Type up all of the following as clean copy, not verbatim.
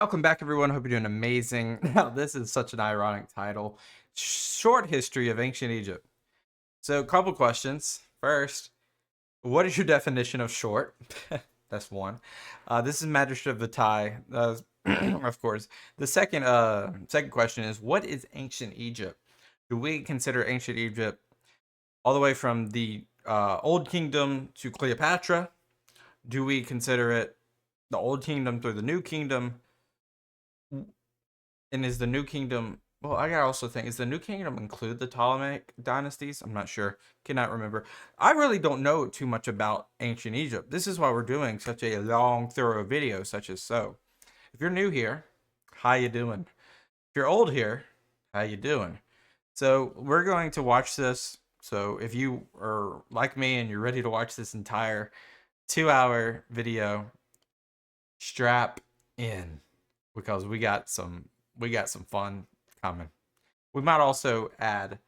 Welcome back, everyone. Hope you're doing amazing. Now, this is such an ironic title. Short history of ancient Egypt. So, a couple questions. First, what is your definition of short? That's one. This is Magistra Vitae, of course. The second question is, what is ancient Egypt? Do we consider ancient Egypt all the way from the Old Kingdom to Cleopatra? Do we consider it the Old Kingdom through the New Kingdom? And is the New Kingdom, well, I gotta also think, is the New Kingdom include the Ptolemaic dynasties? I'm not sure. Cannot remember. I really don't know too much about ancient Egypt. This is why we're doing such a long, thorough video such as so. If you're new here, how you doing? If you're old here, how you doing? So we're going to watch this. So if you are like me and you're ready to watch this entire 2-hour video, strap in because we got some fun coming. We might also add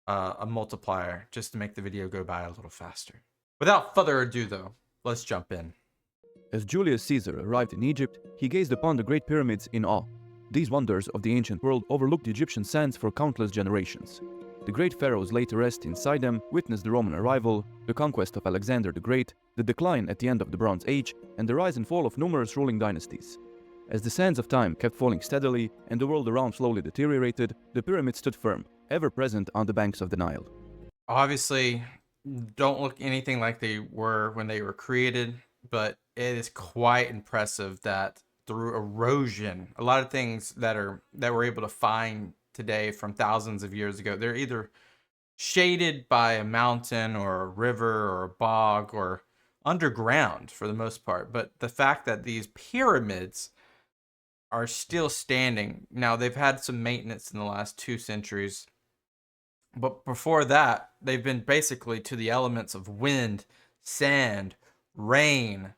a multiplier just to make the video go by a little faster. Without further ado though, let's jump in. As Julius Caesar arrived in Egypt, he gazed upon the great pyramids in awe. These wonders of the ancient world overlooked the Egyptian sands for countless generations. The great pharaohs laid to rest inside them witnessed the Roman arrival, the conquest of Alexander the Great, the decline at the end of the Bronze Age, and the rise and fall of numerous ruling dynasties. As the sands of time kept falling steadily and the world around slowly deteriorated, the pyramids stood firm, ever present on the banks of the Nile. Obviously, don't look anything like they were when they were created, but it is quite impressive that through erosion, a lot of things that we're able to find today from thousands of years ago, they're either shaded by a mountain or a river or a bog or underground for the most part. But the fact that these pyramids are still standing. Now, they've had some maintenance in the last 2 centuries, but before that, they've been basically to the elements of wind, sand, rain,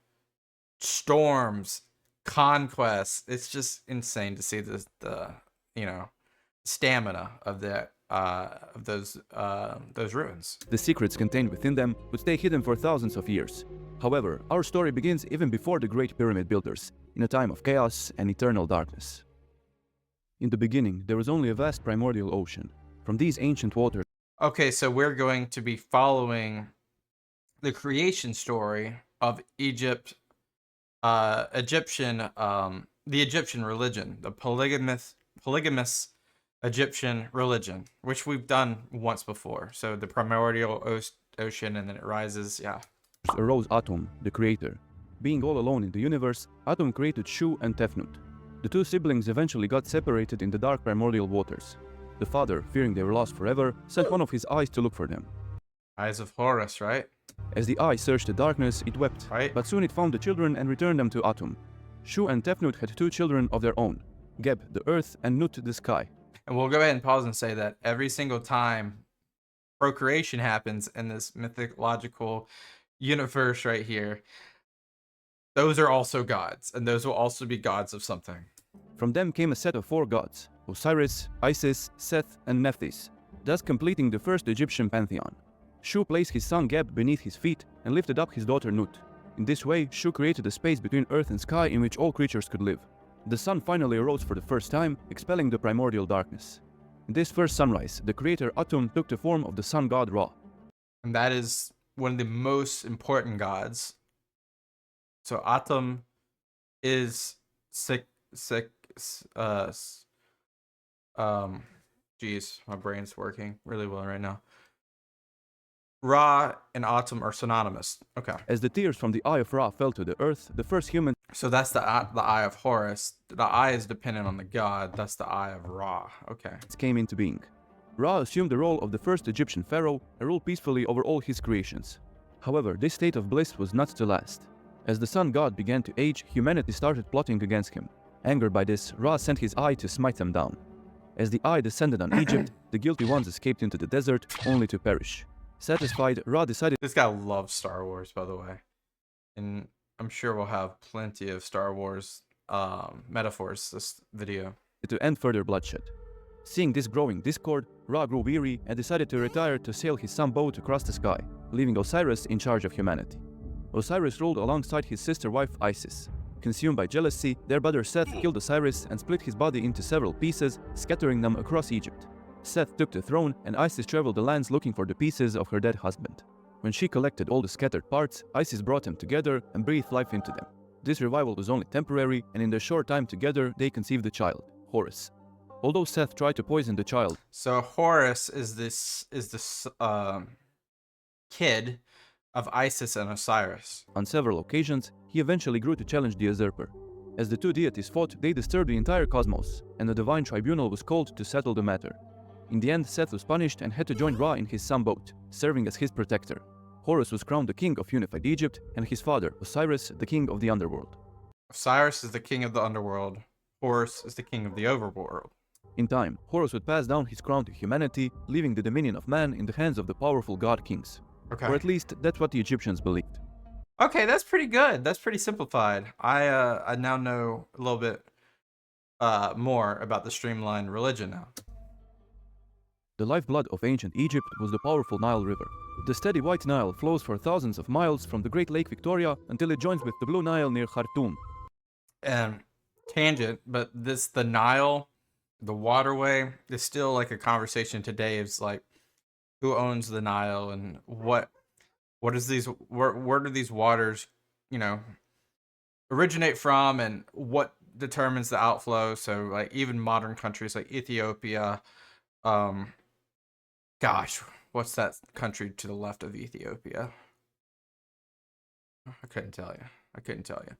storms, conquest. It's just insane to see the stamina of those ruins. The secrets contained within them would stay hidden for thousands of years. However, our story begins even before the great pyramid builders, in a time of chaos and eternal darkness. In the beginning, there was only a vast primordial ocean. From these ancient waters... Okay, so we're going to be following the creation story of Egypt, the Egyptian religion, the polygamous Egyptian religion, which we've done once before. So the primordial ocean, and then it rises, yeah. arose Atum, the creator. Being all alone in the universe, Atum created Shu and Tefnut. The two siblings eventually got separated in the dark primordial waters. The father, fearing they were lost forever, sent one of his eyes to look for them. Eyes of Horus, right? As the eye searched the darkness, it wept, Right. but soon it found the children and returned them to Atum. Shu and Tefnut had 2 children of their own, Geb the earth and Nut the sky. And we'll go ahead and pause and say that every single time procreation happens in this mythological universe right here, those are also gods, and those will also be gods of something. From them came a set of 4 gods, Osiris, Isis, Seth, and Nephthys, thus completing the first Egyptian pantheon. Shu placed his son Geb beneath his feet and lifted up his daughter Nut. In this way, Shu created a space between earth and sky in which all creatures could live. The sun finally arose for the first time, expelling the primordial darkness. In this first sunrise, the creator Atum took the form of the sun god Ra. And that is one of the most important gods. So Atum is geez, my brain's working really well right now. Ra and Atum are synonymous. Okay. As the tears from the eye of Ra fell to the earth, the first human So that's the eye of Horus. The eye is dependent on the god. That's the eye of Ra. Okay. came into being. Ra assumed the role of the first Egyptian pharaoh and ruled peacefully over all his creations. However, this state of bliss was not to last. As the sun god began to age, humanity started plotting against him. Angered by this, Ra sent his eye to smite them down. As the eye descended on Egypt, the guilty ones escaped into the desert, only to perish. Satisfied, Ra decided This guy loves Star Wars, by the way. And I'm sure we'll have plenty of Star Wars metaphors this video. to end further bloodshed. Seeing this growing discord, Ra grew weary and decided to retire to sail his sun boat across the sky, leaving Osiris in charge of humanity. Osiris ruled alongside his sister wife Isis. Consumed by jealousy, their brother Seth killed Osiris and split his body into several pieces, scattering them across Egypt. Seth took the throne, and Isis traveled the lands looking for the pieces of her dead husband. When she collected all the scattered parts, Isis brought them together and breathed life into them. This revival was only temporary, and in their short time together, they conceived a child, Horus. Although Seth tried to poison the child, So Horus is this kid of Isis and Osiris. on several occasions, he eventually grew to challenge the usurper. As the two deities fought, they disturbed the entire cosmos, and a divine tribunal was called to settle the matter. In the end, Seth was punished and had to join Ra in his sun boat, serving as his protector. Horus was crowned the king of unified Egypt, and his father, Osiris, the king of the underworld. Osiris is the king of the underworld. Horus is the king of the overworld. In time, Horus would pass down his crown to humanity, leaving the dominion of man in the hands of the powerful god kings. Okay. Or at least, that's what the Egyptians believed. Okay, that's pretty good. That's pretty simplified. I now know a little bit more about the streamlined religion now. The lifeblood of ancient Egypt was the powerful Nile River. The steady White Nile flows for thousands of miles from the Great Lake Victoria until it joins with the Blue Nile near Khartoum. And tangent, but the Nile, the waterway, is still like a conversation today. It's like, who owns the Nile and what is these, where do these waters, originate from, and what determines the outflow? So like even modern countries like Ethiopia, gosh, what's that country to the left of Ethiopia? I couldn't tell you.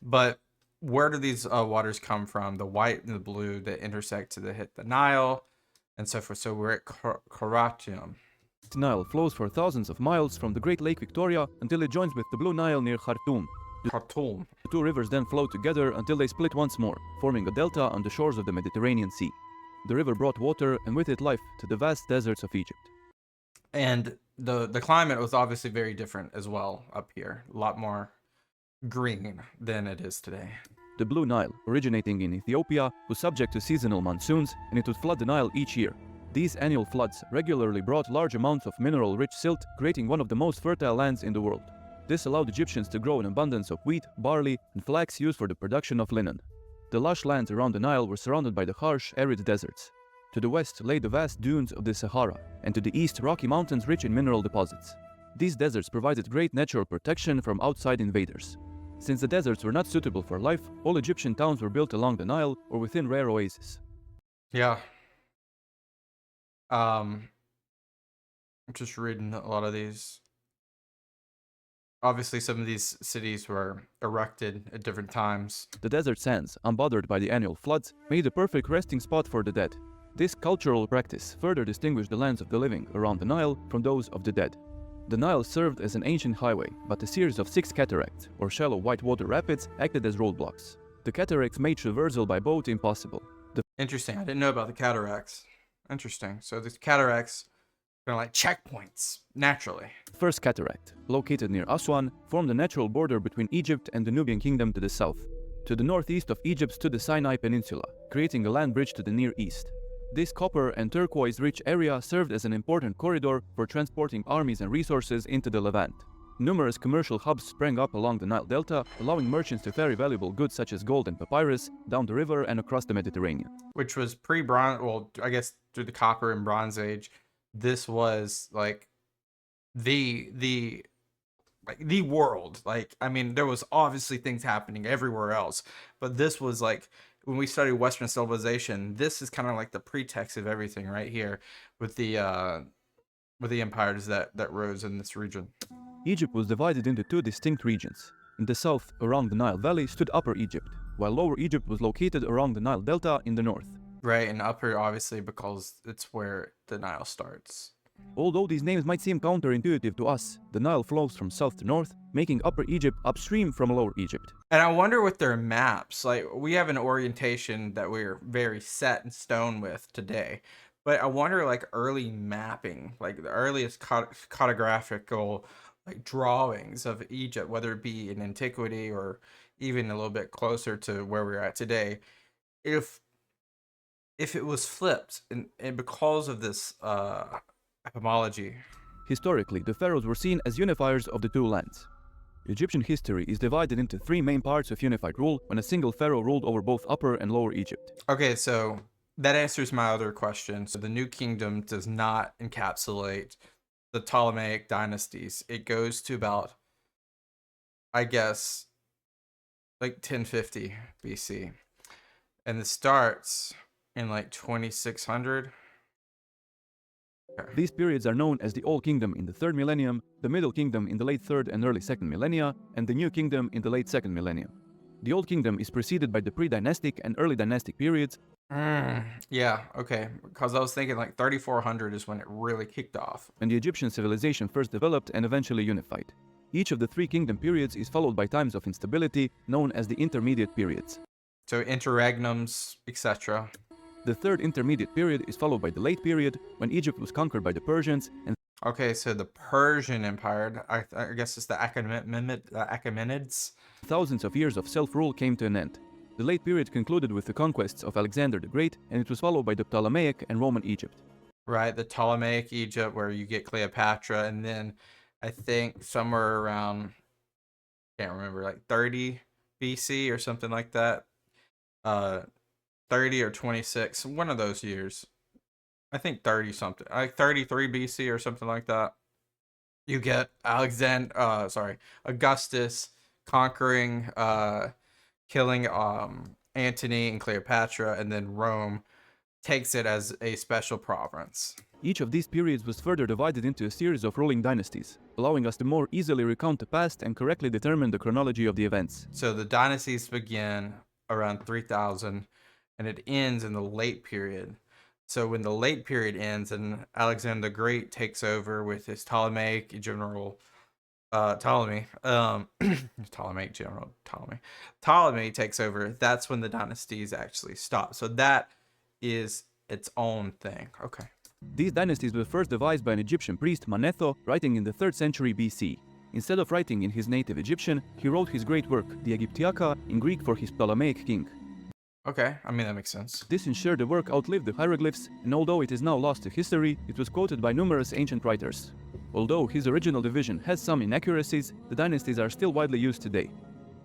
But where do these waters come from? The white and the blue that intersect to hit the Nile and so forth. So we're at Khartoum. The Nile flows for thousands of miles from the Great Lake Victoria until it joins with the Blue Nile near Khartoum. Khartoum. The two rivers then flow together until they split once more, forming a delta on the shores of the Mediterranean Sea. The river brought water and with it life to the vast deserts of Egypt. And the climate was obviously very different as well up here. A lot more green than it is today. The Blue Nile, originating in Ethiopia, was subject to seasonal monsoons, and it would flood the Nile each year. These annual floods regularly brought large amounts of mineral-rich silt, creating one of the most fertile lands in the world. This allowed Egyptians to grow an abundance of wheat, barley, and flax used for the production of linen. The lush lands around the Nile were surrounded by the harsh, arid deserts. To the west lay the vast dunes of the Sahara, and to the east rocky mountains rich in mineral deposits. These deserts provided great natural protection from outside invaders. Since the deserts were not suitable for life, all Egyptian towns were built along the Nile or within rare oases. Yeah. I'm just reading a lot of these. Obviously, some of these cities were erected at different times. The desert sands, unbothered by the annual floods, made a perfect resting spot for the dead. This cultural practice further distinguished the lands of the living around the Nile from those of the dead. The Nile served as an ancient highway, but a series of 6 cataracts, or shallow whitewater rapids, acted as roadblocks. The cataracts made traversal by boat impossible. Interesting. I didn't know about the cataracts. Interesting. So these cataracts are like checkpoints, naturally. The first cataract, located near Aswan, formed a natural border between Egypt and the Nubian kingdom to the south. To the northeast of Egypt stood the Sinai Peninsula, creating a land bridge to the Near East. This copper and turquoise-rich area served as an important corridor for transporting armies and resources into the Levant. Numerous commercial hubs sprang up along the Nile Delta, allowing merchants to ferry valuable goods such as gold and papyrus down the river and across the Mediterranean. Which was pre-bronze, well, I guess through the Copper and Bronze Age, this was like the world. Like, I mean, there was obviously things happening everywhere else, but this was like, when we study Western civilization, this is kind of like the pretext of everything right here with the empires that rose in this region. Egypt was divided into 2 distinct regions. In the south, around the Nile Valley, stood Upper Egypt, while Lower Egypt was located around the Nile Delta in the north. Right, and Upper, obviously, because it's where the Nile starts. Although these names might seem counterintuitive to us, the Nile flows from south to north, making Upper Egypt upstream from Lower Egypt. And I wonder with their maps, like, we have an orientation that we're very set in stone with today. But I wonder, like, early mapping, like the earliest cartographical like drawings of Egypt, whether it be in antiquity or even a little bit closer to where we're at today, if it was flipped and because of this homology. Historically, the pharaohs were seen as unifiers of the 2 lands. Egyptian history is divided into three main parts of unified rule when a single pharaoh ruled over both Upper and Lower Egypt. Okay, so that answers my other question. So the New Kingdom does not encapsulate the Ptolemaic dynasties. It goes to about, I guess, like 1050 BC. And it starts in like 2600. These periods are known as the Old Kingdom in the 3rd millennium, the Middle Kingdom in the late 3rd and early 2nd millennia, and the New Kingdom in the late 2nd millennium. The Old Kingdom is preceded by the Predynastic and early Dynastic periods. Yeah, okay. Because I was thinking like 3400 is when it really kicked off. And the Egyptian civilization first developed and eventually unified. Each of the three kingdom periods is followed by times of instability, known as the intermediate periods. So interregnums, etc. The third intermediate period is followed by the late period, when Egypt was conquered by the Persians, and okay, so the Persian Empire, I guess it's the Achaemenids. thousands of years of self-rule came to an end. The late period concluded with the conquests of Alexander the Great, and it was followed by the Ptolemaic and Roman Egypt. Right, the Ptolemaic Egypt, where you get Cleopatra, and then I think somewhere around, can't remember, like 30 BC or something like that. 30 or 26, one of those years. I think 30 something, like 33 BC or something like that. You get Augustus conquering, killing Antony and Cleopatra, and then Rome takes it as a special province. Each of these periods was further divided into a series of ruling dynasties, allowing us to more easily recount the past and correctly determine the chronology of the events. So the dynasties begin around 3000 and it ends in the late period. So when the late period ends and Alexander the Great takes over with his Ptolemaic general Ptolemy takes over, that's when the dynasties actually stop. So that is its own thing. Okay. These dynasties were first devised by an Egyptian priest, Manetho, writing in the 3rd century BC. Instead of writing in his native Egyptian, he wrote his great work, the Aegyptiaca, in Greek for his Ptolemaic king. Okay, I mean, that makes sense. This ensured the work outlived the hieroglyphs, and although it is now lost to history, it was quoted by numerous ancient writers. Although his original division has some inaccuracies, the dynasties are still widely used today.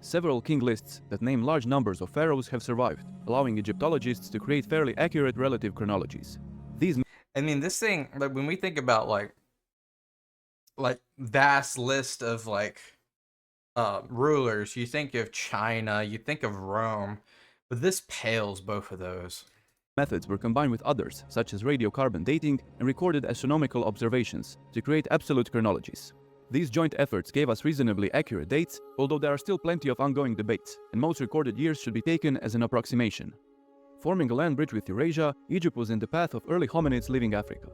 Several king lists that name large numbers of pharaohs have survived, allowing Egyptologists to create fairly accurate relative chronologies. I mean, this thing, like when we think about like vast list of rulers, you think of China, you think of Rome, but this pales both of those. Methods were combined with others, such as radiocarbon dating and recorded astronomical observations, to create absolute chronologies. These joint efforts gave us reasonably accurate dates, although there are still plenty of ongoing debates, and most recorded years should be taken as an approximation. Forming a land bridge with Eurasia, Egypt was in the path of early hominids leaving Africa.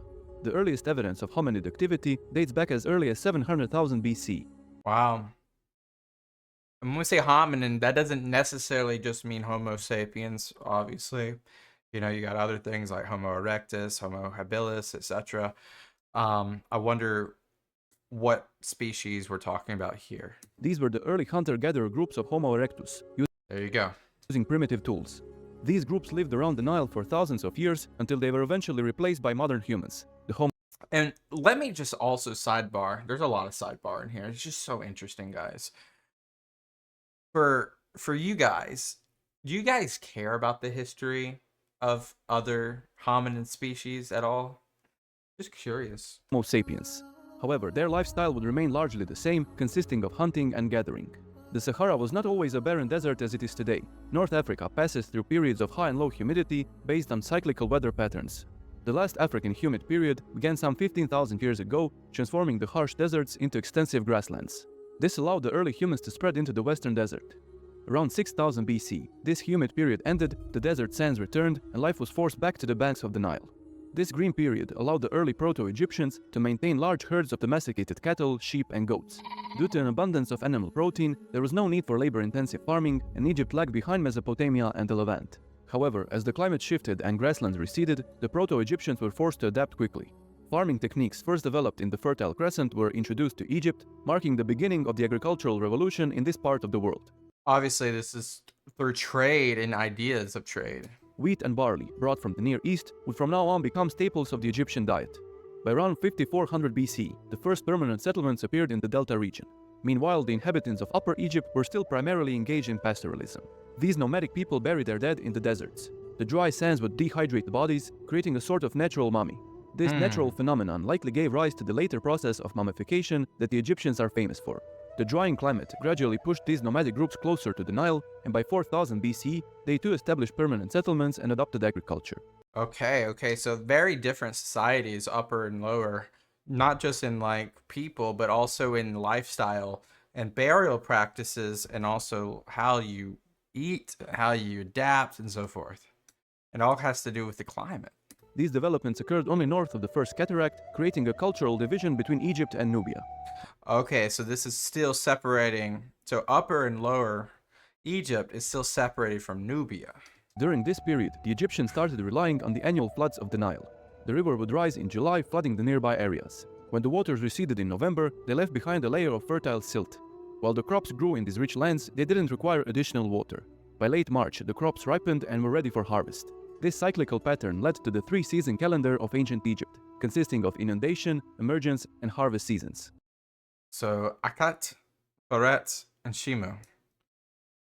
The earliest evidence of hominid activity dates back as early as 700,000 BC. Wow. And when we say hominin, that doesn't necessarily just mean Homo sapiens, obviously. You know, you got other things like Homo erectus, Homo habilis, etc. I wonder what species we're talking about here. These were the early hunter-gatherer groups of Homo erectus, there you go, using primitive tools. These groups lived around the Nile for thousands of years until they were eventually replaced by modern humans, the Homo. And let me just also sidebar. There's a lot of sidebar in here. It's just so interesting, guys. For you guys, do you guys care about the history of other hominid species at all? Just curious. Homo sapiens. However, their lifestyle would remain largely the same, consisting of hunting and gathering. The Sahara was not always a barren desert as it is today. North Africa passes through periods of high and low humidity based on cyclical weather patterns. The last African humid period began some 15,000 years ago, transforming the harsh deserts into extensive grasslands. This allowed the early humans to spread into the western desert. Around 6000 BC, this humid period ended, the desert sands returned, and life was forced back to the banks of the Nile. This green period allowed the early Proto-Egyptians to maintain large herds of domesticated cattle, sheep, and goats. Due to an abundance of animal protein, there was no need for labor-intensive farming, and Egypt lagged behind Mesopotamia and the Levant. However, as the climate shifted and grasslands receded, the Proto-Egyptians were forced to adapt quickly. Farming techniques first developed in the Fertile Crescent were introduced to Egypt, marking the beginning of the agricultural revolution in this part of the world. Obviously, this is through trade and ideas of trade. Wheat and barley, brought from the Near East, would from now on become staples of the Egyptian diet. By around 5400 BC, the first permanent settlements appeared in the Delta region. Meanwhile, the inhabitants of Upper Egypt were still primarily engaged in pastoralism. These nomadic people buried their dead in the deserts. The dry sands would dehydrate the bodies, creating a sort of natural mummy. This natural phenomenon likely gave rise to the later process of mummification that the Egyptians are famous for. The drying climate gradually pushed these nomadic groups closer to the Nile, and by 4000 BC, they too established permanent settlements and adopted agriculture. Okay, so very different societies, upper and lower, not just in like people, but also in lifestyle and burial practices, and also how you eat, how you adapt, and so forth. It all has to do with the climate. These developments occurred only north of the First Cataract, creating a cultural division between Egypt and Nubia. Okay, so this is still separating. So upper and lower Egypt is still separated from Nubia. During this period, the Egyptians started relying on the annual floods of the Nile. The river would rise in July, flooding the nearby areas. When the waters receded in November, they left behind a layer of fertile silt. While the crops grew in these rich lands, they didn't require additional water. By late March, the crops ripened and were ready for harvest. This cyclical pattern led to the three-season calendar of ancient Egypt, consisting of inundation, emergence, and harvest seasons. So Akat, Baret, and Shimu.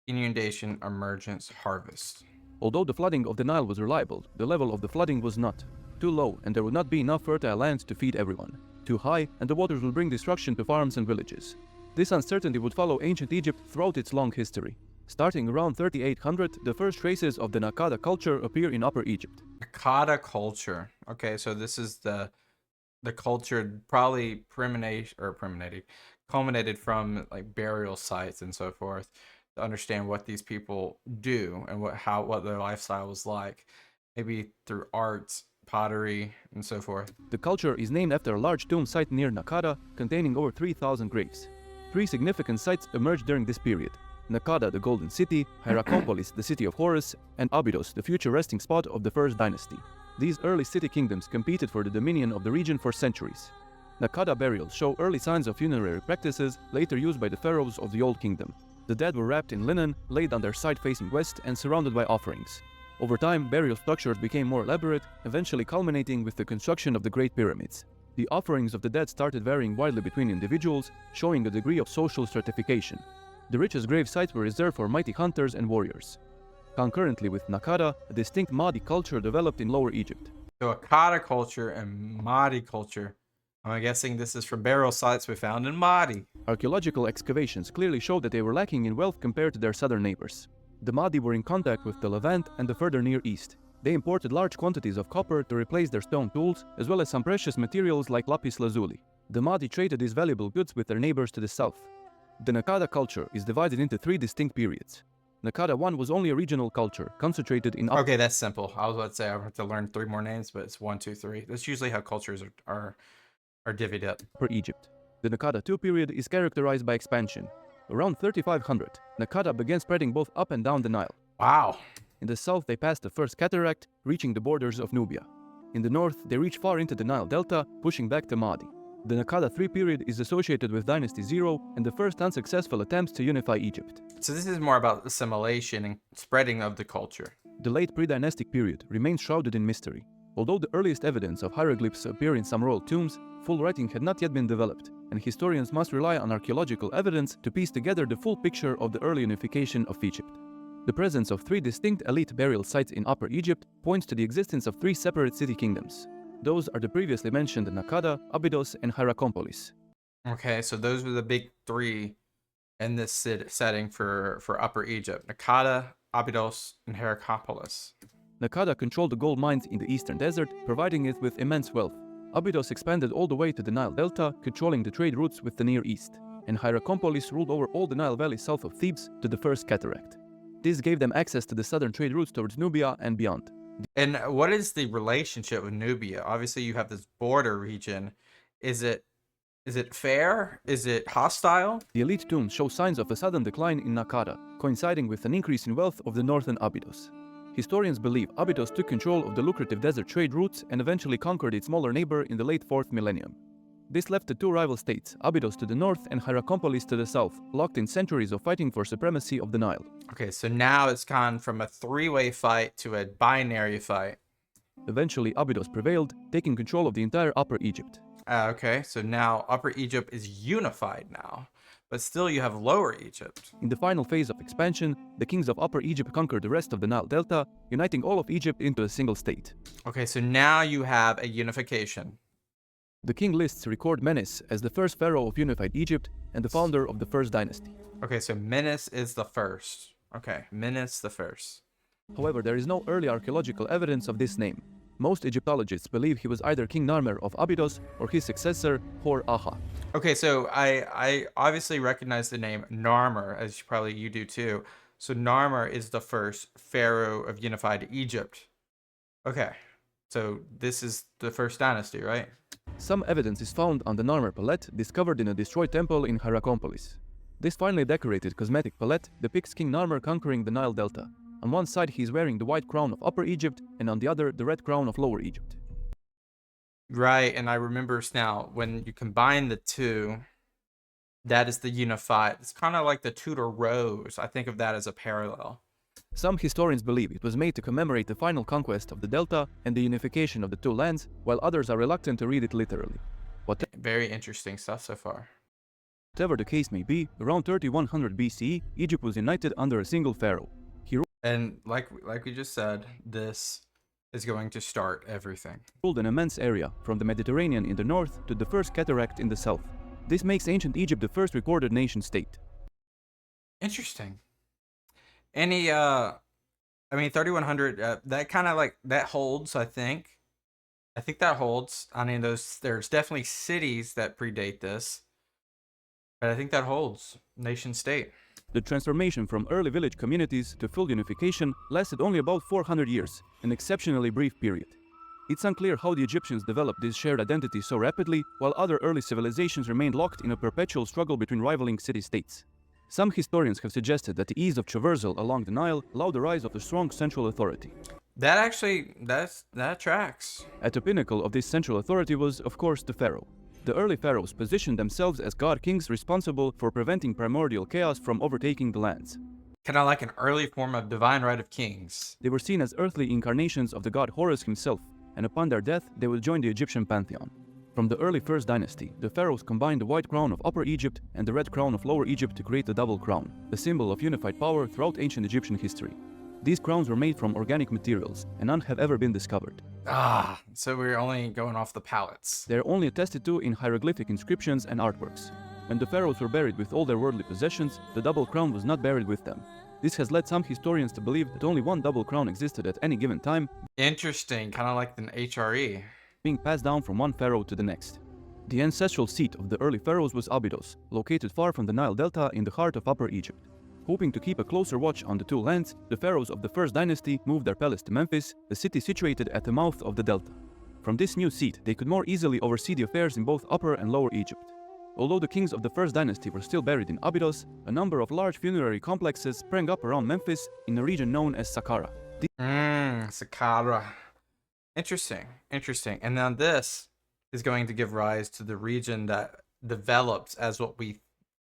Inundation, emergence, harvest. Although the flooding of the Nile was reliable, the level of the flooding was not. Too low, and there would not be enough fertile land to feed everyone. Too high, and the waters would bring destruction to farms and villages. This uncertainty would follow ancient Egypt throughout its long history. Starting around 3800, the first traces of the Nakada culture appear in Upper Egypt. Nakada culture. Okay, so this is the culture probably culminated from like burial sites and so forth, to understand what these people do and what their lifestyle was like, maybe through art, pottery, and so forth. The culture is named after a large tomb site near Nakada, containing over 3,000 graves. Three significant sites emerged during this period: Nakada, the Golden City; Hierakonpolis, the city of Horus; and Abydos, the future resting spot of the First Dynasty. These early city kingdoms competed for the dominion of the region for centuries. Nakada burials show early signs of funerary practices later used by the pharaohs of the Old Kingdom. The dead were wrapped in linen, laid on their side facing west, and surrounded by offerings. Over time, burial structures became more elaborate, eventually culminating with the construction of the Great Pyramids. The offerings of the dead started varying widely between individuals, showing a degree of social stratification. The richest grave sites were reserved for mighty hunters and warriors. Concurrently with Nakada, a distinct Mahdi culture developed in Lower Egypt. So Akkad culture and Mahdi culture. I'm guessing this is from burial sites we found in Mahdi. Archaeological excavations clearly show that they were lacking in wealth compared to their southern neighbors. The Mahdi were in contact with the Levant and the further Near East. They imported large quantities of copper to replace their stone tools, as well as some precious materials like lapis lazuli. The Mahdi traded these valuable goods with their neighbors to the south. The Nakada culture is divided into three distinct periods. Nakada I was only a regional culture, concentrated in... Okay, that's simple. I was about to say I have to learn three more names, but it's 1, 2, 3. That's usually how cultures are divvied up. Upper Egypt. The Nakada II period is characterized by expansion. Around 3500, Nakada began spreading both up and down the Nile. Wow. In the south, they passed the First Cataract, reaching the borders of Nubia. In the north, they reached far into the Nile Delta, pushing back to Mahdi. The Nakada III period is associated with Dynasty 0 and the first unsuccessful attempts to unify Egypt. So this is more about assimilation and spreading of the culture. The late Predynastic period remains shrouded in mystery. Although the earliest evidence of hieroglyphs appear in some royal tombs, full writing had not yet been developed, and historians must rely on archaeological evidence to piece together the full picture of the early unification of Egypt. The presence of three distinct elite burial sites in Upper Egypt points to the existence of three separate city kingdoms. Those are the previously mentioned Nakada, Abydos, and Hierakonpolis. Okay, so those were the big three in this setting for Upper Egypt: Nakada, Abydos, and Hierakonpolis. Nakada controlled the gold mines in the eastern desert, providing it with immense wealth. Abydos expanded all the way to the Nile Delta, controlling the trade routes with the Near East. And Hierakonpolis ruled over all the Nile Valley south of Thebes to the First Cataract. This gave them access to the southern trade routes towards Nubia and beyond. And what is the relationship with Nubia? Obviously, you have this border region. Is it fair? Is it hostile? The elite tombs show signs of a sudden decline in Nakada, coinciding with an increase in wealth of the northern Abydos. Historians believe Abydos took control of the lucrative desert trade routes and eventually conquered its smaller neighbor in the late 4th millennium. This left the two rival states, Abydos to the north and Hierakonpolis to the south, locked in centuries of fighting for supremacy of the Nile. Okay, so now it's gone from a three-way fight to a binary fight. Eventually, Abydos prevailed, taking control of the entire Upper Egypt. Okay, so now Upper Egypt is unified now. but still you have Lower Egypt. In the final phase of expansion, the kings of Upper Egypt conquered the rest of the Nile Delta, uniting all of Egypt into a single state. Okay, so now you have a unification. The king lists record Menes as the first pharaoh of unified Egypt and the founder of the first dynasty. Okay, so Menes is the first. Okay, Menes the first. However, there is no early archaeological evidence of this name. Most Egyptologists believe he was either King Narmer of Abydos or his successor, Hor-Aha. Okay, so I obviously recognize the name Narmer, as probably you do too. So Narmer is the first pharaoh of unified Egypt. Okay, so this is the first dynasty, right? Some evidence is found on the Narmer palette discovered in a destroyed temple in Hierakonpolis. This finely decorated cosmetic palette depicts King Narmer conquering the Nile Delta. On one side he is wearing the white crown of Upper Egypt and on the other the red crown of Lower Egypt. Right, and I remember now when you combine the two, that is the unified. It's kind of like the Tudor rose. I think of that as a parallel. Some historians believe it was made to commemorate the final conquest of the Delta and the unification of the two lands, while others are reluctant to read it literally. Very interesting stuff so far. Whatever the case may be, around 3100 BCE, Egypt was united under a single pharaoh. And like we just said, this is going to start everything. Ruled an immense area, from the Mediterranean in the north to the first cataract in the south. This makes ancient Egypt the first recorded nation-state. Interesting. Any, I mean, 3100, that kind of like, that holds, I think. I think that holds. I mean, there's definitely cities that predate this. But I think that holds. Nation-state. The transformation from early village communities to full unification lasted only about 400 years, an exceptionally brief period. It's unclear how the Egyptians developed this shared identity so rapidly, while other early civilizations remained locked in a perpetual struggle between rivaling city-states. Some historians have suggested that the ease of traversal along the Nile allowed the rise of a strong central authority. That actually, that tracks. At the pinnacle of this central authority was, of course, the pharaoh. The early pharaohs positioned themselves as god-kings responsible for preventing primordial chaos from overtaking the lands. Kind of like an early form of divine right of kings. They were seen as earthly incarnations of the god Horus himself, and upon their death, they would join the Egyptian pantheon. From the early First Dynasty, the pharaohs combined the white crown of Upper Egypt and the red crown of Lower Egypt to create the double crown, a symbol of unified power throughout ancient Egyptian history. These crowns were made from organic materials, and none have ever been discovered. So we're only going off the palettes. They are only attested to in hieroglyphic inscriptions and artworks. When the pharaohs were buried with all their worldly possessions, the double crown was not buried with them. This has led some historians to believe that only one double crown existed at any given time. Interesting, kind of like an HRE. Being passed down from one pharaoh to the next. The ancestral seat of the early pharaohs was Abydos, located far from the Nile Delta in the heart of Upper Egypt. Hoping to keep a closer watch on the two lands, the pharaohs of the First Dynasty moved their palace to Memphis, a city situated at the mouth of the delta. From this new seat, they could more easily oversee the affairs in both Upper and Lower Egypt. Although the kings of the First Dynasty were still buried in Abydos, a number of large funerary complexes sprang up around Memphis in a region known as Saqqara. Saqqara. Interesting. And now this is going to give rise to the region that develops as what we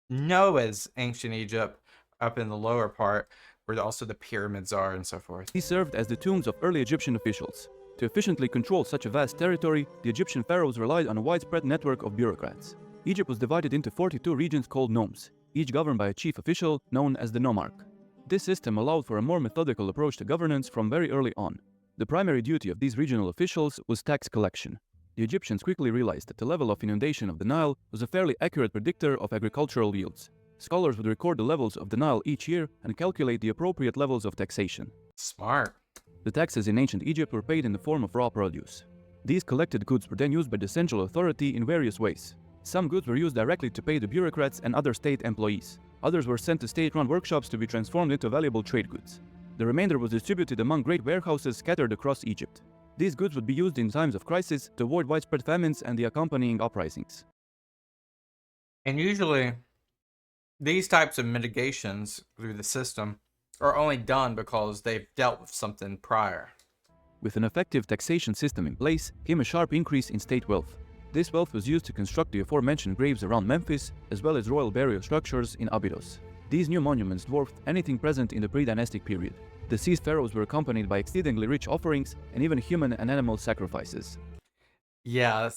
know as ancient Egypt, up in the lower part, where also the pyramids are and so forth. These served as the tombs of early Egyptian officials. To efficiently control such a vast territory, the Egyptian pharaohs relied on a widespread network of bureaucrats. Egypt was divided into 42 regions called nomes, each governed by a chief official known as the nomarch. This system allowed for a more methodical approach to governance from very early on. The primary duty of these regional officials was tax collection. The Egyptians quickly realized that the level of inundation of the Nile was a fairly accurate predictor of agricultural yields. Scholars would record the levels of the Nile each year and calculate the appropriate levels of taxation. Smart. The taxes in ancient Egypt were paid in the form of raw produce. These collected goods were then used by the central authority in various ways. Some goods were used directly to pay the bureaucrats and other state employees. Others were sent to state-run workshops to be transformed into valuable trade goods. The remainder was distributed among great warehouses scattered across Egypt. These goods would be used in times of crisis to avoid widespread famines and the accompanying uprisings. And usually, these types of mitigations through the system are only done because they've dealt with something prior. With an effective taxation system in place came a sharp increase in state wealth. This wealth was used to construct the aforementioned graves around Memphis, as well as royal burial structures in Abydos. These new monuments dwarfed anything present in the Predynastic period. Deceased pharaohs were accompanied by exceedingly rich offerings and even human and animal sacrifices. Yeah,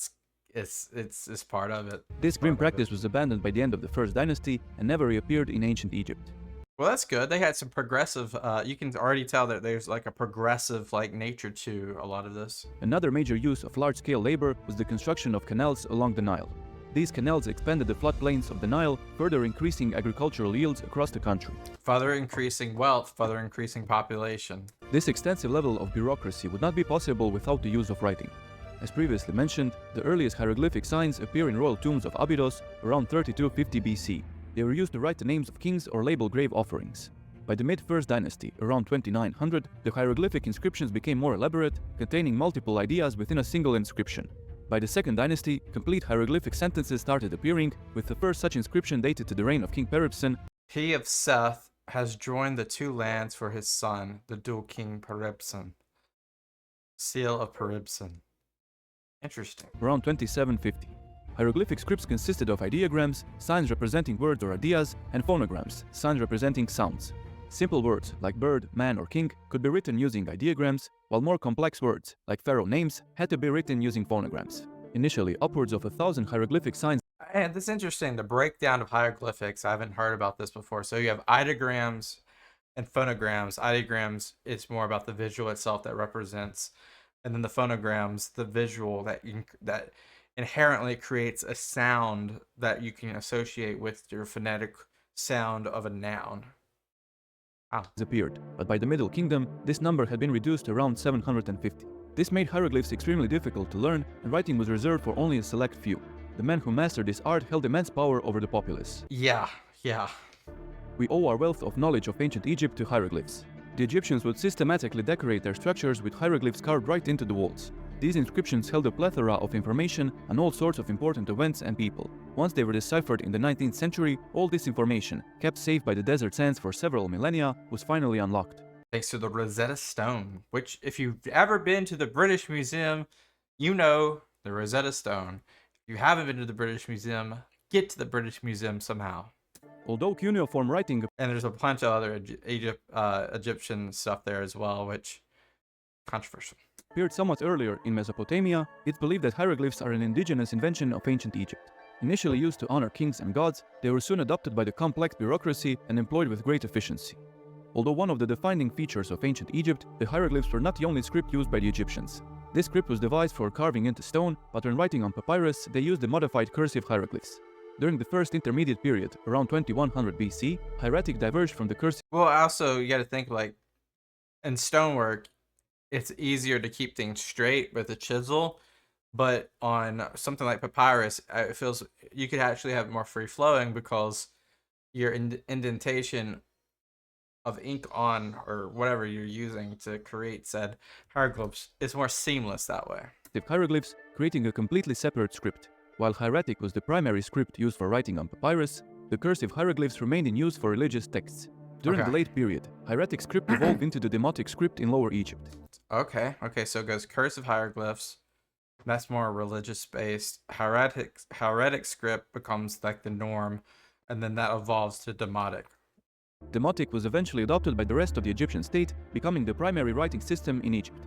It's part of it. This It's part grim of it. practice was abandoned by the end of the First Dynasty and never reappeared in ancient Egypt. Well, that's good. They had some progressive. You can already tell that there's like a progressive like nature to a lot of this. Another major use of large-scale labor was the construction of canals along the Nile. These canals expanded the floodplains of the Nile, further increasing agricultural yields across the country. Further increasing wealth, further increasing population. This extensive level of bureaucracy would not be possible without the use of writing. As previously mentioned, the earliest hieroglyphic signs appear in royal tombs of Abydos around 3250 BC. They were used to write the names of kings or label grave offerings. By the mid-First Dynasty, around 2900, the hieroglyphic inscriptions became more elaborate, containing multiple ideas within a single inscription. By the Second Dynasty, complete hieroglyphic sentences started appearing, with the first such inscription dated to the reign of King Peribsen. He of Seth has joined the two lands for his son, the dual king Peribsen. Seal of Peribsen. Interesting. Around 2750. Hieroglyphic scripts consisted of ideograms, signs representing words or ideas, and phonograms, signs representing sounds. Simple words like bird, man, or king could be written using ideograms, while more complex words like pharaoh names had to be written using phonograms. Initially, upwards of 1,000 hieroglyphic signs. And this is interesting, the breakdown of hieroglyphics. I haven't heard about this before. So you have ideograms and phonograms. Ideograms, it's more about the visual itself that represents, and then the phonograms, the visual that inherently creates a sound that you can associate with your phonetic sound of a noun. Appeared, but by the Middle Kingdom, this number had been reduced to around 750. This made hieroglyphs extremely difficult to learn, and writing was reserved for only a select few. The men who mastered this art held immense power over the populace. Yeah. We owe our wealth of knowledge of ancient Egypt to hieroglyphs. The Egyptians would systematically decorate their structures with hieroglyphs carved right into the walls. These inscriptions held a plethora of information on all sorts of important events and people. Once they were deciphered in the 19th century, all this information, kept safe by the desert sands for several millennia, was finally unlocked. Thanks to the Rosetta Stone, which if you've ever been to the British Museum, you know the Rosetta Stone. If you haven't been to the British Museum, get to the British Museum somehow. Although cuneiform writing, and there's a bunch of other Egyptian stuff there as well, which controversial. Appeared somewhat earlier in Mesopotamia, it's believed that hieroglyphs are an indigenous invention of ancient Egypt. Initially used to honor kings and gods, they were soon adopted by the complex bureaucracy and employed with great efficiency. Although one of the defining features of ancient Egypt, the hieroglyphs were not the only script used by the Egyptians. This script was devised for carving into stone, but when writing on papyrus, they used the modified cursive hieroglyphs. During the first intermediate period, around 2100 BC, hieratic diverged from the cursive. Well, also, you got to think, like, in stonework, it's easier to keep things straight with a chisel, but on something like papyrus, it feels you could actually have more free flowing because your indentation of ink on or whatever you're using to create said hieroglyphs is more seamless that way. Hieroglyphs, creating a completely separate script. While hieratic was the primary script used for writing on papyrus, the cursive hieroglyphs remained in use for religious texts. During the late period, hieratic script evolved into the Demotic script in Lower Egypt. Okay, so it goes cursive hieroglyphs. That's more religious based. Hieratic script becomes like the norm, and then that evolves to Demotic. Demotic was eventually adopted by the rest of the Egyptian state, becoming the primary writing system in Egypt.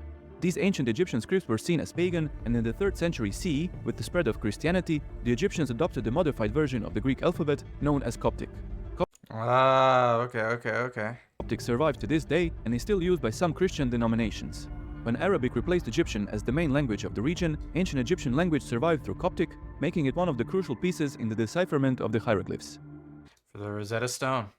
These ancient Egyptian scripts were seen as pagan, and in the 3rd century CE, with the spread of Christianity, the Egyptians adopted the modified version of the Greek alphabet known as Coptic. Okay. Coptic survived to this day and is still used by some Christian denominations. When Arabic replaced Egyptian as the main language of the region, ancient Egyptian language survived through Coptic, making it one of the crucial pieces in the decipherment of the hieroglyphs. For the Rosetta Stone.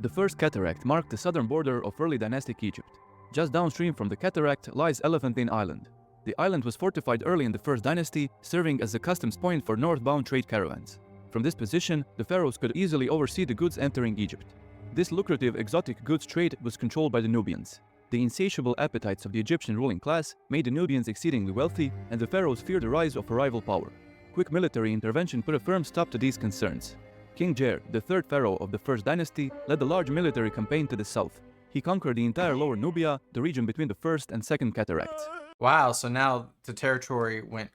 The first cataract marked the southern border of early dynastic Egypt. Just downstream from the cataract lies Elephantine Island. The island was fortified early in the First Dynasty, serving as a customs point for northbound trade caravans. From this position, the pharaohs could easily oversee the goods entering Egypt. This lucrative exotic goods trade was controlled by the Nubians. The insatiable appetites of the Egyptian ruling class made the Nubians exceedingly wealthy, and the pharaohs feared the rise of a rival power. Quick military intervention put a firm stop to these concerns. King Jer, the third pharaoh of the First Dynasty, led a large military campaign to the south. He conquered the entire Lower Nubia, the region between the First and Second Cataracts. Wow, so now the territory went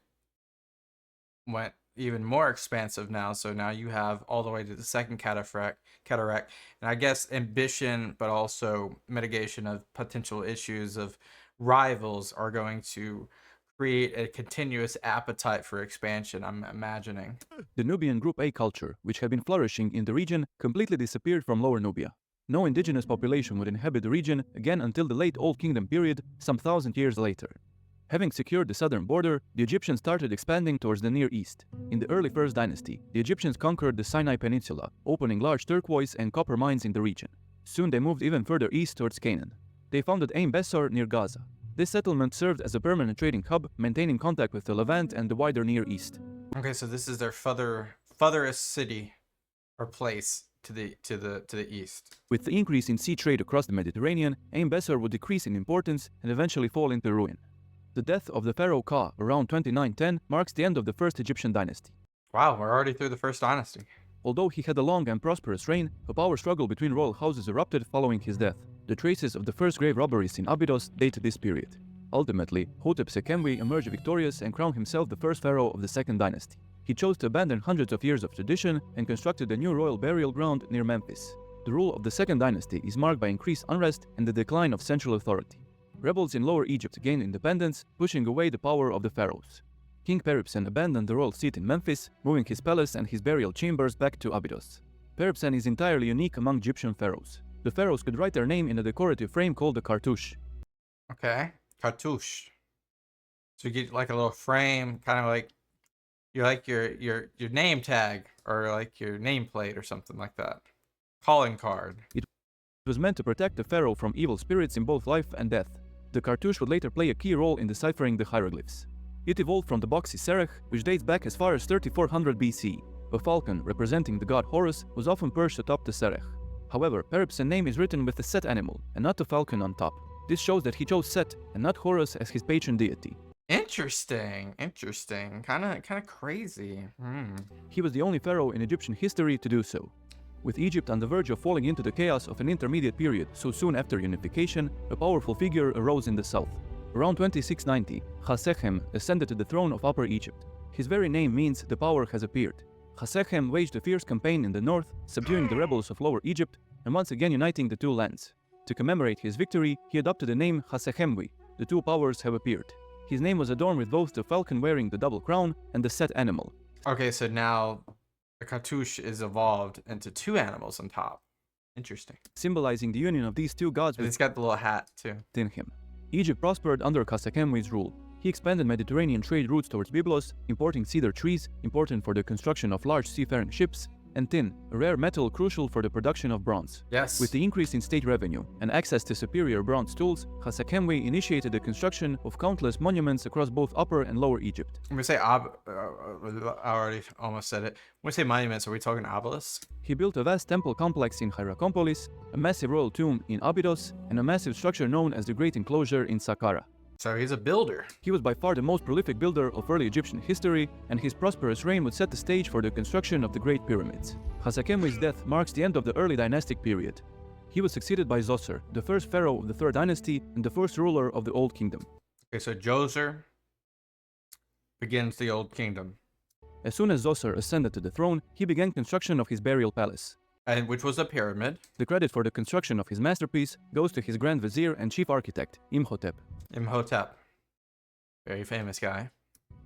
even more expansive now. So now you have all the way to the Second Cataract, and I guess ambition, but also mitigation of potential issues of rivals are going to create a continuous appetite for expansion, I'm imagining. The Nubian Group A culture, which had been flourishing in the region, completely disappeared from Lower Nubia. No indigenous population would inhabit the region again until the late Old Kingdom period, some 1,000 years later. Having secured the southern border, the Egyptians started expanding towards the Near East. In the early First Dynasty, the Egyptians conquered the Sinai Peninsula, opening large turquoise and copper mines in the region. Soon they moved even further east towards Canaan. They founded Ain Besor near Gaza. This settlement served as a permanent trading hub, maintaining contact with the Levant and the wider Near East. Okay, so this is their furthest city or place to the east. With the increase in sea trade across the Mediterranean, Ain Besor would decrease in importance and eventually fall into ruin. The death of the pharaoh Ka around 2910 marks the end of the first Egyptian dynasty. Wow, we're already through the first dynasty. Although he had a long and prosperous reign, a power struggle between royal houses erupted following his death. The traces of the first grave robberies in Abydos date to this period. Ultimately, Hotep Sekemwi emerged victorious and crowned himself the first pharaoh of the second dynasty. He chose to abandon hundreds of years of tradition and constructed a new royal burial ground near Memphis. The rule of the second dynasty is marked by increased unrest and the decline of central authority. Rebels in Lower Egypt gained independence, pushing away the power of the pharaohs. King Peribsen abandoned the royal seat in Memphis, moving his palace and his burial chambers back to Abydos. Peribsen is entirely unique among Egyptian pharaohs. The pharaohs could write their name in a decorative frame called a cartouche. Okay, cartouche. So you get like a little frame, kind of like your name tag or like your nameplate or something like that. Calling card. It was meant to protect the pharaoh from evil spirits in both life and death. The cartouche would later play a key role in deciphering the hieroglyphs. It evolved from the boxy serech, which dates back as far as 3400 BC. A falcon, representing the god Horus, was often perched atop the serech. However, Peribsen's name is written with the Set animal, and not the falcon on top. This shows that he chose Set, and not Horus as his patron deity. Interesting. Kind of crazy. He was the only pharaoh in Egyptian history to do so. With Egypt on the verge of falling into the chaos of an intermediate period so soon after unification, a powerful figure arose in the south. Around 2690, Chasechem ascended to the throne of Upper Egypt. His very name means the power has appeared. Chasechem waged a fierce campaign in the north, subduing the rebels of Lower Egypt and once again uniting the two lands. To commemorate his victory, he adopted the name Chasechemwi. The two powers have appeared. His name was adorned with both the falcon wearing the double crown and the Set animal. Okay, so now the cartouche is evolved into two animals on top. Interesting. Symbolizing the union of these two gods It's got the little hat too. within him. Egypt prospered under Chasechemwi's rule. He expanded Mediterranean trade routes towards Byblos, importing cedar trees, important for the construction of large seafaring ships, and tin, a rare metal crucial for the production of bronze. Yes. With the increase in state revenue and access to superior bronze tools, Chasechemwi initiated the construction of countless monuments across both Upper and Lower Egypt. When we say I already almost said it. When we say monuments, are we talking obelisks? He built a vast temple complex in Hierakonpolis, a massive royal tomb in Abydos, and a massive structure known as the Great Enclosure in Saqqara. So he's a builder. He was by far the most prolific builder of early Egyptian history, and his prosperous reign would set the stage for the construction of the Great Pyramids. Chasechemwi's death marks the end of the early dynastic period. He was succeeded by Zoser, the first pharaoh of the Third Dynasty and the first ruler of the Old Kingdom. Okay, so Djoser begins the Old Kingdom. As soon as Zoser ascended to the throne, he began construction of his burial palace. And which was a pyramid. The credit for the construction of his masterpiece goes to his Grand Vizier and chief architect, Imhotep. Imhotep. Very famous guy.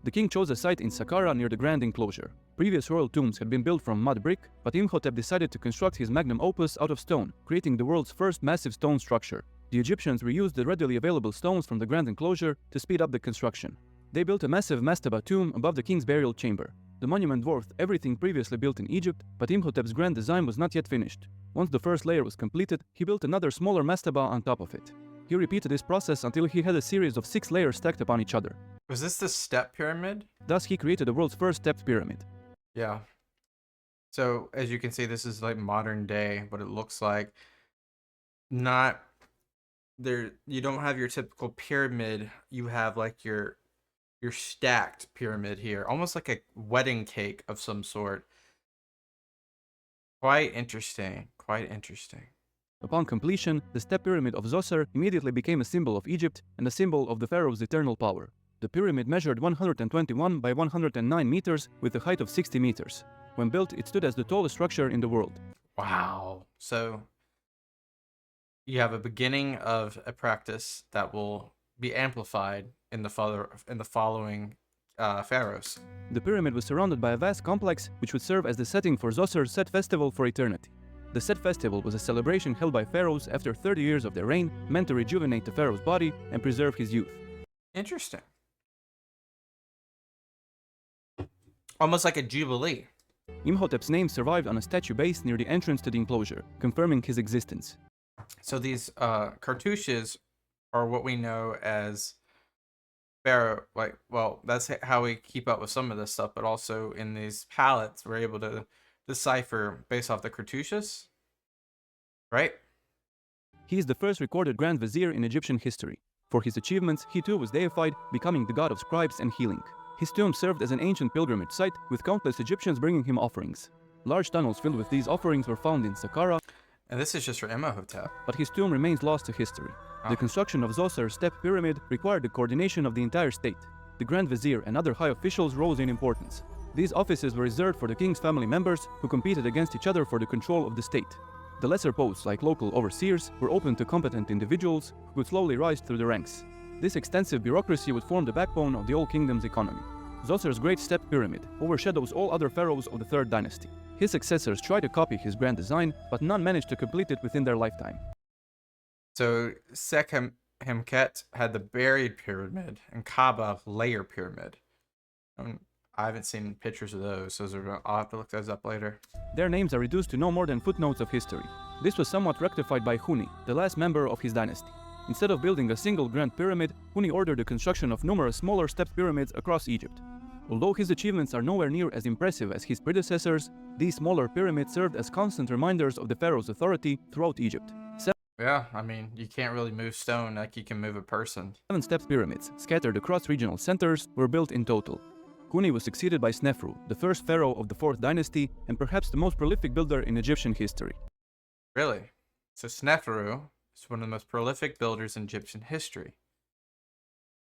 The king chose a site in Saqqara near the Grand Enclosure. Previous royal tombs had been built from mud brick, but Imhotep decided to construct his magnum opus out of stone, creating the world's first massive stone structure. The Egyptians reused the readily available stones from the Grand Enclosure to speed up the construction. They built a massive mastaba tomb above the king's burial chamber. The monument dwarfed everything previously built in Egypt, but Imhotep's grand design was not yet finished. Once the first layer was completed, he built another smaller mastaba on top of it. He repeated this process until he had a series of 6 layers stacked upon each other. Was this the step pyramid? Thus, he created the world's first stepped pyramid. Yeah. So as you can see, this is like modern day, what it looks like. Not there. You don't have your typical pyramid. You have like your stacked pyramid here, almost like a wedding cake of some sort. Quite interesting. Upon completion, the step pyramid of Zoser immediately became a symbol of Egypt and a symbol of the pharaoh's eternal power. The pyramid measured 121 by 109 meters with a height of 60 meters. When built, it stood as the tallest structure in the world. Wow. So you have a beginning of a practice that will be amplified in the following pharaohs. The pyramid was surrounded by a vast complex which would serve as the setting for Zoser's Set Festival for eternity. The Set Festival was a celebration held by pharaohs after 30 years of their reign, meant to rejuvenate the pharaoh's body and preserve his youth. Interesting. Almost like a jubilee. Imhotep's name survived on a statue base near the entrance to the enclosure, confirming his existence. So these cartouches are what we know as pharaoh. Like, well, that's how we keep up with some of this stuff. But also in these palettes, we're able to decipher based off the cartouches, right? He is the first recorded Grand Vizier in Egyptian history. For his achievements, he too was deified, becoming the god of scribes and healing. His tomb served as an ancient pilgrimage site, with countless Egyptians bringing him offerings. Large tunnels filled with these offerings were found in Saqqara, And this is just for Imhotep. but his tomb remains lost to history. The construction of Zoser's step pyramid required the coordination of the entire state. The Grand Vizier and other high officials rose in importance. These offices were reserved for the king's family members, who competed against each other for the control of the state. The lesser posts, like local overseers, were open to competent individuals who could slowly rise through the ranks. This extensive bureaucracy would form the backbone of the old kingdom's economy. Zoser's Great Step Pyramid overshadows all other pharaohs of the Third Dynasty. His successors tried to copy his grand design, but none managed to complete it within their lifetime. So Sekhemket had the buried pyramid, and Kaaba layer pyramid. I haven't seen pictures of those, so I'll have to look those up later. Their names are reduced to no more than footnotes of history. This was somewhat rectified by Huni, the last member of his dynasty. Instead of building a single grand pyramid, Huni ordered the construction of numerous smaller stepped pyramids across Egypt. Although his achievements are nowhere near as impressive as his predecessors, these smaller pyramids served as constant reminders of the pharaoh's authority throughout Egypt. Yeah, I mean, you can't really move stone like you can move a person. 7 stepped pyramids, scattered across regional centers, were built in total. Huni was succeeded by Snefru, the first pharaoh of the 4th dynasty and perhaps the most prolific builder in Egyptian history. Really? So Snefru is one of the most prolific builders in Egyptian history.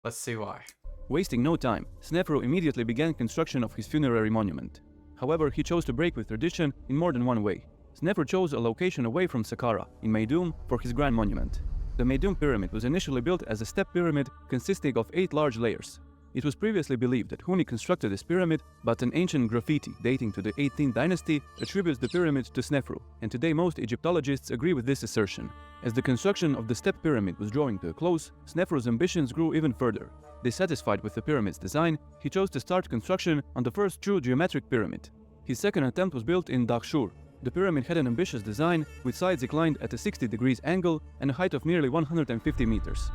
Let's see why. Wasting no time, Snefru immediately began construction of his funerary monument. However, he chose to break with tradition in more than one way. Snefru chose a location away from Saqqara, in Meidum, for his grand monument. The Meidum pyramid was initially built as a step pyramid consisting of 8 large layers. It was previously believed that Huni constructed this pyramid, but an ancient graffiti dating to the 18th dynasty attributes the pyramid to Snefru, and today most Egyptologists agree with this assertion. As the construction of the step pyramid was drawing to a close, Snefru's ambitions grew even further. Dissatisfied with the pyramid's design, he chose to start construction on the first true geometric pyramid. His second attempt was built in Dahshur. The pyramid had an ambitious design, with sides inclined at a 60 degrees angle and a height of nearly 150 meters.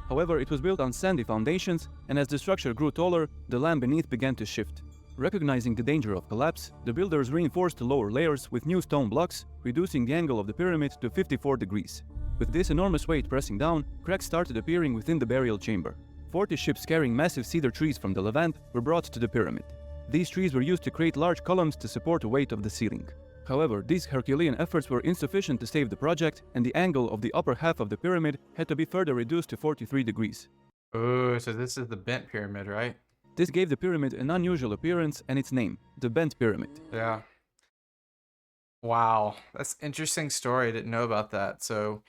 However, it was built on sandy foundations, and as the structure grew taller, the land beneath began to shift. Recognizing the danger of collapse, the builders reinforced the lower layers with new stone blocks, reducing the angle of the pyramid to 54 degrees. With this enormous weight pressing down, cracks started appearing within the burial chamber. 40 ships carrying massive cedar trees from the Levant were brought to the pyramid. These trees were used to create large columns to support the weight of the ceiling. However, these Herculean efforts were insufficient to save the project, and the angle of the upper half of the pyramid had to be further reduced to 43 degrees. Oh, so this is the bent pyramid, right? This gave the pyramid an unusual appearance and its name, the Bent Pyramid. Yeah. Wow, that's an interesting story. I didn't know about that. So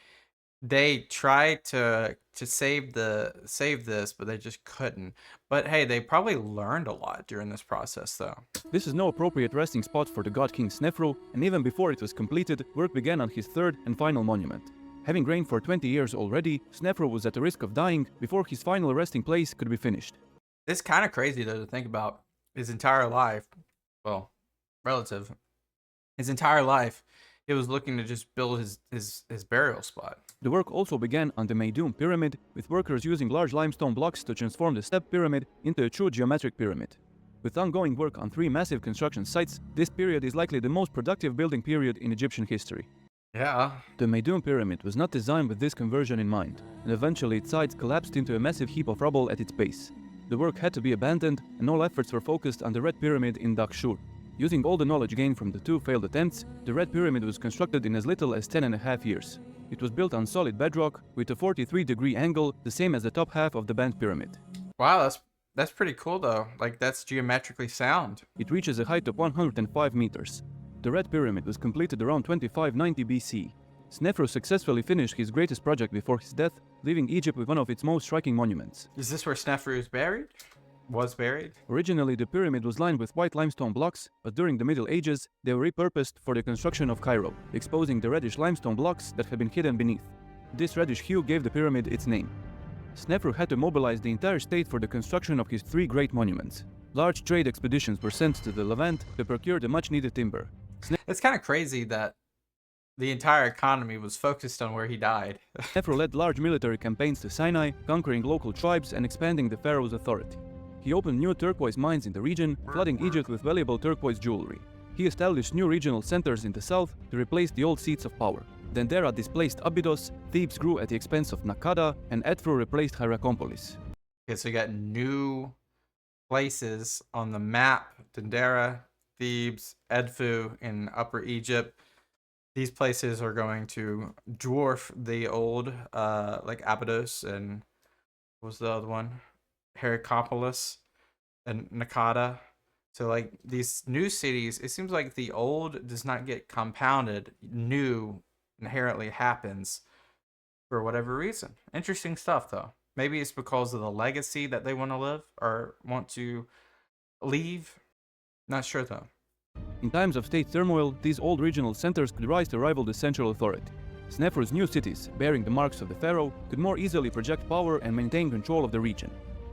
they tried to save this, but they just couldn't. But hey, they probably learned a lot during this process, though. This is no appropriate resting spot for the god king Snefru, and even before it was completed, work began on his third and final monument. Having reigned for 20 years already, Snefru was at the risk of dying before his final resting place could be finished. It's kind of crazy, though, to think about his entire life. Well, relative. His entire life, he was looking to just build his burial spot. The work also began on the Meidum pyramid, with workers using large limestone blocks to transform the step pyramid into a true geometric pyramid. With ongoing work on 3 massive construction sites, this period is likely the most productive building period in Egyptian history. Yeah. The Meidum pyramid was not designed with this conversion in mind, and eventually its sides collapsed into a massive heap of rubble at its base. The work had to be abandoned, and all efforts were focused on the Red Pyramid in Dahshur. Using all the knowledge gained from the 2 failed attempts, the Red Pyramid was constructed in as little as 10.5 years. It was built on solid bedrock with a 43-degree angle, the same as the top half of the Bent Pyramid. Wow, that's pretty cool, though. Like, that's geometrically sound. It reaches a height of 105 meters. The Red Pyramid was completed around 2590 BC. Snefru successfully finished his greatest project before his death, leaving Egypt with one of its most striking monuments. Is this where Snefru is buried? Was buried? Originally, the pyramid was lined with white limestone blocks, but during the Middle Ages, they were repurposed for the construction of Cairo, exposing the reddish limestone blocks that had been hidden beneath. This reddish hue gave the pyramid its name. Snefru had to mobilize the entire state for the construction of his 3 great monuments. Large trade expeditions were sent to the Levant to procure the much-needed timber. It's kind of crazy that the entire economy was focused on where he died. Snefru led large military campaigns to Sinai, conquering local tribes and expanding the pharaoh's authority. He opened new turquoise mines in the region, flooding Egypt with valuable turquoise jewelry. He established new regional centers in the south to replace the old seats of power. Dendera displaced Abydos, Thebes grew at the expense of Nakada, and Edfu replaced Hierakonpolis. Okay, so you got new places on the map: Dendera, Thebes, Edfu in Upper Egypt. These places are going to dwarf the old, like Abydos and what was the other one? Hierakonpolis and Nakada. So like these new cities, it seems like the old does not get compounded. New inherently happens for whatever reason. Interesting stuff though. Maybe it's because of the legacy that they want to live or want to leave. Not sure though. In times of state turmoil, these old regional centers could rise to rival the central authority. Snefru's new cities, bearing the marks of the pharaoh, could more easily project power and maintain control of the region.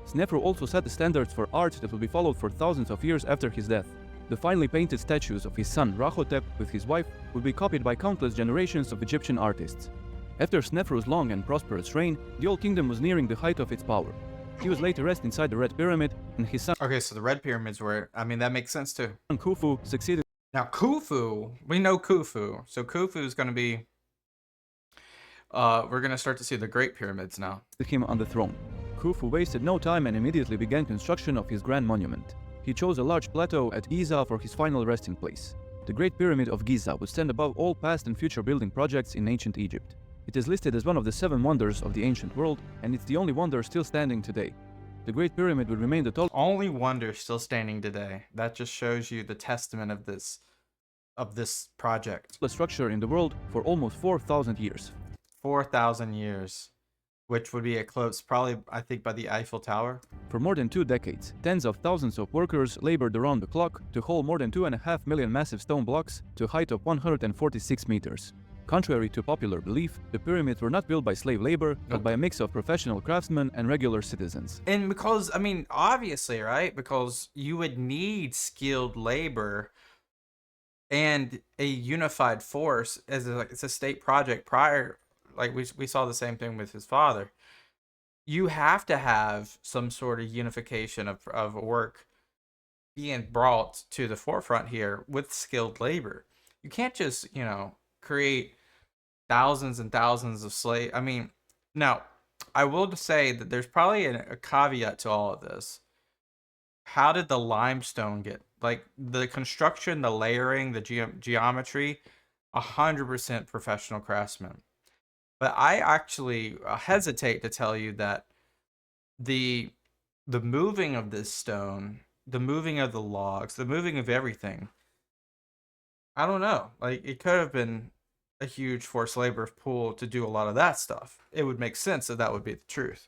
Snefru also set the standards for art that will be followed for thousands of years after his death. The finely painted statues of his son Rahotep with his wife would be copied by countless generations of Egyptian artists. After Snefru's long and prosperous reign, the Old Kingdom was nearing the height of its power. He was laid to rest inside the Red Pyramid, and his son Okay, so the Red Pyramids were, I mean, that makes sense too. Khufu succeeded Now Khufu, we know Khufu. So Khufu is going to be, we're going to start to see the Great Pyramids now. him on the throne. Khufu wasted no time and immediately began construction of his grand monument. He chose a large plateau at Giza for his final resting place. The Great Pyramid of Giza would stand above all past and future building projects in ancient Egypt. It is listed as one of the 7 wonders of the ancient world, and it's the only wonder still standing today. The Great Pyramid would remain the Only wonder still standing today. That just shows you the testament of this project. tallest structure in the world for almost 4,000 years. 4,000 years, which would be eclipsed probably, I think, by the Eiffel Tower. For more than 2 decades, tens of thousands of workers labored around the clock to haul more than 2.5 million massive stone blocks to a height of 146 meters. Contrary to popular belief, the pyramids were not built by slave labor, but by a mix of professional craftsmen and regular citizens. And because, I mean, obviously, right? Because you would need skilled labor and a unified force as it's a state project prior. Like we saw the same thing with his father. You have to have some sort of unification of work being brought to the forefront here with skilled labor. You can't just, create thousands and thousands of slaves. I mean, now, I will say that there's probably a caveat to all of this. How did the limestone get, like the construction, the layering, the geometry, 100% professional craftsmen. But I actually hesitate to tell you that the moving of this stone, the moving of the logs, the moving of everything, I don't know. Like, it could have been a huge forced labor pool to do a lot of that stuff. It would make sense that would be the truth.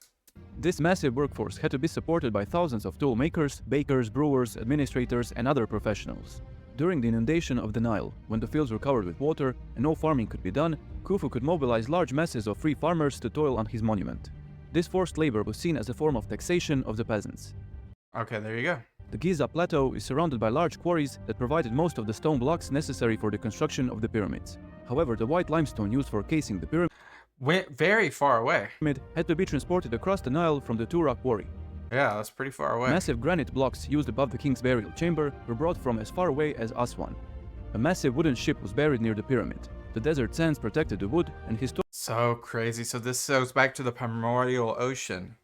This massive workforce had to be supported by thousands of tool makers, bakers, brewers, administrators, and other professionals. During the inundation of the Nile, when the fields were covered with water and no farming could be done, Khufu could mobilize large masses of free farmers to toil on his monument. This forced labor was seen as a form of taxation of the peasants. Okay, there you go. The Giza Plateau is surrounded by large quarries that provided most of the stone blocks necessary for the construction of the pyramids. However, the white limestone used for casing the pyramid Went very far away. had to be transported across the Nile from the Tura quarry. Yeah, that's pretty far away. Massive granite blocks used above the king's burial chamber were brought from as far away as Aswan. A massive wooden ship was buried near the pyramid. The desert sands protected the wood, and So crazy. So this goes back to the primordial ocean.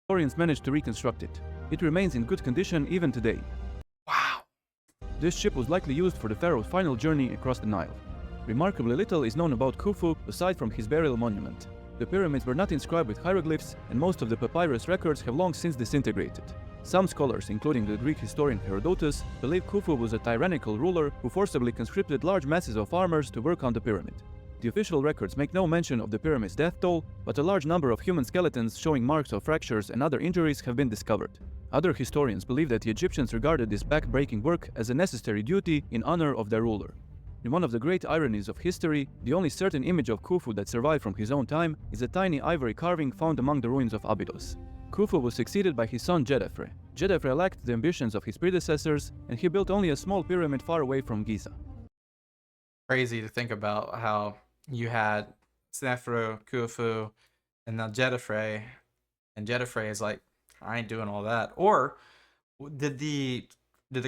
historians managed to reconstruct it. It remains in good condition even today. Wow. This ship was likely used for the pharaoh's final journey across the Nile. Remarkably little is known about Khufu aside from his burial monument. The pyramids were not inscribed with hieroglyphs, and most of the papyrus records have long since disintegrated. Some scholars, including the Greek historian Herodotus, believe Khufu was a tyrannical ruler who forcibly conscripted large masses of farmers to work on the pyramid. The official records make no mention of the pyramid's death toll, but a large number of human skeletons showing marks of fractures and other injuries have been discovered. Other historians believe that the Egyptians regarded this back-breaking work as a necessary duty in honor of their ruler. In one of the great ironies of history, the only certain image of Khufu that survived from his own time is a tiny ivory carving found among the ruins of Abydos. Khufu was succeeded by his son Djedefre. Djedefre lacked the ambitions of his predecessors, and he built only a small pyramid far away from Giza. Crazy to think about how you had Snefru, Khufu, and now Djedefre, and Djedefre is like, I ain't doing all that. Or did the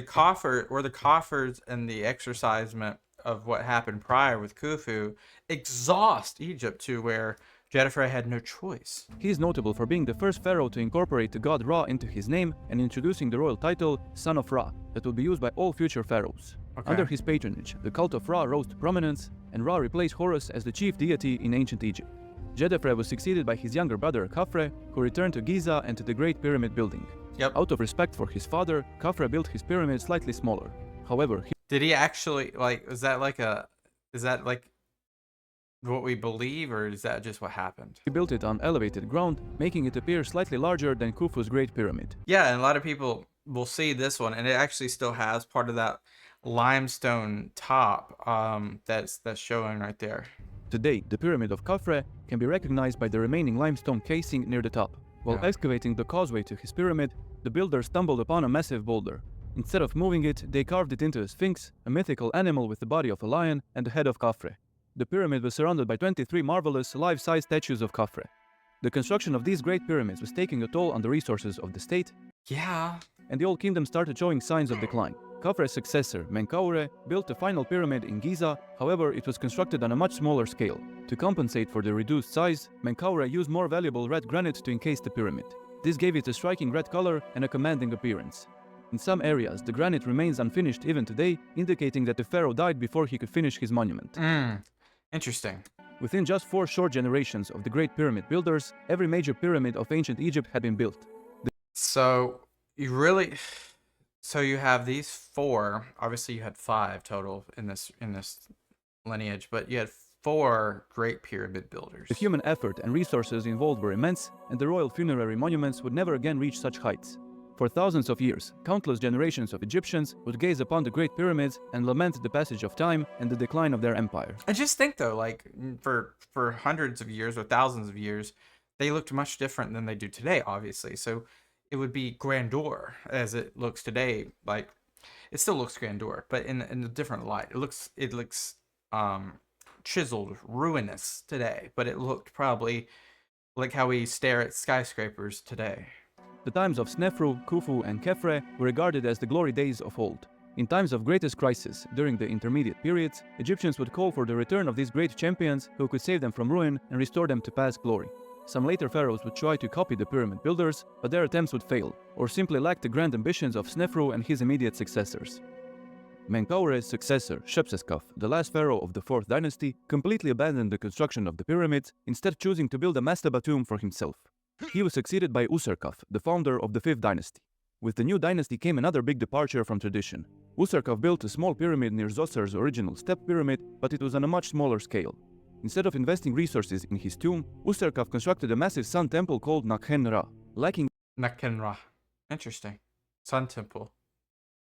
coffers and the exercisement of what happened prior with Khufu exhaust Egypt to where Djedefre had no choice? He is notable for being the first pharaoh to incorporate the god Ra into his name and introducing the royal title Son of Ra that will be used by all future pharaohs. Okay. Under his patronage, the cult of Ra rose to prominence, and Ra replaced Horus as the chief deity in ancient Egypt. Djedefre was succeeded by his younger brother Khafre, who returned to Giza and to the Great Pyramid building. Yep. Out of respect for his father, Khafre built his pyramid slightly smaller. However, Did he actually, like, is that like what we believe, or is that just what happened? he built it on elevated ground, making it appear slightly larger than Khufu's Great Pyramid. Yeah, and a lot of people will see this one, and it actually still has part of that limestone top that's showing right there. Today, the Pyramid of Khafre can be recognized by the remaining limestone casing near the top. While Yeah. excavating the causeway to his pyramid, the builders stumbled upon a massive boulder. Instead of moving it, they carved it into a sphinx, a mythical animal with the body of a lion and the head of Khafre. The pyramid was surrounded by 23 marvelous, life-size statues of Khafre. The construction of these great pyramids was taking a toll on the resources of the state, Yeah. and the old kingdom started showing signs of decline. Khafre's successor, Menkaure, built the final pyramid in Giza, however it was constructed on a much smaller scale. To compensate for the reduced size, Menkaure used more valuable red granite to encase the pyramid. This gave it a striking red color and a commanding appearance. In some areas, the granite remains unfinished even today, indicating that the pharaoh died before he could finish his monument. Interesting. Within just 4 short generations of the Great Pyramid builders, every major pyramid of ancient Egypt had been built. So you have these 4. Obviously, you had 5 total in this lineage, but you had 4 great pyramid builders. The human effort and resources involved were immense, and the royal funerary monuments would never again reach such heights. For thousands of years, countless generations of Egyptians would gaze upon the Great Pyramids and lament the passage of time and the decline of their empire. I just think though, like for hundreds of years or thousands of years, they looked much different than they do today, obviously. So it would be grandeur as it looks today. Like it still looks grandeur, but in a different light. It looks chiseled, ruinous today, but it looked probably like how we stare at skyscrapers today. The times of Snefru, Khufu, and Khefre were regarded as the glory days of old. In times of greatest crisis, during the intermediate periods, Egyptians would call for the return of these great champions who could save them from ruin and restore them to past glory. Some later pharaohs would try to copy the pyramid builders, but their attempts would fail, or simply lack the grand ambitions of Snefru and his immediate successors. Menkaure's successor, Shepseskaf, the last pharaoh of the 4th dynasty, completely abandoned the construction of the pyramids, instead choosing to build a mastaba tomb for himself. He was succeeded by Usarkaf, the founder of the 5th dynasty. With the new dynasty came another big departure from tradition. Usarkaf built a small pyramid near Zoser's original step pyramid, but it was on a much smaller scale. Instead of investing resources in his tomb, Usarkaf constructed a massive sun temple called Nakhen-Ra. Lacking Nakhen-Ra. Interesting. Sun temple.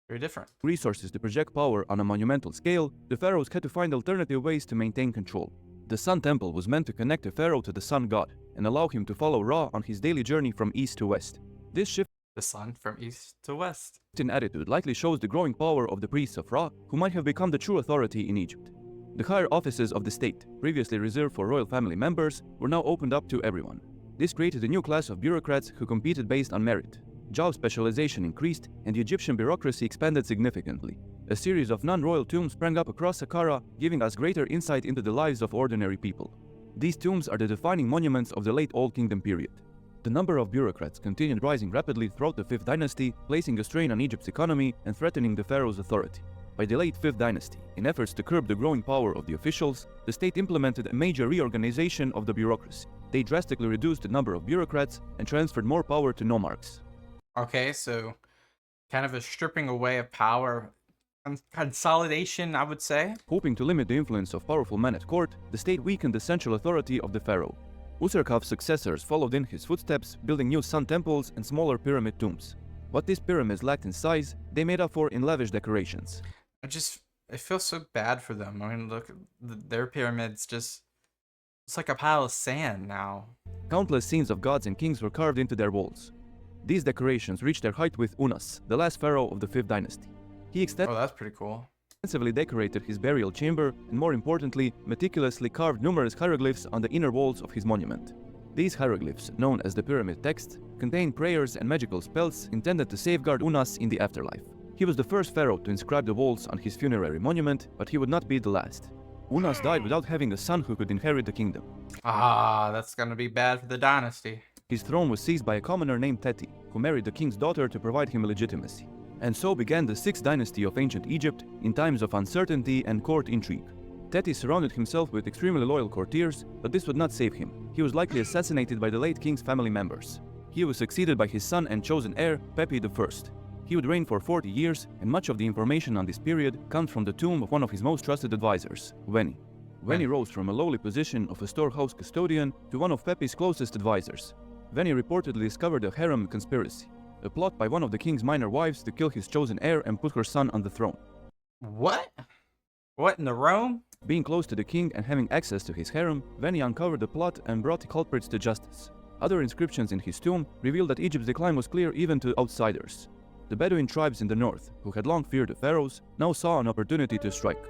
Very different. resources to project power on a monumental scale, the pharaohs had to find alternative ways to maintain control. The sun temple was meant to connect the pharaoh to the sun god and allow him to follow Ra on his daily journey from east to west. This shift The sun from east to west. in attitude likely shows the growing power of the priests of Ra, who might have become the true authority in Egypt. The higher offices of the state, previously reserved for royal family members, were now opened up to everyone. This created a new class of bureaucrats who competed based on merit. Job specialization increased, and the Egyptian bureaucracy expanded significantly. A series of non-royal tombs sprang up across Saqqara, giving us greater insight into the lives of ordinary people. These tombs are the defining monuments of the late Old Kingdom period. The number of bureaucrats continued rising rapidly throughout the 5th dynasty, placing a strain on Egypt's economy and threatening the pharaoh's authority. By the late 5th dynasty, in efforts to curb the growing power of the officials, the state implemented a major reorganization of the bureaucracy. They drastically reduced the number of bureaucrats and transferred more power to nomarchs. Okay, so kind of a stripping away of power Consolidation, I would say. Hoping to limit the influence of powerful men at court, the state weakened the central authority of the pharaoh. Usarkaf's successors followed in his footsteps, building new sun temples and smaller pyramid tombs. What these pyramids lacked in size, they made up for in lavish decorations. I feel so bad for them. I mean, look, their pyramids just, it's like a pile of sand now. Countless scenes of gods and kings were carved into their walls. These decorations reached their height with Unas, the last pharaoh of the 5th dynasty. He Oh, that's pretty cool. extensively decorated his burial chamber and, more importantly, meticulously carved numerous hieroglyphs on the inner walls of his monument. These hieroglyphs, known as the pyramid text, contain prayers and magical spells intended to safeguard Unas in the afterlife. He was the first pharaoh to inscribe the walls on his funerary monument, but he would not be the last. Unas died without having a son who could inherit the kingdom. Ah, that's gonna be bad for the dynasty. His throne was seized by a commoner named Teti, who married the king's daughter to provide him legitimacy. And so began the 6th dynasty of ancient Egypt in times of uncertainty and court intrigue. Teti surrounded himself with extremely loyal courtiers, but this would not save him. He was likely assassinated by the late king's family members. He was succeeded by his son and chosen heir, Pepi I. He would reign for 40 years, and much of the information on this period comes from the tomb of one of his most trusted advisors, Veni. Veni rose from a lowly position of a storehouse custodian to one of Pepi's closest advisors. Veni reportedly discovered a harem conspiracy, a plot by one of the king's minor wives to kill his chosen heir and put her son on the throne. What? What in the Rome? Being close to the king and having access to his harem, Veni uncovered the plot and brought the culprits to justice. Other inscriptions in his tomb reveal that Egypt's decline was clear even to outsiders. The Bedouin tribes in the north, who had long feared the pharaohs, now saw an opportunity to strike.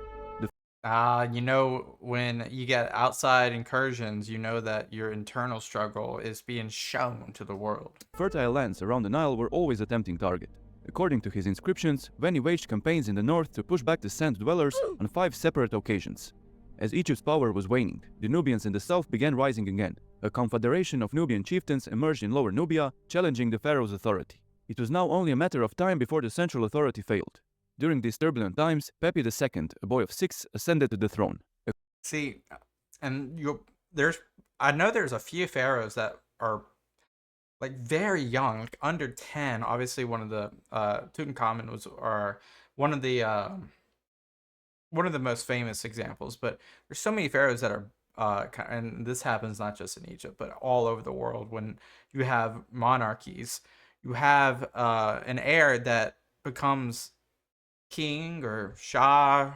You know, when you get outside incursions, you know that your internal struggle is being shown to the world. Fertile lands around the Nile were always a tempting target. According to his inscriptions, Veni waged campaigns in the north to push back the sand dwellers on 5 separate occasions. As Egypt's power was waning, the Nubians in the south began rising again. A confederation of Nubian chieftains emerged in Lower Nubia, challenging the pharaoh's authority. It was now only a matter of time before the central authority failed. During these turbulent times, Pepi II, a boy of 6, ascended to the throne. See, and I know there's a few pharaohs that are like very young, like under 10. Obviously, one of the Tutankhamun was one of the most famous examples. But there's so many pharaohs that are, and this happens not just in Egypt, but all over the world. When you have monarchies, you have an heir that becomes king or shah,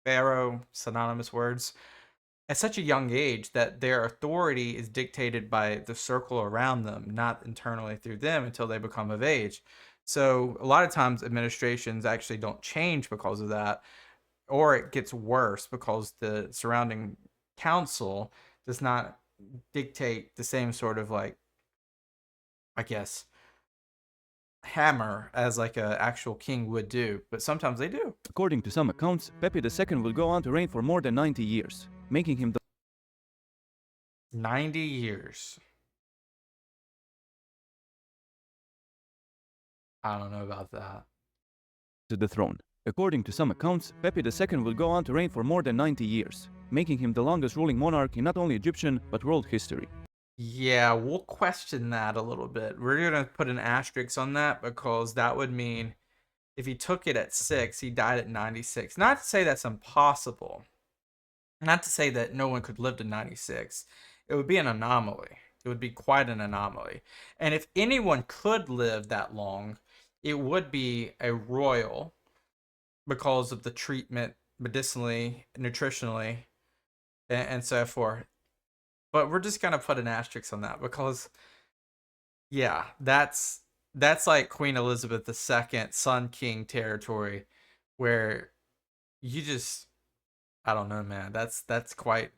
pharaoh, synonymous words, at such a young age that their authority is dictated by the circle around them, not internally through them until they become of age. So a lot of times administrations actually don't change because of that, or it gets worse because the surrounding council does not dictate the same sort of, like, I guess, hammer as like a actual king would do, but sometimes they do. According to some accounts, Pepi II would go on to reign for more than 90 years, making him the 90 years. I don't know about that. to the throne. According to some accounts, Pepi II would go on to reign for more than 90 years, making him the longest ruling monarch in not only Egyptian but world history. Yeah, we'll question that a little bit. We're going to put an asterisk on that because that would mean if he took it at 6, he died at 96. Not to say that's impossible. Not to say that no one could live to 96. It would be an anomaly. It would be quite an anomaly. And if anyone could live that long, it would be a royal because of the treatment medicinally, nutritionally, and so forth. But we're just gonna put an asterisk on that because, yeah, that's like Queen Elizabeth II, Sun King territory, where you just, I don't know, man. That's quite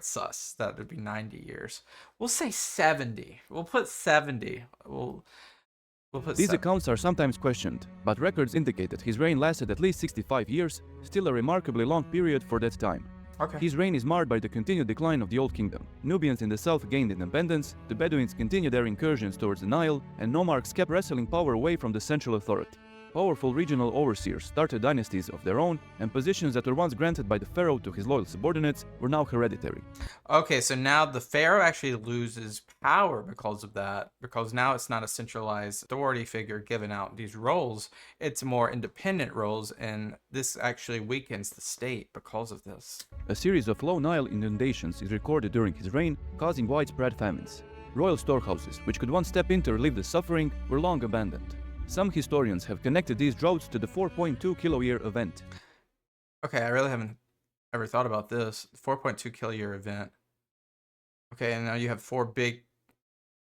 sus. That would be 90 years. We'll say 70. We'll put 70. We'll put These 70. accounts are sometimes questioned, but records indicate that his reign lasted at least 65 years, still a remarkably long period for that time. Okay. His reign is marred by the continued decline of the Old Kingdom. Nubians in the south gained independence, the Bedouins continued their incursions towards the Nile, and nomarchs kept wresting power away from the central authority. Powerful regional overseers started dynasties of their own, and positions that were once granted by the pharaoh to his loyal subordinates were now hereditary. Okay, so now the pharaoh actually loses power because of that, because now it's not a centralized authority figure giving out these roles. It's more independent roles, and this actually weakens the state because of this. A series of low Nile inundations is recorded during his reign, causing widespread famines. Royal storehouses, which could once step in to relieve the suffering, were long abandoned. Some historians have connected these droughts to the 4.2 kiloyear event. Okay, I really haven't ever thought about this. 4.2 kiloyear event. Okay, and now you have four big,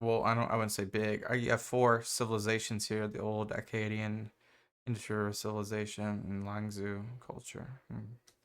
well, I wouldn't say big. You have four civilizations here: the old Akkadian, Indus civilization, and Langzhou culture.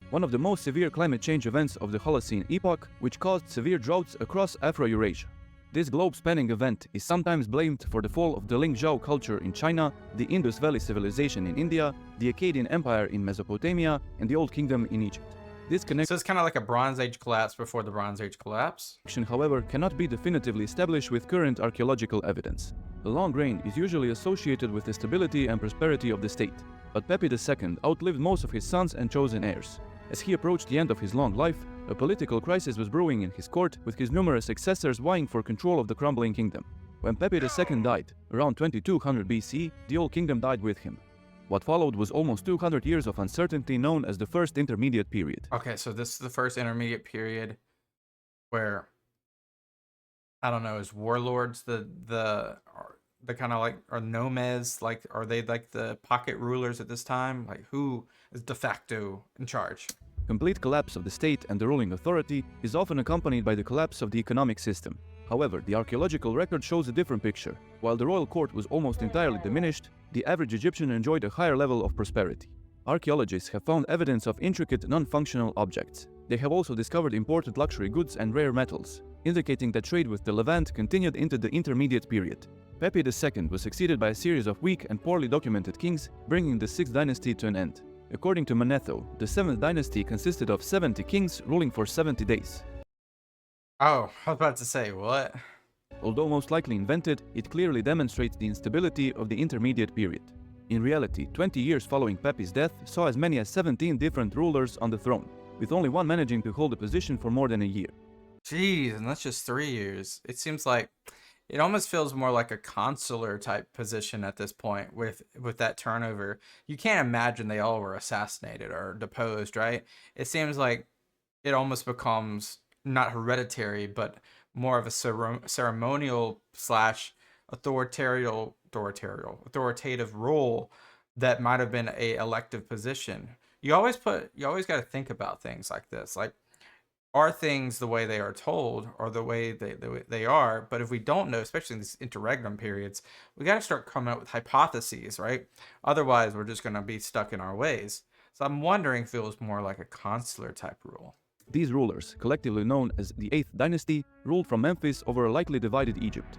One of the most severe climate change events of the Holocene epoch, which caused severe droughts across Afro-Eurasia. This globe-spanning event is sometimes blamed for the fall of the Lingzhou culture in China, the Indus Valley civilization in India, the Akkadian Empire in Mesopotamia, and the Old Kingdom in Egypt. This connection, So it's kind of like a Bronze Age collapse before the Bronze Age collapse. however, cannot be definitively established with current archaeological evidence. The long reign is usually associated with the stability and prosperity of the state, but Pepi II outlived most of his sons and chosen heirs. As he approached the end of his long life, a political crisis was brewing in his court, with his numerous successors vying for control of the crumbling kingdom. When Pepi II died, around 2200 BC, the Old Kingdom died with him. What followed was almost 200 years of uncertainty, known as the First Intermediate Period. Okay, so this is the first intermediate period where, I don't know, is warlords the kind of like, are nomes, like, are they like the pocket rulers at this time? Like, who is de facto in charge? Complete collapse of the state and the ruling authority is often accompanied by the collapse of the economic system. However, the archaeological record shows a different picture. While the royal court was almost entirely diminished, the average Egyptian enjoyed a higher level of prosperity. Archaeologists have found evidence of intricate, non-functional objects. They have also discovered imported luxury goods and rare metals, indicating that trade with the Levant continued into the intermediate period. Pepi II was succeeded by a series of weak and poorly documented kings, bringing the 6th dynasty to an end. According to Manetho, the 7th dynasty consisted of 70 kings ruling for 70 days. Oh, I was about to say, what? Although most likely invented, it clearly demonstrates the instability of the intermediate period. In reality, 20 years following Pepi's death saw as many as 17 different rulers on the throne, with only one managing to hold the position for more than a year. Jeez, and that's just 3 years. It seems like it almost feels more like a consular type position at this point with that turnover. You can't imagine they all were assassinated or deposed, right? It seems like it almost becomes not hereditary, but more of a ceremonial slash authoritative role that might have been a elective position. You always got to think about things like this. Like, are things the way they are told or the way they are? But if we don't know, especially in these interregnum periods, we got to start coming up with hypotheses, right? Otherwise, we're just going to be stuck in our ways. So I'm wondering if it was more like a consular type rule. These rulers, collectively known as the 8th dynasty, ruled from Memphis over a likely divided Egypt.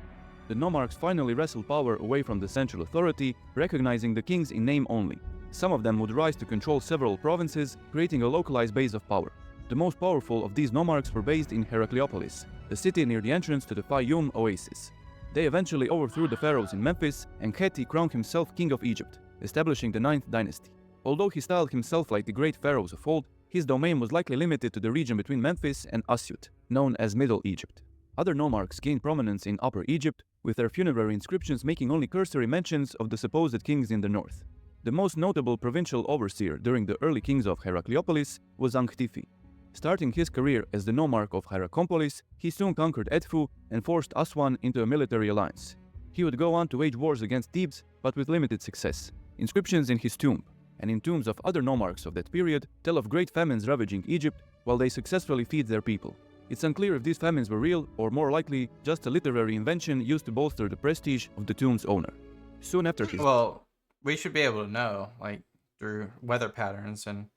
The nomarchs finally wrestled power away from the central authority, recognizing the kings in name only. Some of them would rise to control several provinces, creating a localized base of power. The most powerful of these nomarchs were based in Heracleopolis, the city near the entrance to the Fayoum oasis. They eventually overthrew the pharaohs in Memphis, and Kheti crowned himself king of Egypt, establishing the 9th dynasty. Although he styled himself like the great pharaohs of old, his domain was likely limited to the region between Memphis and Asyut, known as Middle Egypt. Other nomarchs gained prominence in Upper Egypt, with their funerary inscriptions making only cursory mentions of the supposed kings in the north. The most notable provincial overseer during the early kings of Heracleopolis was Ankhtifi. Starting his career as the nomarch of Hierakonpolis, he soon conquered Edfu and forced Aswan into a military alliance. He would go on to wage wars against Thebes, but with limited success. Inscriptions in his tomb, and in tombs of other nomarchs of that period, tell of great famines ravaging Egypt while they successfully feed their people. It's unclear if these famines were real, or more likely, just a literary invention used to bolster the prestige of the tomb's owner. Soon after his... Well, we should be able to know, like, through weather patterns and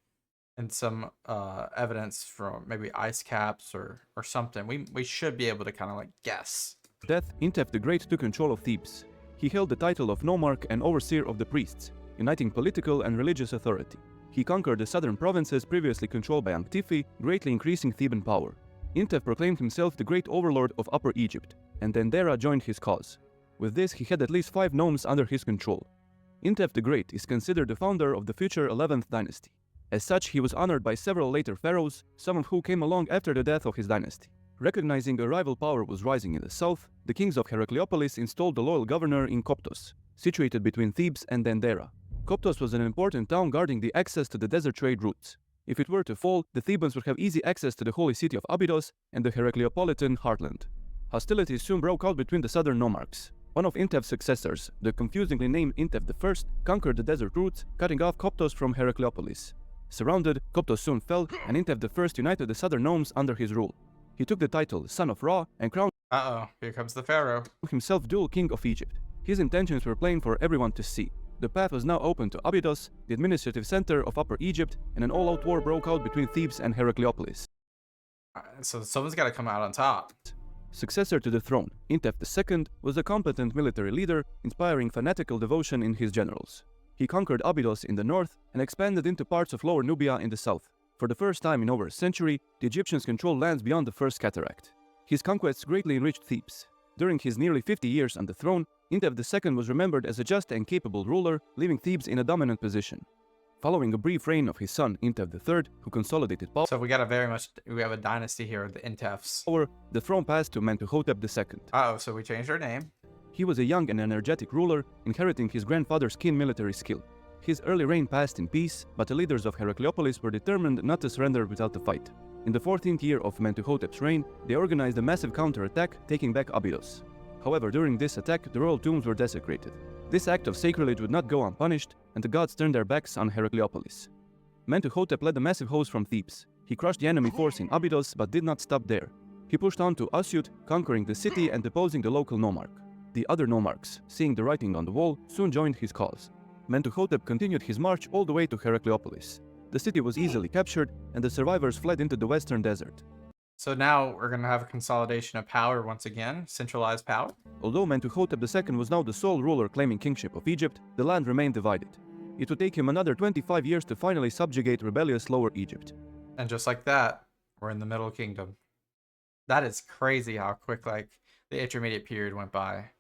some evidence from maybe ice caps or something. We should be able to kind of like guess. death, Intef the Great took control of Thebes. He held the title of nomarch and overseer of the priests, uniting political and religious authority. He conquered the southern provinces previously controlled by Ankhtifi, greatly increasing Theban power. Intef proclaimed himself the great overlord of Upper Egypt, and Dendera joined his cause. With this, he had at least 5 nomes under his control. Intef the Great is considered the founder of the future 11th dynasty. As such, he was honored by several later pharaohs, some of who came along after the death of his dynasty. Recognizing a rival power was rising in the south, the kings of Heracleopolis installed the loyal governor in Coptos, situated between Thebes and Dendera. Coptos was an important town guarding the access to the desert trade routes. If it were to fall, the Thebans would have easy access to the holy city of Abydos and the Heracleopolitan heartland. Hostilities soon broke out between the southern nomarchs. One of Intef's successors, the confusingly named Intef I, conquered the desert routes, cutting off Coptos from Heracleopolis. Surrounded, Coptos soon fell, and Intef I united the southern nomes under his rule. He took the title Son of Ra and crowned Here comes the pharaoh. himself dual king of Egypt. His intentions were plain for everyone to see. The path was now open to Abydos, the administrative center of Upper Egypt, and an all-out war broke out between Thebes and Heracleopolis. So someone's got to come out on top. Successor to the throne, Intef II was a competent military leader, inspiring fanatical devotion in his generals. He conquered Abydos in the north and expanded into parts of Lower Nubia in the south. For the first time in over a century, the Egyptians controlled lands beyond the First Cataract. His conquests greatly enriched Thebes. During his nearly 50 years on the throne, Intef II was remembered as a just and capable ruler, leaving Thebes in a dominant position. Following a brief reign of his son Intef III, who consolidated power, So we have a dynasty here, the Intefs. the throne passed to Mentuhotep II. So we changed our name. He was a young and energetic ruler, inheriting his grandfather's keen military skill. His early reign passed in peace, but the leaders of Heracleopolis were determined not to surrender without a fight. In the 14th year of Mentuhotep's reign, they organized a massive counterattack, taking back Abydos. However, during this attack, the royal tombs were desecrated. This act of sacrilege would not go unpunished, and the gods turned their backs on Heracleopolis. Mentuhotep led a massive host from Thebes. He crushed the enemy force in Abydos, but did not stop there. He pushed on to Asyut, conquering the city and deposing the local nomarch. The other nomarchs, seeing the writing on the wall, soon joined his cause. Mentuhotep continued his march all the way to Heracleopolis. The city was easily captured, and the survivors fled into the western desert. So now we're going to have a consolidation of power once again, centralized power. Although Mentuhotep II was now the sole ruler claiming kingship of Egypt, the land remained divided. It would take him another 25 years to finally subjugate rebellious Lower Egypt. And just like that, we're in the Middle Kingdom. That is crazy how quick the intermediate period went by.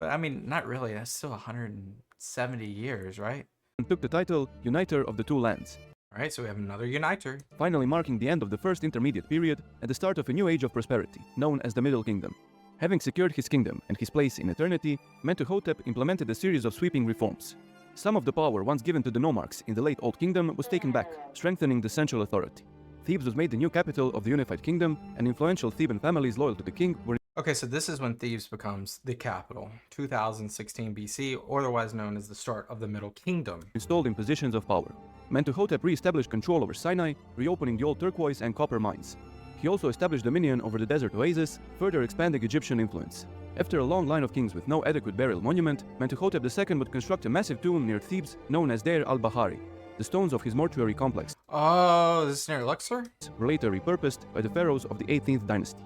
But I mean, not really. That's still 170 years, right? And took the title Uniter of the Two Lands. All right, so we have another uniter. Finally marking the end of the first intermediate period and the start of a new age of prosperity, known as the Middle Kingdom. Having secured his kingdom and his place in eternity, Mentuhotep implemented a series of sweeping reforms. Some of the power once given to the nomarchs in the late Old Kingdom was taken back, strengthening the central authority. Thebes was made the new capital of the unified kingdom, and influential Theban families loyal to the king were Okay, so this is when Thebes becomes the capital, 2016 BC, or otherwise known as the start of the Middle Kingdom. installed in positions of power. Mentuhotep re-established control over Sinai, reopening the old turquoise and copper mines. He also established dominion over the desert oasis, further expanding Egyptian influence. After a long line of kings with no adequate burial monument, Mentuhotep II would construct a massive tomb near Thebes known as Deir al-Bahari. The stones of his mortuary complex Oh, this is near Luxor? were later repurposed by the pharaohs of the 18th dynasty.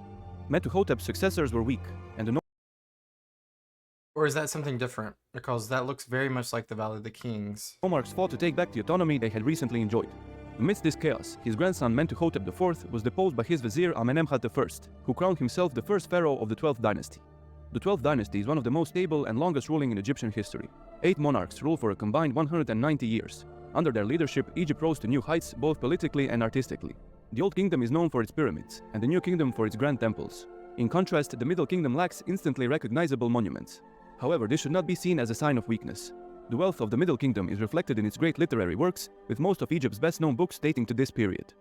Mentuhotep's successors were weak, and the Or is that something different? Because that looks very much like the Valley of the Kings. nomarchs fought to take back the autonomy they had recently enjoyed. Amidst this chaos, his grandson Mentuhotep IV was deposed by his vizier Amenemhat I, who crowned himself the first pharaoh of the 12th dynasty. The 12th dynasty is one of the most stable and longest ruling in Egyptian history. 8 monarchs ruled for a combined 190 years. Under their leadership, Egypt rose to new heights both politically and artistically. The Old Kingdom is known for its pyramids, and the New Kingdom for its grand temples. In contrast, the Middle Kingdom lacks instantly recognizable monuments. However, this should not be seen as a sign of weakness. The wealth of the Middle Kingdom is reflected in its great literary works, with most of Egypt's best-known books dating to this period.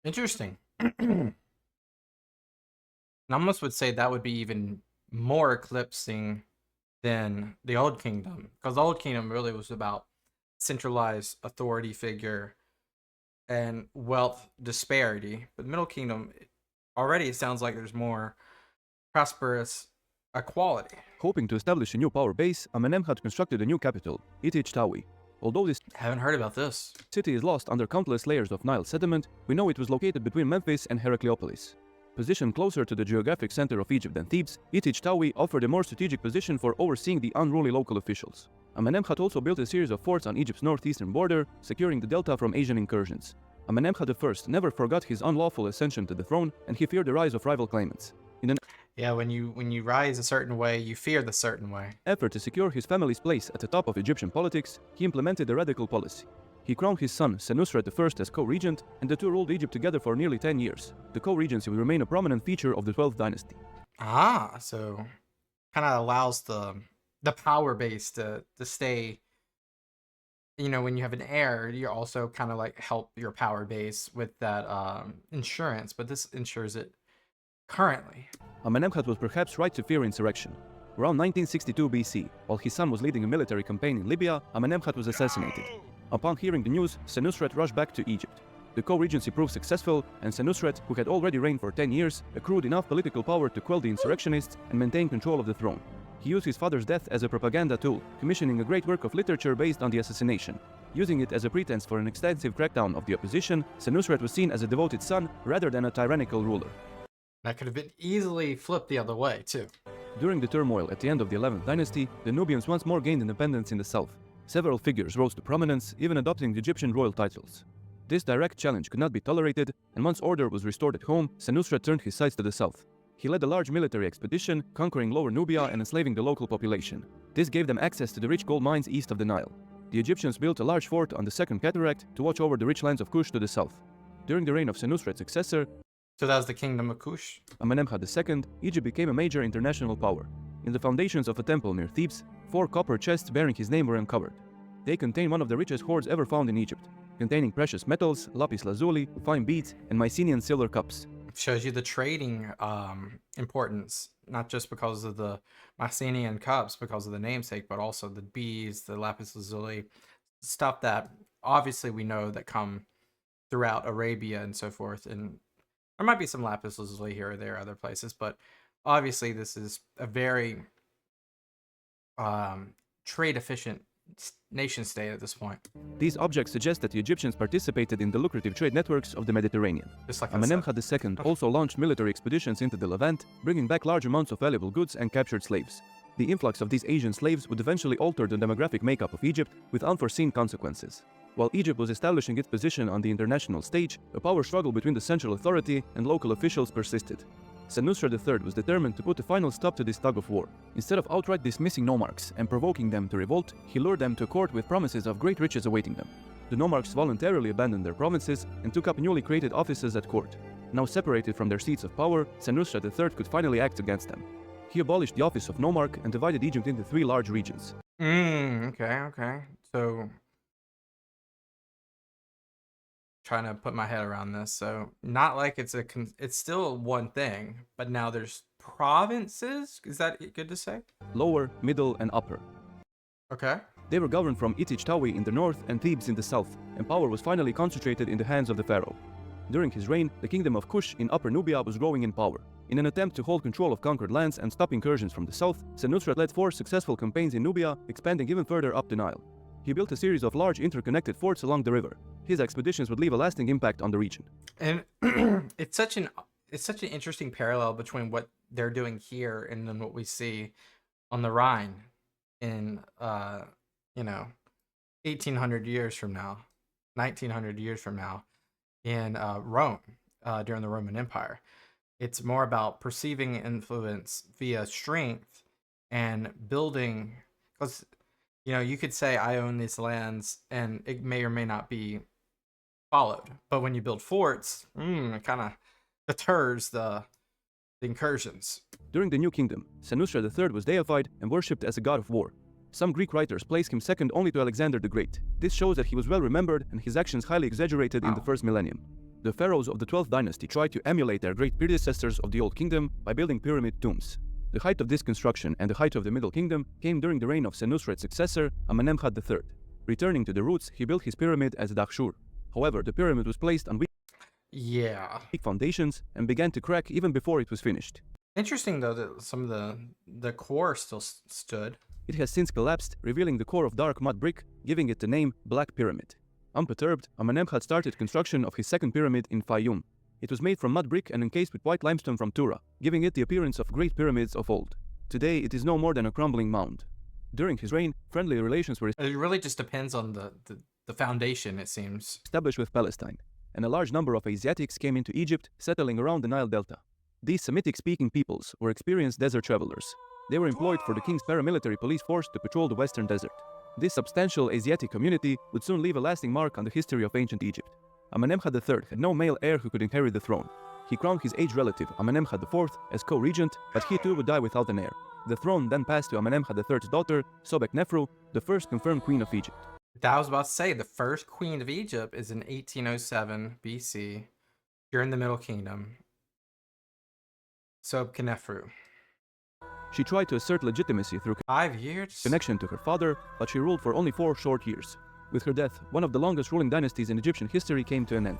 Interesting. I almost would say that would be even more eclipsing than the Old Kingdom. Because the Old Kingdom really was about centralized authority figure and wealth disparity. But the Middle Kingdom, already it sounds like there's more prosperous equality. Hoping to establish a new power base, Amenemhat constructed a new capital, Itich Tawi. Although this Haven't heard about this. city is lost under countless layers of Nile sediment, we know it was located between Memphis and Heracleopolis. Positioned closer to the geographic center of Egypt than Thebes, Itich Tawi offered a more strategic position for overseeing the unruly local officials. Amenemhat also built a series of forts on Egypt's northeastern border, securing the delta from Asian incursions. Amenemhat I never forgot his unlawful ascension to the throne, and he feared the rise of rival claimants. Yeah, when you rise a certain way, you fear the certain way. Effort to secure his family's place at the top of Egyptian politics, he implemented a radical policy. He crowned his son Senusret I as co-regent, and the two ruled Egypt together for nearly 10 years. The co-regency will remain a prominent feature of the 12th dynasty. Ah, so kind of allows the power base to stay. When you have an heir, you also kind of like help your power base with that insurance, but this ensures it currently. Amenemhat was perhaps right to fear insurrection. Around 1962 BC, while his son was leading a military campaign in Libya, Amenemhat was assassinated. Upon hearing the news, Senusret rushed back to Egypt. The co-regency proved successful, and Senusret, who had already reigned for 10 years, accrued enough political power to quell the insurrectionists and maintain control of the throne. He used his father's death as a propaganda tool, commissioning a great work of literature based on the assassination. Using it as a pretense for an extensive crackdown of the opposition, Senusret was seen as a devoted son rather than a tyrannical ruler. That could have been easily flipped the other way, too. During the turmoil at the end of the 11th dynasty, the Nubians once more gained independence in the south. Several figures rose to prominence, even adopting the Egyptian royal titles. This direct challenge could not be tolerated, and once order was restored at home, Senusret turned his sights to the south. He led a large military expedition, conquering Lower Nubia and enslaving the local population. This gave them access to the rich gold mines east of the Nile. The Egyptians built a large fort on the Second Cataract to watch over the rich lands of Kush to the south. During the reign of Senusret's successor, So that was the kingdom of Kush. Amenemhat II, Egypt became a major international power. In the foundations of a temple near Thebes, 4 copper chests bearing his name were uncovered. They contain one of the richest hoards ever found in Egypt, containing precious metals, lapis lazuli, fine beads, and Mycenaean silver cups. Shows you the trading importance, not just because of the Mycenaean cups, because of the namesake, but also the beads, the lapis lazuli, stuff that obviously we know that come throughout Arabia and so forth. And there might be some lapis lazuli here or there, other places, but obviously this is a very trade efficient nation state at this point. These objects suggest that the Egyptians participated in the lucrative trade networks of the Mediterranean. Just like I said. Amenemhat II also launched military expeditions into the Levant, bringing back large amounts of valuable goods and captured slaves. The influx of these Asian slaves would eventually alter the demographic makeup of Egypt with unforeseen consequences. While Egypt was establishing its position on the international stage, a power struggle between the central authority and local officials persisted. Senusret III was determined to put a final stop to this tug of war. Instead of outright dismissing nomarchs and provoking them to revolt, he lured them to court with promises of great riches awaiting them. The nomarchs voluntarily abandoned their provinces and took up newly created offices at court. Now separated from their seats of power, Senusret III could finally act against them. He abolished the office of nomarch and divided Egypt into 3 large regions. Okay. So trying to put my head around this. So not like it's still one thing, but now there's provinces. Is that good to say? Lower, middle, and upper. Okay. They were governed from Itich-Tawi in the north and Thebes in the south, and power was finally concentrated in the hands of the pharaoh. During his reign, the kingdom of Kush in Upper Nubia was growing in power. In an attempt to hold control of conquered lands and stop incursions from the south, Senusret led 4 successful campaigns in Nubia, expanding even further up the Nile. He built a series of large interconnected forts along the river. His expeditions would leave a lasting impact on the region. And it's such an interesting parallel between what they're doing here and then what we see on the Rhine in 1800 years from now, 1900 years from now in Rome during the Roman Empire. It's more about perceiving influence via strength and building, because you could say I own these lands and it may or may not be followed, but when you build forts, it kind of deters the incursions. During the New Kingdom, Senusret III was deified and worshipped as a god of war. Some Greek writers place him second only to Alexander the Great. This shows that he was well remembered and his actions highly exaggerated in the first millennium. The pharaohs of the 12th dynasty tried to emulate their great predecessors of the Old Kingdom by building pyramid tombs. The height of this construction and the height of the Middle Kingdom came during the reign of Senusret's successor, Amenemhat III. Returning to the roots, he built his pyramid as Dahshur. However, the pyramid was placed on weak foundations and began to crack even before it was finished. Interesting, though, that some of the core still stood. It has since collapsed, revealing the core of dark mud brick, giving it the name Black Pyramid. Unperturbed, Amenemhat started construction of his second pyramid in Fayum. It was made from mud brick and encased with white limestone from Tura, giving it the appearance of great pyramids of old. Today, it is no more than a crumbling mound. During his reign, friendly relations were It really just depends on the foundation, it seems. established with Palestine, and a large number of Asiatics came into Egypt, settling around the Nile Delta. These Semitic-speaking peoples were experienced desert travelers. They were employed for the king's paramilitary police force to patrol the western desert. This substantial Asiatic community would soon leave a lasting mark on the history of ancient Egypt. Amenemhat III had no male heir who could inherit the throne. He crowned his aged relative Amenemhat IV as co-regent, but he too would die without an heir. The throne then passed to Amenemhat III's daughter, Sobek-Nefru, the first confirmed queen of Egypt. That I was about to say, the first queen of Egypt is in 1807 BC, here in the Middle Kingdom. Sobek-Nefru. She tried to assert legitimacy through 5 years? connection to her father, but she ruled for only 4 short years. With her death, one of the longest ruling dynasties in Egyptian history came to an end.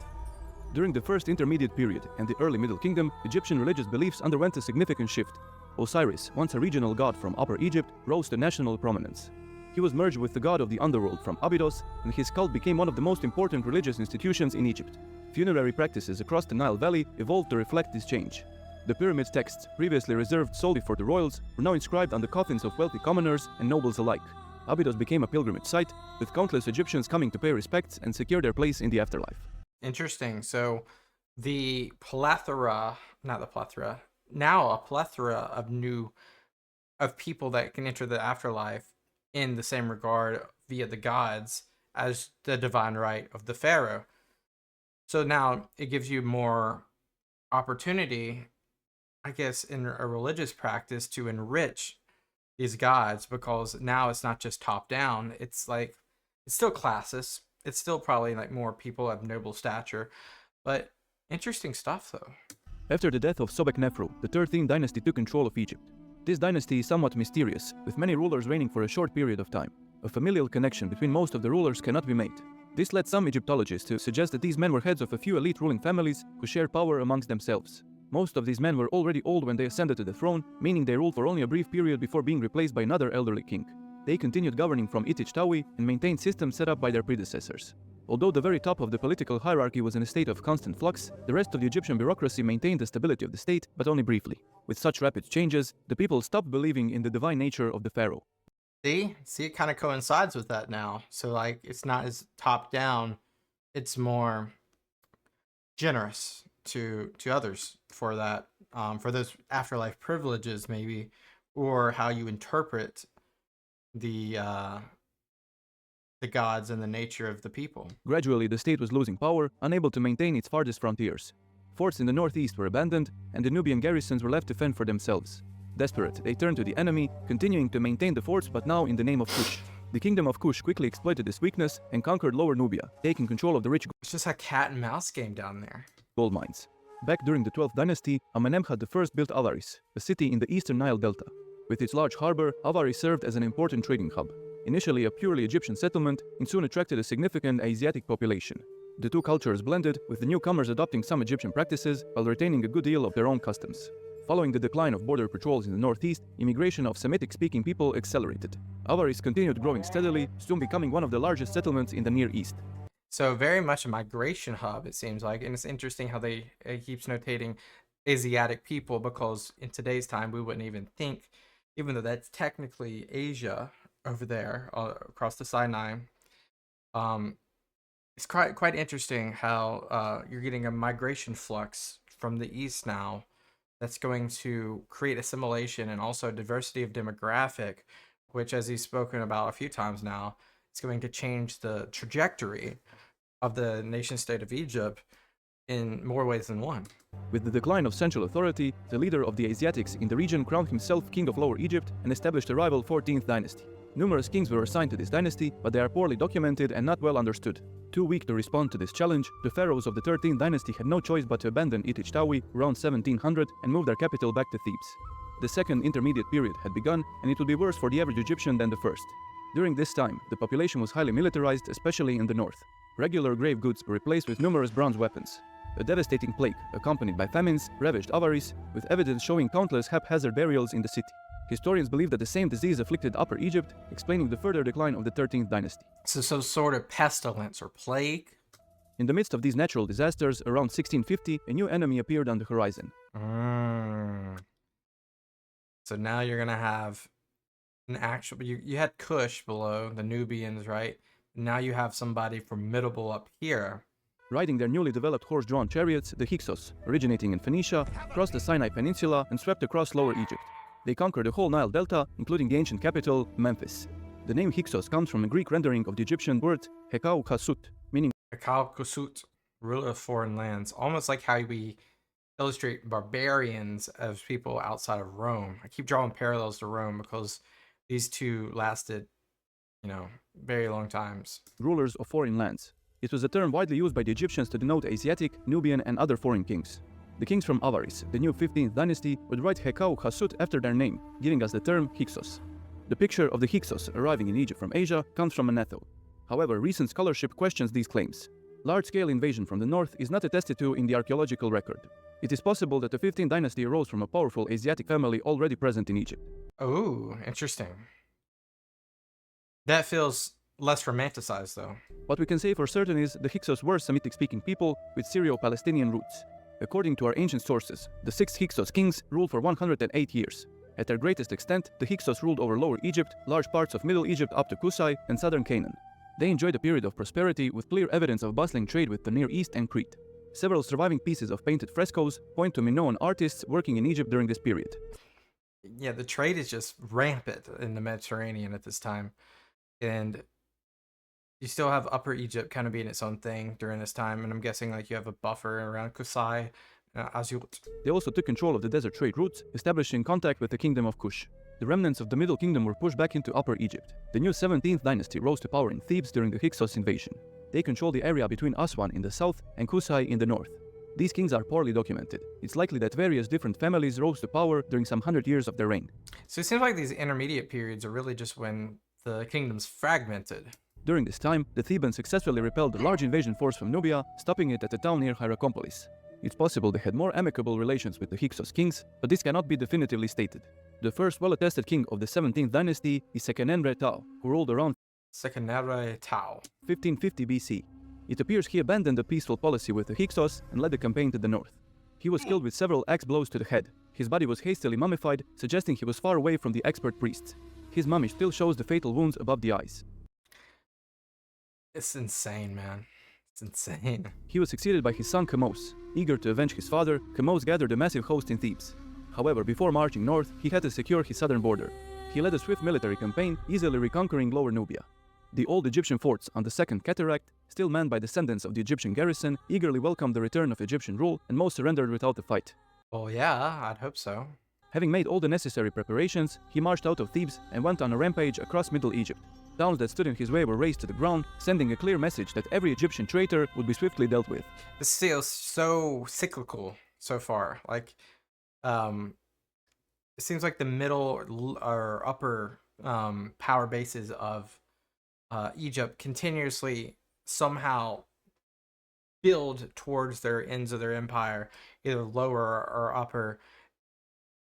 During the first intermediate period and the early Middle Kingdom, Egyptian religious beliefs underwent a significant shift. Osiris, once a regional god from Upper Egypt, rose to national prominence. He was merged with the god of the underworld from Abydos, and his cult became one of the most important religious institutions in Egypt. Funerary practices across the Nile Valley evolved to reflect this change. The pyramid texts, previously reserved solely for the royals, were now inscribed on the coffins of wealthy commoners and nobles alike. Abydos became a pilgrimage site, with countless Egyptians coming to pay respects and secure their place in the afterlife. Interesting. So the plethora, not the plethora, now a plethora of people that can enter the afterlife in the same regard via the gods as the divine right of the pharaoh. So now it gives you more opportunity, I guess, in a religious practice to enrich these gods, because now it's not just top down. It's like, it's still classist. It's still probably like more people of noble stature, but interesting stuff though. After the death of Sobek-Nefru, the 13th dynasty took control of Egypt. This dynasty is somewhat mysterious, with many rulers reigning for a short period of time. A familial connection between most of the rulers cannot be made. This led some Egyptologists to suggest that these men were heads of a few elite ruling families who shared power amongst themselves. Most of these men were already old when they ascended to the throne, meaning they ruled for only a brief period before being replaced by another elderly king. They continued governing from Itich-Tawi and maintained systems set up by their predecessors. Although the very top of the political hierarchy was in a state of constant flux, the rest of the Egyptian bureaucracy maintained the stability of the state, but only briefly. With such rapid changes, the people stopped believing in the divine nature of the pharaoh. See, it kind of coincides with that now. So like, it's not as top down, it's more generous to others for that, for those afterlife privileges maybe, or how you interpret the gods and the nature of the people. Gradually, the state was losing power, unable to maintain its farthest frontiers. Forts in the northeast were abandoned, and the Nubian garrisons were left to fend for themselves. Desperate, they turned to the enemy, continuing to maintain the forts but now in the name of Kush. The kingdom of Kush quickly exploited this weakness and conquered Lower Nubia, taking control of the rich It's just a cat and mouse game down there. gold mines. Back during the 12th dynasty, Amenemhat I built Avaris, a city in the eastern Nile Delta. With its large harbor, Avaris served as an important trading hub. Initially a purely Egyptian settlement, it soon attracted a significant Asiatic population. The two cultures blended, with the newcomers adopting some Egyptian practices while retaining a good deal of their own customs. Following the decline of border patrols in the northeast, immigration of Semitic-speaking people accelerated. Avaris continued growing steadily, soon becoming one of the largest settlements in the Near East. So very much a migration hub, it seems like. And it's interesting how it keeps notating Asiatic people, because in today's time, we wouldn't even think, even though that's technically Asia over there, across the Sinai. It's quite interesting how you're getting a migration flux from the east now that's going to create assimilation and also diversity of demographic, which, as he's spoken about a few times now, it's going to change the trajectory of the nation state of Egypt in more ways than one. With the decline of central authority, the leader of the Asiatics in the region crowned himself king of Lower Egypt and established a rival 14th dynasty. Numerous kings were assigned to this dynasty, but they are poorly documented and not well understood. Too weak to respond to this challenge, the pharaohs of the 13th dynasty had no choice but to abandon Itich-Tawi around 1700 and move their capital back to Thebes. The second intermediate period had begun, and it would be worse for the average Egyptian than the first. During this time, the population was highly militarized, especially in the north. Regular grave goods were replaced with numerous bronze weapons. A devastating plague, accompanied by famines, ravaged Avaris, with evidence showing countless haphazard burials in the city. Historians believe that the same disease afflicted Upper Egypt, explaining the further decline of the 13th dynasty. So some sort of pestilence or plague? In the midst of these natural disasters, around 1650, a new enemy appeared on the horizon. So now you're going to have an actual... You had Kush below, the Nubians, right? Now you have somebody formidable up here Riding their newly developed horse-drawn chariots, the Hyksos, originating in Phoenicia, crossed the Sinai Peninsula and swept across Lower Egypt. They conquered the whole Nile Delta, including the ancient capital, Memphis. The name Hyksos comes from a Greek rendering of the Egyptian word Hekau Kasut, meaning Akal Kusut, ruler of foreign lands. Almost like how we illustrate barbarians as people outside of Rome. I keep drawing parallels to Rome because these two lasted, very long times. rulers of foreign lands. It was a term widely used by the Egyptians to denote Asiatic, Nubian, and other foreign kings. The kings from Avaris, the new 15th dynasty, would write Hekau Kasut after their name, giving us the term Hyksos. The picture of the Hyksos arriving in Egypt from Asia comes from Manetho. However, recent scholarship questions these claims. Large-scale invasion from the north is not attested to in the archaeological record. It is possible that the 15th dynasty arose from a powerful Asiatic family already present in Egypt. Oh, interesting. That feels less romanticized, though. What we can say for certain is the Hyksos were Semitic-speaking people with Syro-Palestinian roots. According to our ancient sources, the 6 Hyksos kings ruled for 108 years. At their greatest extent, the Hyksos ruled over Lower Egypt, large parts of Middle Egypt up to Kusai, and southern Canaan. They enjoyed a period of prosperity with clear evidence of bustling trade with the Near East and Crete. Several surviving pieces of painted frescoes point to Minoan artists working in Egypt during this period. Yeah, the trade is just rampant in the Mediterranean at this time. And you still have Upper Egypt kind of being its own thing during this time. And I'm guessing you have a buffer around Kusai, Asyut. They also took control of the desert trade routes, establishing contact with the kingdom of Kush. The remnants of the Middle Kingdom were pushed back into Upper Egypt. The new 17th dynasty rose to power in Thebes during the Hyksos invasion. They controlled the area between Aswan in the south and Kusai in the north. These kings are poorly documented. It's likely that various different families rose to power during some 100 years of their reign. So it seems like these intermediate periods are really just when the kingdom's fragmented. During this time, the Thebans successfully repelled a large invasion force from Nubia, stopping it at a town near Hierakonpolis. It's possible they had more amicable relations with the Hyksos kings, but this cannot be definitively stated. The first well-attested king of the 17th dynasty is Sekenenre Tao, who ruled around Sekenenre Tao. 1550 BC. It appears he abandoned the peaceful policy with the Hyksos and led the campaign to the north. He was killed with several axe blows to the head. His body was hastily mummified, suggesting he was far away from the expert priests. His mummy still shows the fatal wounds above the eyes. It's insane, man. It's insane. He was succeeded by his son Kamose. Eager to avenge his father, Kamose gathered a massive host in Thebes. However, before marching north, he had to secure his southern border. He led a swift military campaign, easily reconquering Lower Nubia. The old Egyptian forts on the Second Cataract, still manned by descendants of the Egyptian garrison, eagerly welcomed the return of Egyptian rule, and most surrendered without a fight. Well, yeah, I'd hope so. Having made all the necessary preparations, he marched out of Thebes and went on a rampage across Middle Egypt. Towns that stood in his way were razed to the ground, sending a clear message that every Egyptian traitor would be swiftly dealt with. This feels so cyclical so far. It seems like the middle or upper power bases of Egypt continuously somehow build towards their ends of their empire, either lower or upper,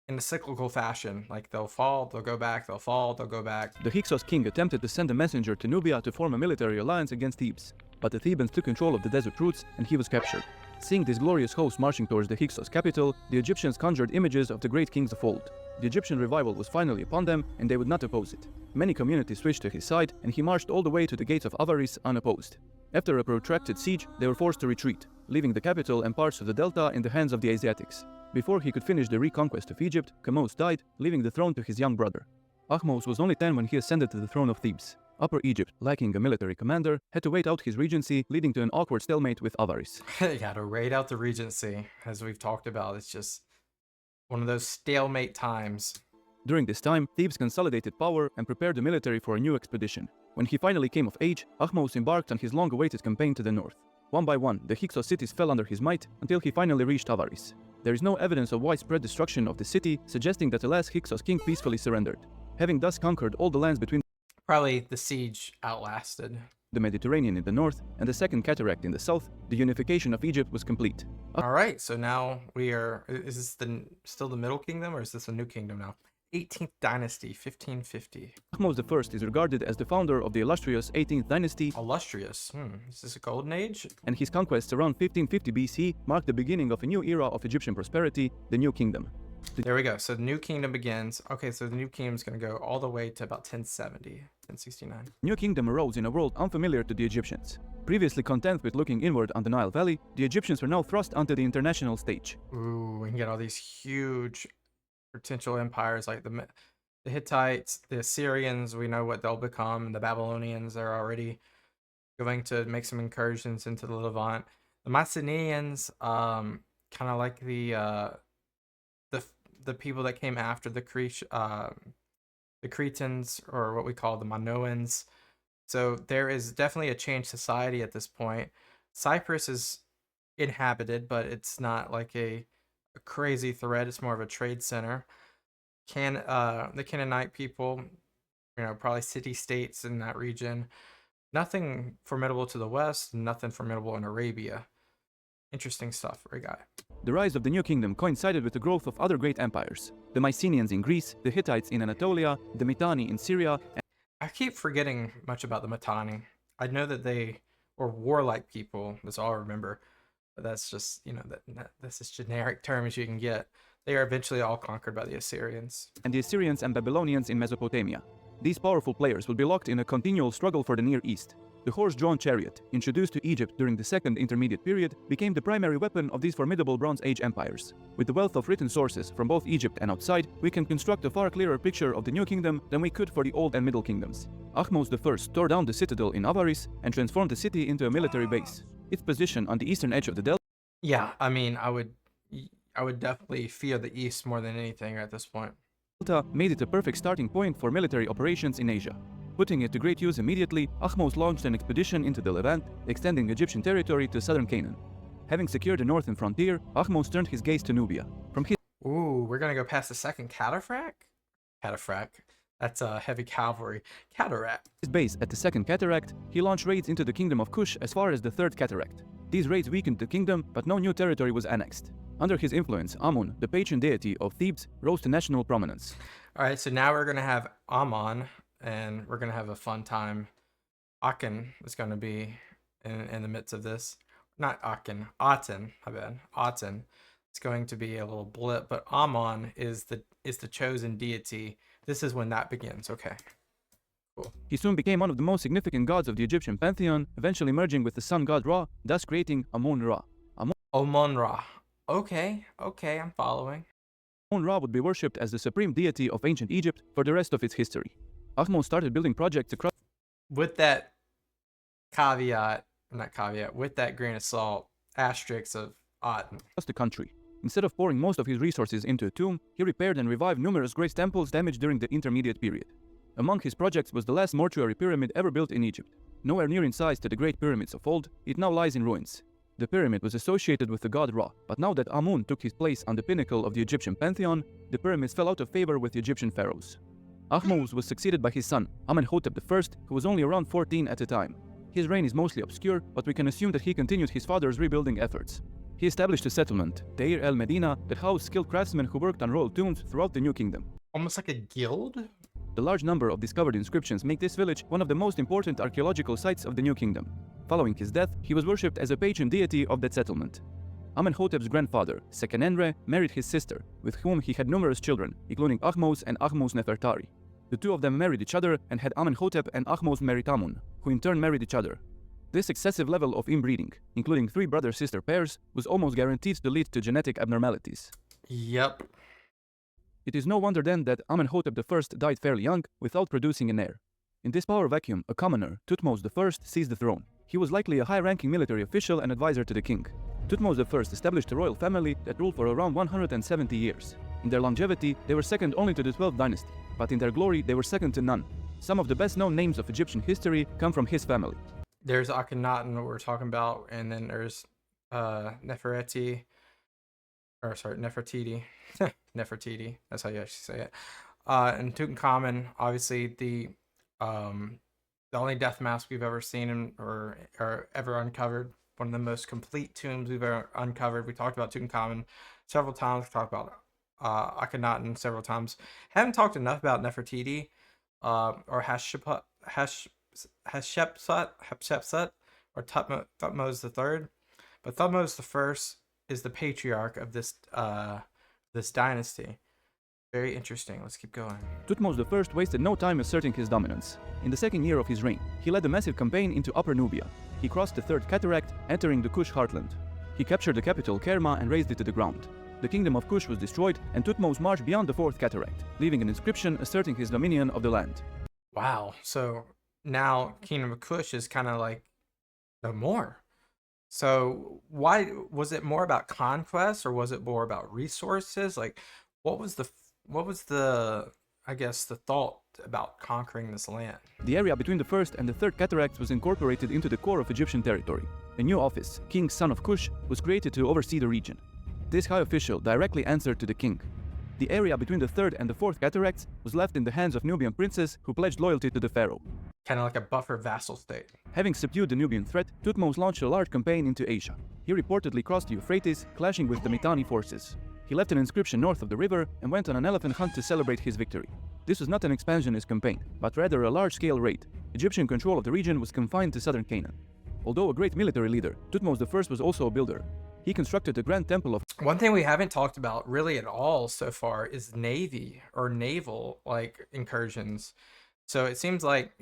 in a cyclical fashion. They'll fall, they'll go back, they'll fall, they'll go back. The Hyksos king attempted to send a messenger to Nubia to form a military alliance against Thebes, but the Thebans took control of the desert routes and he was captured. Seeing this glorious host marching towards the Hyksos capital, the Egyptians conjured images of the great kings of old. The Egyptian revival was finally upon them, and they would not oppose it. Many communities switched to his side, and he marched all the way to the gates of Avaris unopposed. After a protracted siege, they were forced to retreat, leaving the capital and parts of the delta in the hands of the Asiatics. Before he could finish the reconquest of Egypt, Kamose died, leaving the throne to his young brother. Ahmose was only 10 when he ascended to the throne of Thebes. Upper Egypt, lacking a military commander, had to wait out his regency, leading to an awkward stalemate with Avaris. You gotta wait out the regency, as we've talked about. It's just one of those stalemate times. During this time, Thebes consolidated power and prepared the military for a new expedition. When he finally came of age, Ahmose embarked on his long-awaited campaign to the north. One by one, the Hyksos cities fell under his might until he finally reached Avaris. There is no evidence of widespread destruction of the city, suggesting that the last Hyksos king peacefully surrendered. Having thus conquered all the lands between Probably the siege outlasted the Mediterranean in the north and the Second Cataract in the south, the unification of Egypt was complete. All right, so now we are. Is this still the Middle Kingdom, or is this a new kingdom now? 18th Dynasty, 1550. Ahmose I is regarded as the founder of the illustrious 18th Dynasty, Illustrious. Is this a golden age? and his conquests around 1550 BC marked the beginning of a new era of Egyptian prosperity, the New Kingdom. There we go. So the new kingdom begins. Okay, so the new kingdom's going to go all the way to about 1070. 1069. New kingdom arose in a world unfamiliar to the Egyptians. Previously content with looking inward on the Nile Valley, the Egyptians were now thrust onto the international stage. Ooh, we can get all these huge potential empires like the Hittites, the Assyrians. We know what they'll become. And the Babylonians are already going to make some incursions into the Levant. The Mycenaeans, kind of like the people that came after the Cretans, or what we call the Minoans. So there is definitely a changed society at this point. Cyprus is inhabited, but it's not like a crazy threat. It's more of a trade center. The Canaanite people, probably city states in that region. Nothing formidable to the west, nothing formidable in Arabia. Interesting stuff, right, guy? The rise of the new kingdom coincided with the growth of other great empires. The Mycenaeans in Greece, the Hittites in Anatolia, the Mitanni in Syria. I keep forgetting much about the Mitanni. I know that they were warlike people, that's all I remember. But that's just, that's as generic term as you can get. They are eventually all conquered by the Assyrians. And the Assyrians and Babylonians in Mesopotamia. These powerful players will be locked in a continual struggle for the Near East. The horse-drawn chariot, introduced to Egypt during the Second Intermediate Period, became the primary weapon of these formidable Bronze Age empires. With the wealth of written sources from both Egypt and outside, we can construct a far clearer picture of the New Kingdom than we could for the Old and Middle Kingdoms. Ahmose I tore down the citadel in Avaris and transformed the city into a military base. Its position on the eastern edge of the Delta. Yeah, I mean, I would definitely fear the East more than anything at this point. Made it a perfect starting point for military operations in Asia. Putting it to great use immediately, Ahmose launched an expedition into the Levant, extending Egyptian territory to southern Canaan. Having secured the northern frontier, Ahmose turned his gaze to Nubia. From his Ooh, we're gonna go past the second cataract? Cataphracts. That's heavy cavalry. Cataract. base at the second cataract, he launched raids into the kingdom of Kush as far as the third cataract. These raids weakened the kingdom, but no new territory was annexed. Under his influence, Amun, the patron deity of Thebes, rose to national prominence. All right, so now we're gonna have Amon, and we're gonna have a fun time. Aten is gonna be in the midst of this. Not Aten, my bad. Aten. It's going to be a little blip, but Amon is the chosen deity. This is when that begins. Okay. Cool. He soon became one of the most significant gods of the Egyptian pantheon, eventually merging with the sun god Ra, thus creating Amun-Ra. Amon-Ra. Okay, I'm following. Amun-Ra would be worshipped as the supreme deity of ancient Egypt for the rest of its history. Ahmose started building projects across With that with that grain of salt, asterisk of Aten. the country. Instead of pouring most of his resources into a tomb, he repaired and revived numerous great temples damaged during the intermediate period. Among his projects was the last mortuary pyramid ever built in Egypt. Nowhere near in size to the great pyramids of old, it now lies in ruins. The pyramid was associated with the god Ra, but now that Amun took his place on the pinnacle of the Egyptian pantheon, the pyramids fell out of favor with the Egyptian pharaohs. Ahmose was succeeded by his son, Amenhotep I, who was only around 14 at the time. His reign is mostly obscure, but we can assume that he continued his father's rebuilding efforts. He established a settlement, Deir el-Medina, that housed skilled craftsmen who worked on royal tombs throughout the New Kingdom. Almost like a guild? The large number of discovered inscriptions make this village one of the most important archaeological sites of the New Kingdom. Following his death, he was worshipped as a patron deity of that settlement. Amenhotep's grandfather, Sekenenre, married his sister, with whom he had numerous children, including Ahmose and Ahmose Nefertari. The two of them married each other and had Amenhotep and Ahmose marry Amun, who in turn married each other. This excessive level of inbreeding, including 3 brother-sister pairs, was almost guaranteed to lead to genetic abnormalities. Yep. It is no wonder then that Amenhotep I died fairly young without producing an heir. In this power vacuum, a commoner, Thutmose I, seized the throne. He was likely a high-ranking military official and advisor to the king. Thutmose I established a royal family that ruled for around 170 years. In their longevity, they were second only to the 12th dynasty, but in their glory, they were second to none. Some of the best-known names of Egyptian history come from his family. There's Akhenaten, what we're talking about, and then there's Nefertiti. Nefertiti, that's how you actually say it. And Tutankhamun, obviously the only death mask we've ever seen or ever uncovered. One of the most complete tombs we've ever uncovered. We talked about Tutankhamun several times. We talked about Akhenaten several times. Haven't talked enough about Nefertiti or Hatshepsut or Thutmose III. But Thutmose I is the patriarch of this dynasty. Very interesting. Let's keep going. Thutmose I wasted no time asserting his dominance. In the second year of his reign, he led a massive campaign into Upper Nubia. He crossed the Third Cataract, entering the Kush heartland. He captured the capital Kerma and razed it to the ground. The kingdom of Kush was destroyed, and Thutmose marched beyond the Fourth Cataract, leaving an inscription asserting his dominion of the land. Wow. So now Kingdom of Kush is kind of like no more. So why was it more about conquest or was it more about resources? Like what was the I guess the thought about conquering this land? The area between the First and the Third Cataracts was incorporated into the core of Egyptian territory. A new office, King's Son of Kush, was created to oversee the region. This high official directly answered to the king. The area between the Third and the Fourth Cataracts was left in the hands of Nubian princes who pledged loyalty to the pharaoh. Kind of like a buffer vassal state. Having subdued the Nubian threat, Thutmose launched a large campaign into Asia. He reportedly crossed the Euphrates, clashing with the Mitanni forces. He left an inscription north of the river and went on an elephant hunt to celebrate his victory. This was not an expansionist campaign, but rather a large-scale raid. Egyptian control of the region was confined to southern Canaan. Although a great military leader, Thutmose I was also a builder. He constructed a grand temple of... One thing we haven't talked about really at all so far is navy or naval like incursions. So it seems like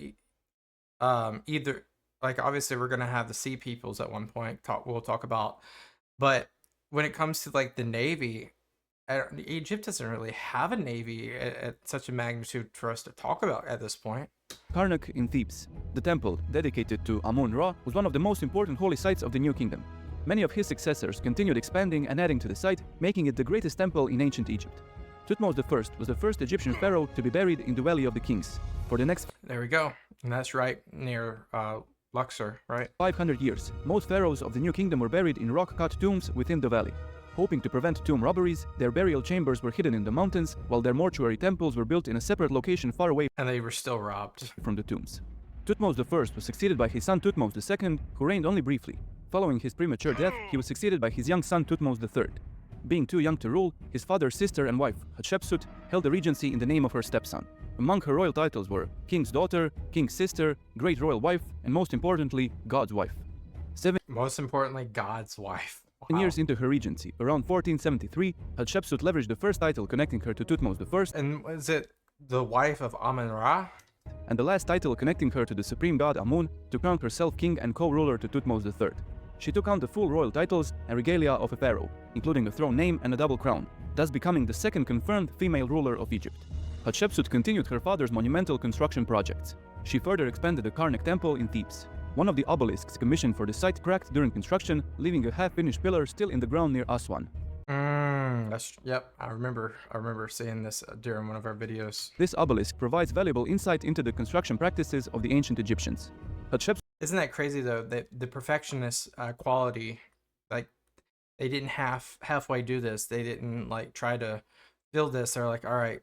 either like obviously we're gonna have the sea peoples at one point we'll talk about, but when it comes to like the navy, Egypt doesn't really have a navy at such a magnitude for us to talk about at this point. Karnak in Thebes. The temple, dedicated to Amun-Ra, was one of the most important holy sites of the New Kingdom. Many of his successors continued expanding and adding to the site, making it the greatest temple in ancient Egypt. Thutmose I was the first Egyptian pharaoh to be buried in the Valley of the Kings. For the next... There we go. And that's right near Luxor, right? 500 years, most pharaohs of the New Kingdom were buried in rock-cut tombs within the valley. Hoping to prevent tomb robberies, their burial chambers were hidden in the mountains, while their mortuary temples were built in a separate location far away and they were still robbed from the tombs. Thutmose I was succeeded by his son Thutmose II, who reigned only briefly. Following his premature death, he was succeeded by his young son Thutmose III. Being too young to rule, his father's sister and wife, Hatshepsut, held the regency in the name of her stepson. Among her royal titles were King's daughter, King's sister, Great Royal Wife, and most importantly, God's wife. Most importantly, God's wife. Wow. 7 years into her regency, around 1473, Hatshepsut leveraged the first title connecting her to Thutmose I. And was it the wife of Amun-Ra? And the last title connecting her to the supreme god Amun to crown herself king and co-ruler to Thutmose III. She took on the full royal titles and regalia of a pharaoh, including a throne name and a double crown, thus becoming the second confirmed female ruler of Egypt. Hatshepsut continued her father's monumental construction projects. She further expanded the Karnak temple in Thebes. One of the obelisks commissioned for the site cracked during construction, leaving a half-finished pillar still in the ground near Aswan. Yep, I remember seeing this during one of our videos. This obelisk provides valuable insight into the construction practices of the ancient Egyptians. Hatshepsut... Isn't that crazy though, that the perfectionist quality, like they didn't halfway do this. They didn't like try to build this. They're like, all right,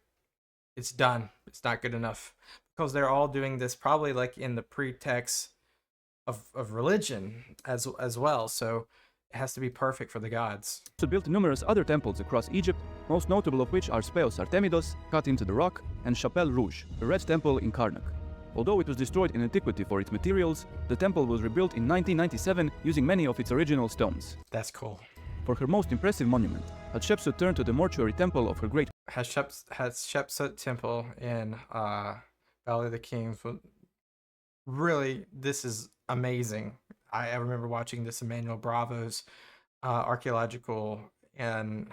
it's done. It's not good enough, because they're all doing this probably like in the pretext of religion as well. So it has to be perfect for the gods. Built numerous other temples across Egypt, most notable of which are Speos Artemidos, cut into the rock, and Chapelle Rouge, a red temple in Karnak. Although it was destroyed in antiquity for its materials, the temple was rebuilt in 1997 using many of its original stones. That's cool. For her most impressive monument, Hatshepsut turned to the mortuary temple of her great... Hatshepsut temple in Valley of the Kings. Really, this is amazing. I remember watching this Emmanuel Bravo's archaeological and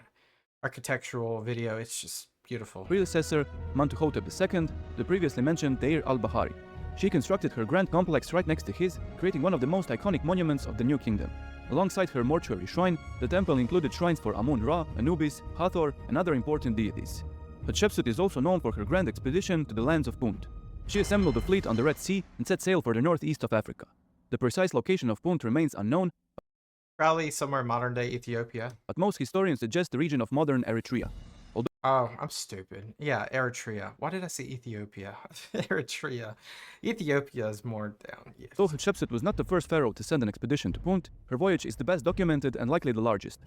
architectural video. It's just beautiful. Predecessor, Mentuhotep II, the previously mentioned Deir al-Bahari. She constructed her grand complex right next to his, creating one of the most iconic monuments of the New Kingdom. Alongside her mortuary shrine, the temple included shrines for Amun-Ra, Anubis, Hathor, and other important deities. Hatshepsut is also known for her grand expedition to the lands of Punt. She assembled a fleet on the Red Sea and set sail for the northeast of Africa. The precise location of Punt remains unknown, probably somewhere in modern-day Ethiopia. But most historians suggest the region of modern Eritrea. Oh, I'm stupid. Yeah, Eritrea. Why did I say Ethiopia? Eritrea. Ethiopia is more down. Yes. Though Hatshepsut was not the first pharaoh to send an expedition to Punt, her voyage is the best documented and likely the largest.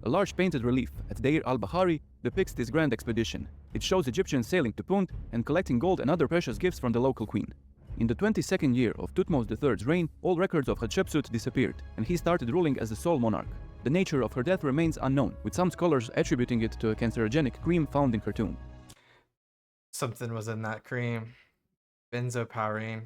A large painted relief at Deir al-Bahari depicts this grand expedition. It shows Egyptians sailing to Punt and collecting gold and other precious gifts from the local queen. In the 22nd year of Thutmose III's reign, all records of Hatshepsut disappeared, and he started ruling as the sole monarch. The nature of her death remains unknown, with some scholars attributing it to a cancerogenic cream found in her tomb. Something was in that cream. Benzopyrene.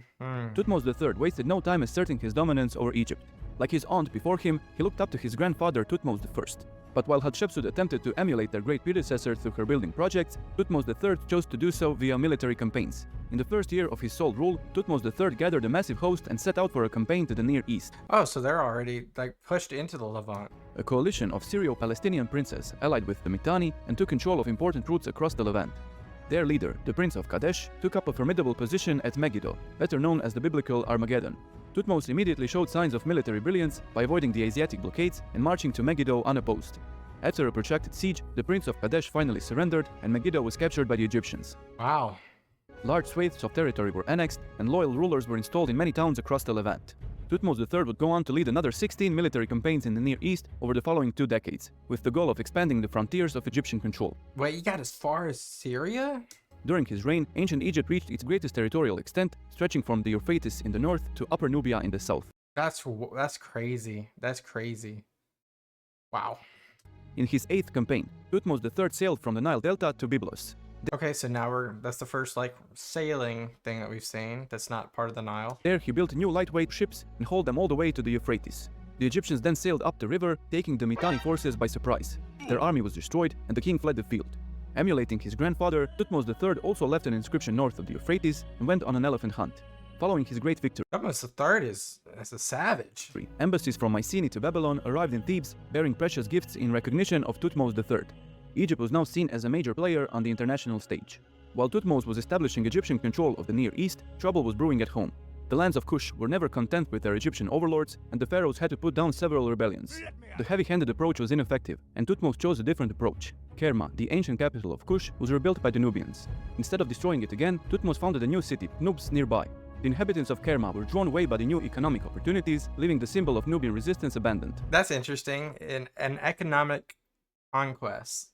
Thutmose III wasted no time asserting his dominance over Egypt. Like his aunt before him, he looked up to his grandfather Thutmose I. But while Hatshepsut attempted to emulate their great predecessor through her building projects, Thutmose III chose to do so via military campaigns. In the first year of his sole rule, Thutmose III gathered a massive host and set out for a campaign to the Near East. Oh, so they're already like pushed into the Levant. A coalition of Syro-Palestinian princes allied with the Mitanni and took control of important routes across the Levant. Their leader, the Prince of Kadesh, took up a formidable position at Megiddo, better known as the biblical Armageddon. Thutmose immediately showed signs of military brilliance by avoiding the Asiatic blockades and marching to Megiddo unopposed. After a protracted siege, the Prince of Kadesh finally surrendered and Megiddo was captured by the Egyptians. Wow. Large swathes of territory were annexed and loyal rulers were installed in many towns across the Levant. Thutmose III would go on to lead another 16 military campaigns in the Near East over the following 2 decades, with the goal of expanding the frontiers of Egyptian control. Wait, you got as far as Syria? During his reign, ancient Egypt reached its greatest territorial extent, stretching from the Euphrates in the north to Upper Nubia in the south. That's crazy. That's crazy. Wow. In his 8th campaign, Thutmose III sailed from the Nile Delta to Byblos. Okay, so now that's the first like sailing thing that we've seen that's not part of the Nile. There he built new lightweight ships and hauled them all the way to the Euphrates. The Egyptians then sailed up the river, taking the Mitanni forces by surprise. Their army was destroyed and the king fled the field. Emulating his grandfather, Thutmose III also left an inscription north of the Euphrates and went on an elephant hunt. Following his great victory, Thutmose III is a savage. embassies from Mycenae to Babylon arrived in Thebes, bearing precious gifts in recognition of Thutmose III. Egypt was now seen as a major player on the international stage. While Thutmose was establishing Egyptian control of the Near East, trouble was brewing at home. The lands of Kush were never content with their Egyptian overlords, and the pharaohs had to put down several rebellions. The heavy-handed approach was ineffective, and Thutmose chose a different approach. Kerma, the ancient capital of Kush, was rebuilt by the Nubians. Instead of destroying it again, Thutmose founded a new city, Nubs, nearby. The inhabitants of Kerma were drawn away by the new economic opportunities, leaving the symbol of Nubian resistance abandoned. That's interesting. In an economic conquest.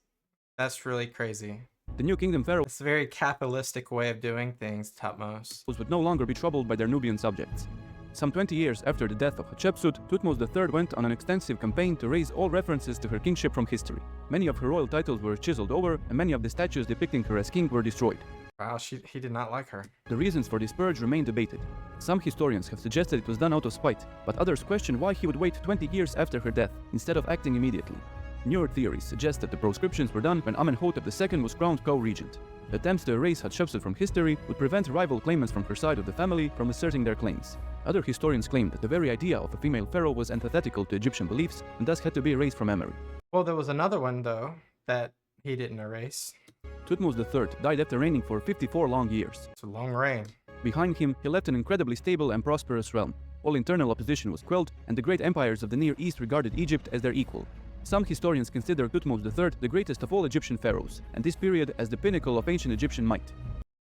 That's really crazy. The new kingdom pharaoh It's a very capitalistic way of doing things, Thutmose. would no longer be troubled by their Nubian subjects. Some 20 years after the death of Hatshepsut, Thutmose III went on an extensive campaign to erase all references to her kingship from history. Many of her royal titles were chiseled over, and many of the statues depicting her as king were destroyed. Wow, he did not like her. The reasons for this purge remain debated. Some historians have suggested it was done out of spite, but others question why he would wait 20 years after her death, instead of acting immediately. Newer theories suggest that the proscriptions were done when Amenhotep II was crowned co-regent. Attempts to erase Hatshepsut from history would prevent rival claimants from her side of the family from asserting their claims. Other historians claim that the very idea of a female pharaoh was antithetical to Egyptian beliefs and thus had to be erased from memory. Well, there was another one, though, that he didn't erase. Thutmose III died after reigning for 54 long years. It's a long reign. Behind him, he left an incredibly stable and prosperous realm. All internal opposition was quelled, and the great empires of the Near East regarded Egypt as their equal. Some historians consider Thutmose III the greatest of all Egyptian pharaohs, and this period as the pinnacle of ancient Egyptian might.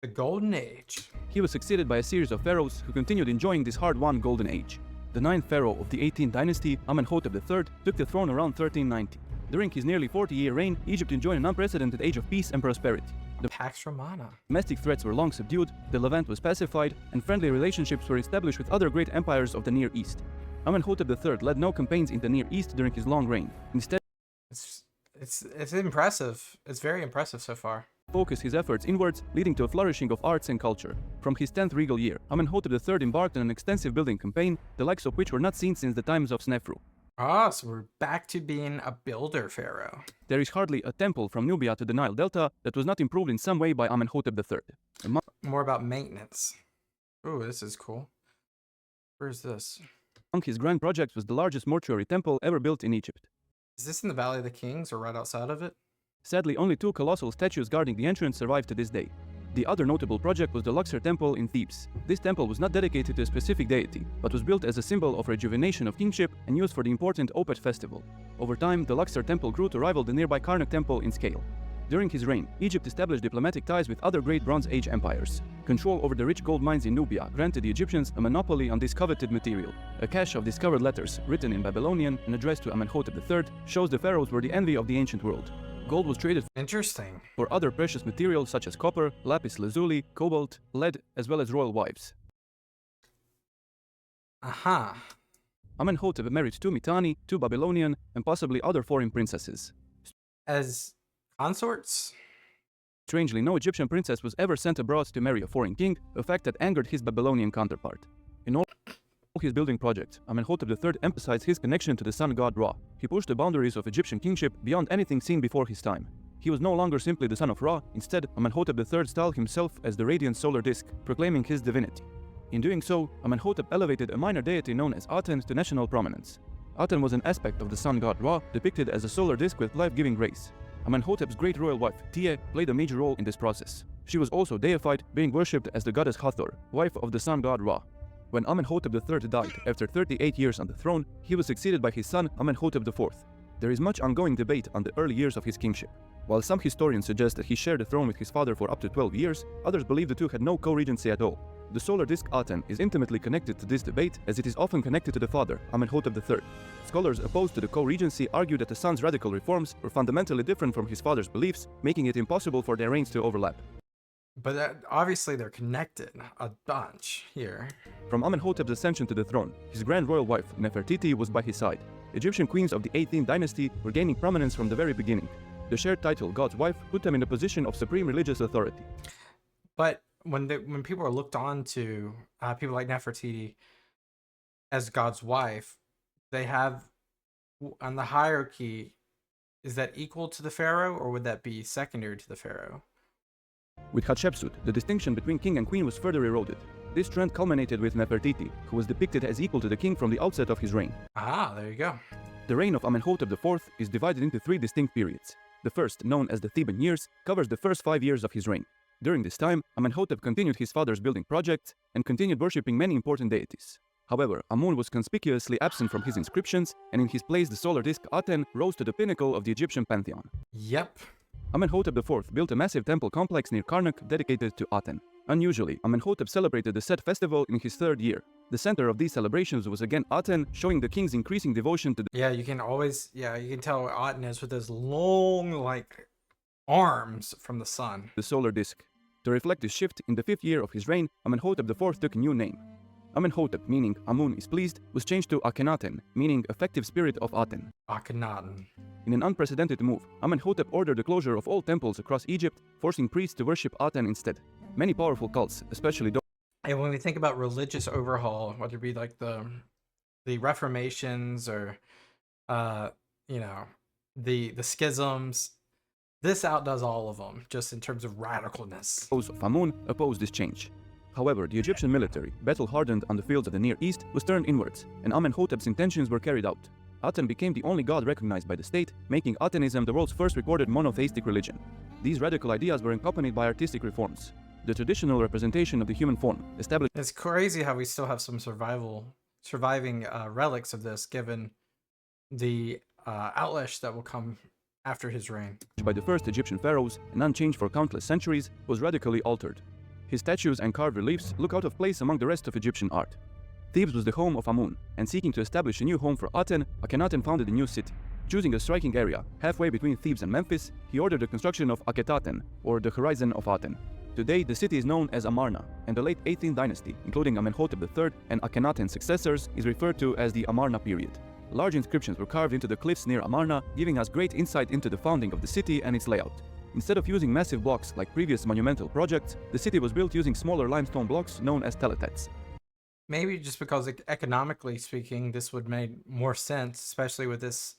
The Golden Age. He was succeeded by a series of pharaohs who continued enjoying this hard-won golden age. The 9th pharaoh of the 18th dynasty, Amenhotep III, took the throne around 1390. During his nearly 40-year reign, Egypt enjoyed an unprecedented age of peace and prosperity. The Pax Romana. domestic threats were long subdued, the Levant was pacified, and friendly relationships were established with other great empires of the Near East. Amenhotep III led no campaigns in the Near East during his long reign. Instead, It's impressive. It's very impressive so far. focused his efforts inwards, leading to a flourishing of arts and culture. From his 10th regal year, Amenhotep III embarked on an extensive building campaign, the likes of which were not seen since the times of Snefru. Ah, so we're back to being a builder pharaoh. There is hardly a temple from Nubia to the Nile Delta that was not improved in some way by Amenhotep III. More about maintenance. Ooh, this is cool. Where's this? Among his grand projects was the largest mortuary temple ever built in Egypt. Is this in the Valley of the Kings or right outside of it? Sadly, only 2 colossal statues guarding the entrance survive to this day. The other notable project was the Luxor Temple in Thebes. This temple was not dedicated to a specific deity, but was built as a symbol of rejuvenation of kingship and used for the important Opet festival. Over time, the Luxor Temple grew to rival the nearby Karnak Temple in scale. During his reign, Egypt established diplomatic ties with other great Bronze Age empires. Control over the rich gold mines in Nubia granted the Egyptians a monopoly on this coveted material. A cache of discovered letters, written in Babylonian and addressed to Amenhotep III, shows the pharaohs were the envy of the ancient world. Gold was traded Interesting. for other precious materials such as copper, lapis lazuli, cobalt, lead, as well as royal wives. Aha. Amenhotep married 2 Mitanni, 2 Babylonian, and possibly other foreign princesses. As consorts? Strangely, no Egyptian princess was ever sent abroad to marry a foreign king, a fact that angered his Babylonian counterpart. In all his building projects, Amenhotep III emphasized his connection to the sun god Ra. He pushed the boundaries of Egyptian kingship beyond anything seen before his time. He was no longer simply the son of Ra. Instead, Amenhotep III styled himself as the radiant solar disk, proclaiming his divinity. In doing so, Amenhotep elevated a minor deity known as Aten to national prominence. Aten was an aspect of the sun god Ra, depicted as a solar disk with life-giving grace. Amenhotep's great royal wife, Tia, played a major role in this process. She was also deified, being worshipped as the goddess Hathor, wife of the sun god Ra. When Amenhotep III died after 38 years on the throne, he was succeeded by his son Amenhotep IV. There is much ongoing debate on the early years of his kingship. While some historians suggest that he shared the throne with his father for up to 12 years, others believe the two had no co-regency at all. The solar disk Aten is intimately connected to this debate, as it is often connected to the father, Amenhotep III. Scholars opposed to the co-regency argue that the son's radical reforms were fundamentally different from his father's beliefs, making it impossible for their reigns to overlap. But obviously they're connected a bunch here. From Amenhotep's ascension to the throne, his grand royal wife, Nefertiti, was by his side. Egyptian queens of the 18th dynasty were gaining prominence from the very beginning. The shared title, God's wife, put them in a position of supreme religious authority. But when people are looked on to, people like Nefertiti as God's wife, they have, on the hierarchy, is that equal to the pharaoh, or would that be secondary to the pharaoh? With Hatshepsut, the distinction between king and queen was further eroded. This trend culminated with Nefertiti, who was depicted as equal to the king from the outset of his reign. Ah, there you go. The reign of Amenhotep IV is divided into three distinct periods. The first, known as the Theban years, covers the first 5 years of his reign. During this time, Amenhotep continued his father's building projects and continued worshipping many important deities. However, Amun was conspicuously absent from his inscriptions, and in his place the solar disk Aten rose to the pinnacle of the Egyptian pantheon. Yep. Amenhotep IV built a massive temple complex near Karnak dedicated to Aten. Unusually, Amenhotep celebrated the Set festival in his 3rd year. The center of these celebrations was again Aten, showing the king's increasing devotion to the... Yeah, you can tell what Aten is with those long, like, arms from the sun. The solar disk. To reflect this shift, in the 5th year of his reign, Amenhotep IV took a new name. Amenhotep, meaning Amun is pleased, was changed to Akhenaten, meaning effective spirit of Aten. Akhenaten. In an unprecedented move, Amenhotep ordered the closure of all temples across Egypt, forcing priests to worship Aten instead. Many powerful cults, especially those... And when we think about religious overhaul, whether it be like the Reformations or, the schisms, this outdoes all of them, just in terms of radicalness. Those of Amun opposed this change. However, the Egyptian military, battle-hardened on the fields of the Near East, was turned inwards, and Amenhotep's intentions were carried out. Aten became the only god recognized by the state, making Atenism the world's first recorded monotheistic religion. These radical ideas were accompanied by artistic reforms. The traditional representation of the human form, established... It's crazy how we still have some surviving relics of this, given the outlash that will come after his reign. ...by the first Egyptian pharaohs, and unchanged for countless centuries, was radically altered. His statues and carved reliefs look out of place among the rest of Egyptian art. Thebes was the home of Amun, and seeking to establish a new home for Aten, Akhenaten founded a new city. Choosing a striking area, halfway between Thebes and Memphis, he ordered the construction of Akhetaten, or the horizon of Aten. Today, the city is known as Amarna, and the late 18th dynasty, including Amenhotep III and Akhenaten's successors, is referred to as the Amarna period. Large inscriptions were carved into the cliffs near Amarna, giving us great insight into the founding of the city and its layout. Instead of using massive blocks like previous monumental projects, the city was built using smaller limestone blocks known as teletats. Maybe just because economically speaking, this would make more sense, especially with this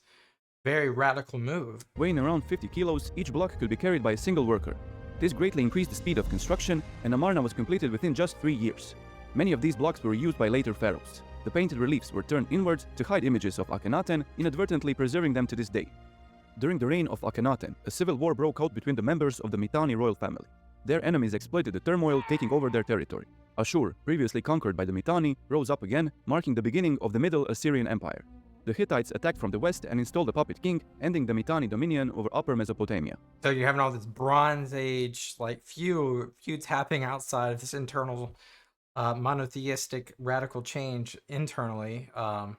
very radical move. Weighing around 50 kilos, each block could be carried by a single worker. This greatly increased the speed of construction, and Amarna was completed within just 3 years. Many of these blocks were used by later pharaohs. The painted reliefs were turned inwards to hide images of Akhenaten, inadvertently preserving them to this day. During the reign of Akhenaten, a civil war broke out between the members of the Mitanni royal family. Their enemies exploited the turmoil, taking over their territory. Ashur, previously conquered by the Mitanni, rose up again, marking the beginning of the Middle Assyrian Empire. The Hittites attacked from the west and installed a puppet king, ending the Mitanni dominion over Upper Mesopotamia. So you're having all this Bronze Age, like feuds happening outside of this internal monotheistic radical change internally. And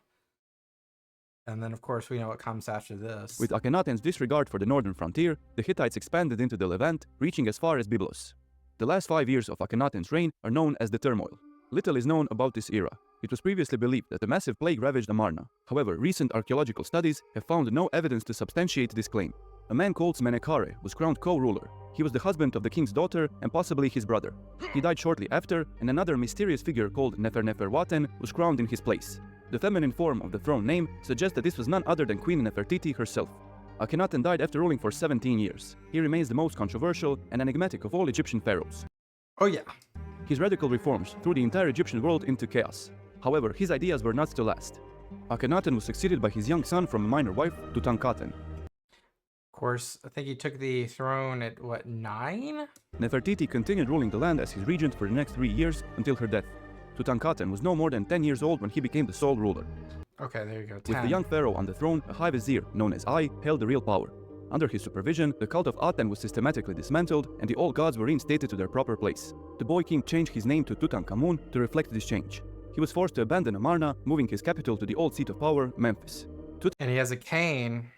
then, of course, we know what comes after this. With Akhenaten's disregard for the northern frontier, the Hittites expanded into the Levant, reaching as far as Byblos. The last 5 years of Akhenaten's reign are known as the turmoil. Little is known about this era. It was previously believed that a massive plague ravaged Amarna. However, recent archaeological studies have found no evidence to substantiate this claim. A man called Smenkhare was crowned co-ruler. He was the husband of the king's daughter and possibly his brother. He died shortly after, and another mysterious figure called Neferneferuaten was crowned in his place. The feminine form of the throne name suggests that this was none other than Queen Nefertiti herself. Akhenaten died after ruling for 17 years. He remains the most controversial and enigmatic of all Egyptian pharaohs. Oh yeah. His radical reforms threw the entire Egyptian world into chaos. However, his ideas were not to last. Akhenaten was succeeded by his young son from a minor wife, Tutankhaten. Of course, I think he took the throne at, what, 9? Nefertiti continued ruling the land as his regent for the next 3 years until her death. Tutankhaten was no more than 10 years old when he became the sole ruler. Okay, there you go, 10. With the young pharaoh on the throne, a high vizier, known as Ai, held the real power. Under his supervision, the cult of Aten was systematically dismantled and the old gods were reinstated to their proper place. The boy king changed his name to Tutankhamun to reflect this change. He was forced to abandon Amarna, moving his capital to the old seat of power, Memphis. And he has a cane.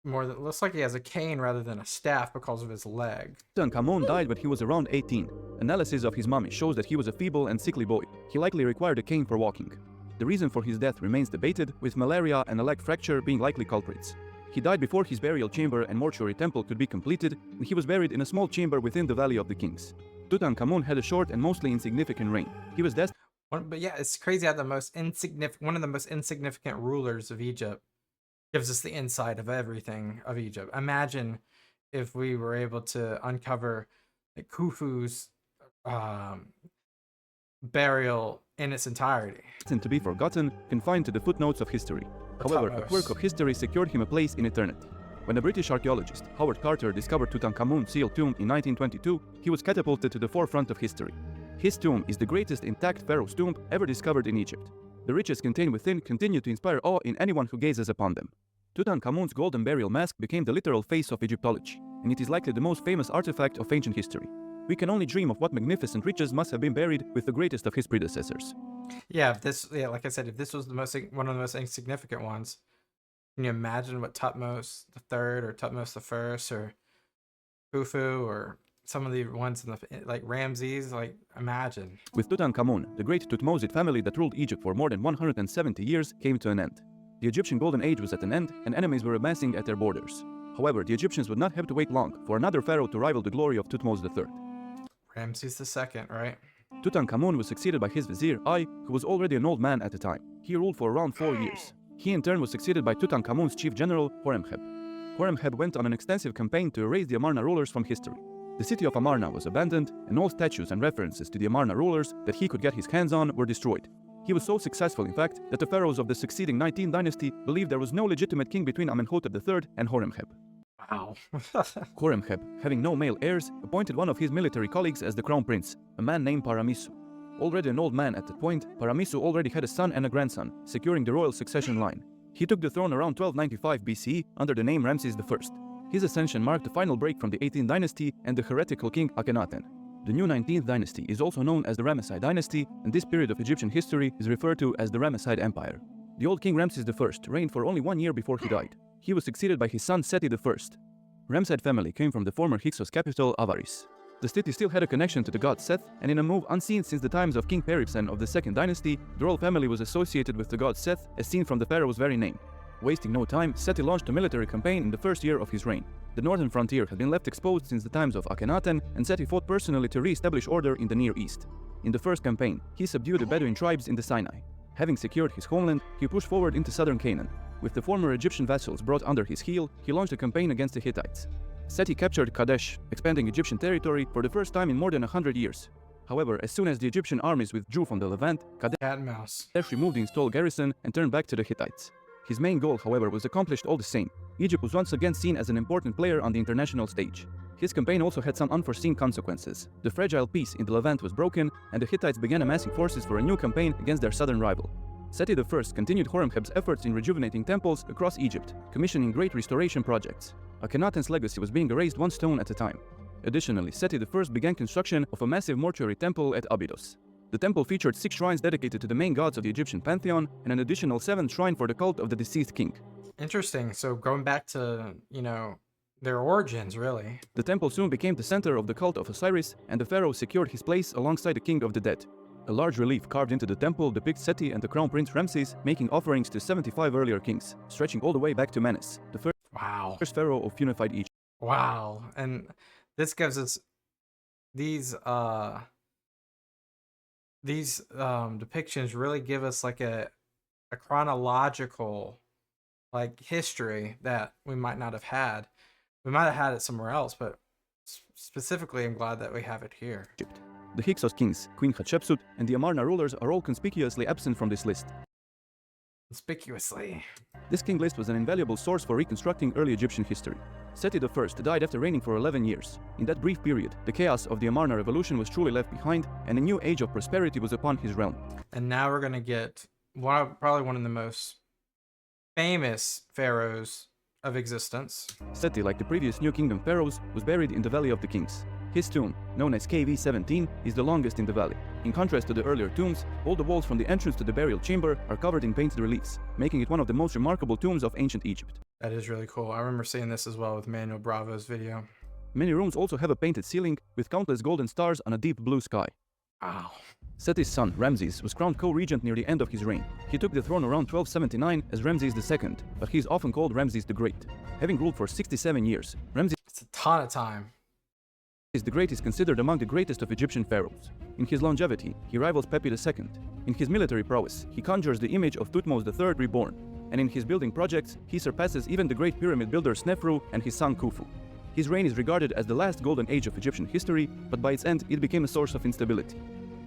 Looks like he has a cane rather than a staff because of his leg. Tutankhamun died when he was around 18. Analysis of his mummy shows that he was a feeble and sickly boy. He likely required a cane for walking. The reason for his death remains debated, with malaria and a leg fracture being likely culprits. He died before his burial chamber and mortuary temple could be completed, and he was buried in a small chamber within the Valley of the Kings. Tutankhamun had a short and mostly insignificant reign. He was destined. But yeah, it's crazy how one of the most insignificant rulers of Egypt gives us the insight of everything of Egypt. Imagine if we were able to uncover like Khufu's burial in its entirety. To be forgotten, confined to the footnotes of history. However, a quirk of history secured him a place in eternity. When a British archaeologist, Howard Carter, discovered Tutankhamun's sealed tomb in 1922, he was catapulted to the forefront of history. His tomb is the greatest intact pharaoh's tomb ever discovered in Egypt. The riches contained within continue to inspire awe in anyone who gazes upon them. Tutankhamun's golden burial mask became the literal face of Egyptology, and it is likely the most famous artifact of ancient history. We can only dream of what magnificent riches must have been buried with the greatest of his predecessors. Yeah, like I said, if this was one of the most insignificant ones, can you imagine what Tutmos the Third or Tutmos the First or Khufu or some of the ones in like Ramses, like imagine. With Tutankhamun, the great Tutmosid family that ruled Egypt for more than 170 years came to an end. The Egyptian Golden Age was at an end, and enemies were amassing at their borders. However, the Egyptians would not have to wait long for another pharaoh to rival the glory of Thutmose III. Ramses II, right? Tutankhamun was succeeded by his vizier Ai, who was already an old man at the time. He ruled for around 4 years. He in turn was succeeded by Tutankhamun's chief general, Horemheb. Horemheb went on an extensive campaign to erase the Amarna rulers from history. The city of Amarna was abandoned, and all statues and references to the Amarna rulers that he could get his hands on were destroyed. He was so successful, in fact, that the pharaohs of the succeeding 19th dynasty believed there was no legitimate king between Amenhotep III and Horemheb. Wow. Horemheb, having no male heirs, appointed one of his military colleagues as the crown prince, a man named Paramisu. Already an old man at that point, Paramisu already had a son and a grandson, securing the royal succession line. He took the throne around 1295 BCE under the name Ramses I. His ascension marked the final break from the 18th dynasty and the heretical king Akhenaten. The new 19th dynasty is also known as the Ramesside dynasty, and this period of Egyptian history is referred to as the Ramesside Empire. The old king Ramses I reigned for only 1 year before he died. He was succeeded by his son Seti I. Ramesside family came from the former Hyksos capital, Avaris. The city still had a connection to the god Seth, and in a move unseen since the times of King Peribsen of the 2nd dynasty, the royal family was associated with the god Seth, as seen from the pharaoh's very name. Wasting no time, Seti launched a military campaign in the first year of his reign. The northern frontier had been left exposed since the times of Akhenaten, and Seti fought personally to re-establish order in the Near East. In the first campaign, he subdued the Bedouin tribes in the Sinai. Having secured his homeland, he pushed forward into southern Canaan. With the former Egyptian vassals brought under his heel, he launched a campaign against the Hittites. Seti captured Kadesh, expanding Egyptian territory for the first time in more than 100 years. However, as soon as the Egyptian armies withdrew from the Levant, Kadesh removed the installed garrison and turned back to the Hittites. His main goal, however, was accomplished all the same. Egypt was once again seen as an important player on the international stage. His campaign also had some unforeseen consequences. The fragile peace in the Levant was broken, and the Hittites began amassing forces for a new campaign against their southern rival. Seti I continued Horemheb's efforts in rejuvenating temples across Egypt, commissioning great restoration projects. Akhenaten's legacy was being erased one stone at a time. Additionally, Seti I began construction of a massive mortuary temple at Abydos. The temple featured 6 shrines dedicated to the main gods of the Egyptian pantheon, and an additional 7th shrine for the cult of the deceased king. Interesting. So going back to, their origins, really. The temple soon became the center of the cult of Osiris, and the pharaoh secured his place alongside the king of the dead. A large relief carved into the temple depicts Seti and the crown prince Ramses making offerings to 75 earlier kings, stretching all the way back to Menes, the Wow. first pharaoh of unified Egypt. Wow. And this gives us these depictions really give us like a chronological like history that we might not have had. We might have had it somewhere else, but specifically I'm glad that we have it here. The Hyksos kings, Queen Hatshepsut, and the Amarna rulers are all conspicuously absent from this list. Conspicuously. This king list was an invaluable source for reconstructing early Egyptian history. Seti I died after reigning for 11 years. In that brief period, the chaos of the Amarna revolution was truly left behind, and a new age of prosperity was upon his realm. And now we're going to get probably one of the most famous pharaohs of existence. Seti, like the previous New Kingdom pharaohs, was buried in the Valley of the Kings. His tomb, known as KV-17, is the longest in the valley. In contrast to the earlier tombs, all the walls from the entrance to the burial chamber are covered in painted reliefs, making it one of the most remarkable tombs of ancient Egypt. That is really cool. I remember seeing this as well with Manuel Bravo's video. Many rooms also have a painted ceiling with countless golden stars on a deep blue sky. Wow. Seti's son, Ramses, was crowned co-regent near the end of his reign. He took the throne around 1279 as Ramses II, but he is often called Ramses the Great. Having ruled for 67 years, Ramses It's a ton of time. the Great is considered among the greatest of Egyptian pharaohs. In his longevity, he rivals Pepi II. In his military prowess, he conjures the image of Thutmose III reborn. And in his building projects, he surpasses even the great pyramid builder Snefru and his son Khufu. His reign is regarded as the last golden age of Egyptian history, but by its end, it became a source of instability.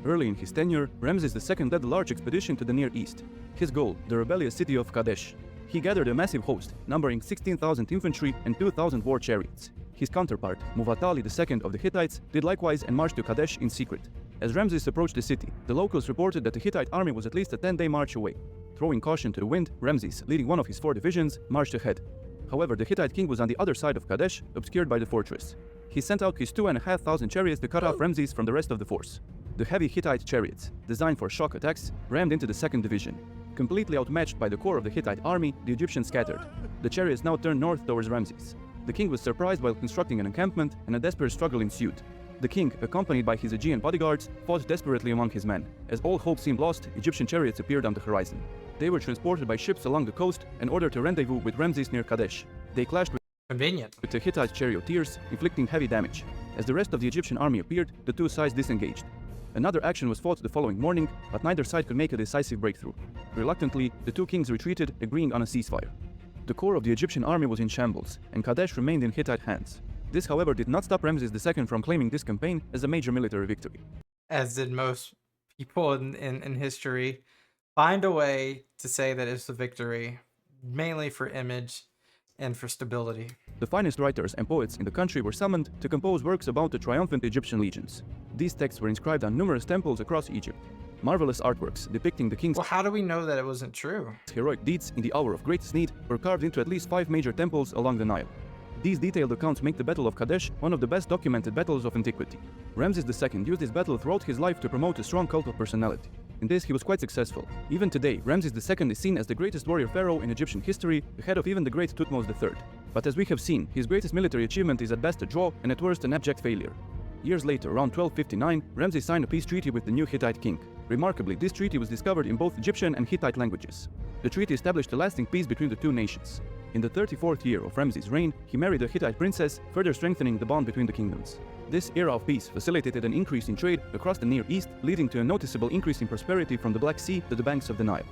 Early in his tenure, Ramses II led a large expedition to the Near East. His goal, the rebellious city of Kadesh. He gathered a massive host, numbering 16,000 infantry and 2,000 war chariots. His counterpart, Muwatalli II of the Hittites, did likewise and marched to Kadesh in secret. As Ramses approached the city, the locals reported that the Hittite army was at least a 10-day march away. Throwing caution to the wind, Ramses, leading one of his 4 divisions, marched ahead. However, the Hittite king was on the other side of Kadesh, obscured by the fortress. He sent out his 2,500 chariots to cut off Ramses from the rest of the force. The heavy Hittite chariots, designed for shock attacks, rammed into the 2nd division. Completely outmatched by the core of the Hittite army, the Egyptians scattered. The chariots now turned north towards Ramses. The king was surprised while constructing an encampment, and a desperate struggle ensued. The king, accompanied by his Aegean bodyguards, fought desperately among his men. As all hope seemed lost, Egyptian chariots appeared on the horizon. They were transported by ships along the coast and ordered to rendezvous with Ramses near Kadesh. They clashed Convenient. with the Hittite charioteers, inflicting heavy damage. As the rest of the Egyptian army appeared, the two sides disengaged. Another action was fought the following morning, but neither side could make a decisive breakthrough. Reluctantly, the two kings retreated, agreeing on a ceasefire. The core of the Egyptian army was in shambles, and Kadesh remained in Hittite hands. This, however, did not stop Ramses II from claiming this campaign as a major military victory. As did most people in history, find a way to say that it's a victory, mainly for image and for stability. The finest writers and poets in the country were summoned to compose works about the triumphant Egyptian legions. These texts were inscribed on numerous temples across Egypt. Marvelous artworks depicting the king's Well, how do we know that it wasn't true? heroic deeds in the hour of greatest need were carved into at least 5 major temples along the Nile. These detailed accounts make the Battle of Kadesh one of the best documented battles of antiquity. Ramses II used this battle throughout his life to promote a strong cult of personality. In this, he was quite successful. Even today, Ramses II is seen as the greatest warrior pharaoh in Egyptian history, ahead of even the great Thutmose III. But as we have seen, his greatest military achievement is at best a draw and at worst an abject failure. Years later, around 1259, Ramses signed a peace treaty with the new Hittite king. Remarkably, this treaty was discovered in both Egyptian and Hittite languages. The treaty established a lasting peace between the two nations. In the 34th year of Ramses' reign, he married a Hittite princess, further strengthening the bond between the kingdoms. This era of peace facilitated an increase in trade across the Near East, leading to a noticeable increase in prosperity from the Black Sea to the banks of the Nile.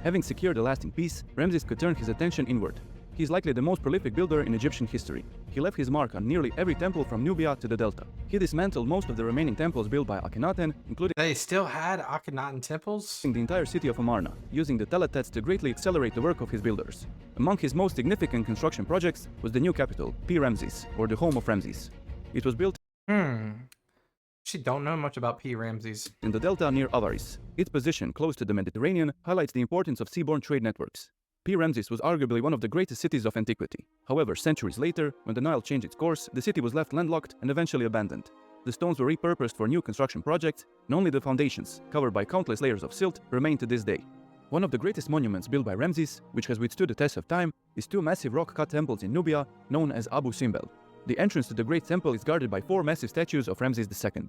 Having secured a lasting peace, Ramses could turn his attention inward. He is likely the most prolific builder in Egyptian history. He left his mark on nearly every temple from Nubia to the Delta. He dismantled most of the remaining temples built by Akhenaten, including They still had Akhenaten temples? the entire city of Amarna, using the teletats to greatly accelerate the work of his builders. Among his most significant construction projects was the new capital, P. Ramses, or the home of Ramses. It was built Actually don't know much about P. Ramses. in the delta near Avaris. Its position close to the Mediterranean highlights the importance of seaborne trade networks. P. Ramses was arguably one of the greatest cities of antiquity. However, centuries later, when the Nile changed its course, the city was left landlocked and eventually abandoned. The stones were repurposed for new construction projects, and only the foundations, covered by countless layers of silt, remain to this day. One of the greatest monuments built by Ramses, which has withstood the test of time, is 2 massive rock-cut temples in Nubia, known as Abu Simbel. The entrance to the Great Temple is guarded by 4 massive statues of Ramses II.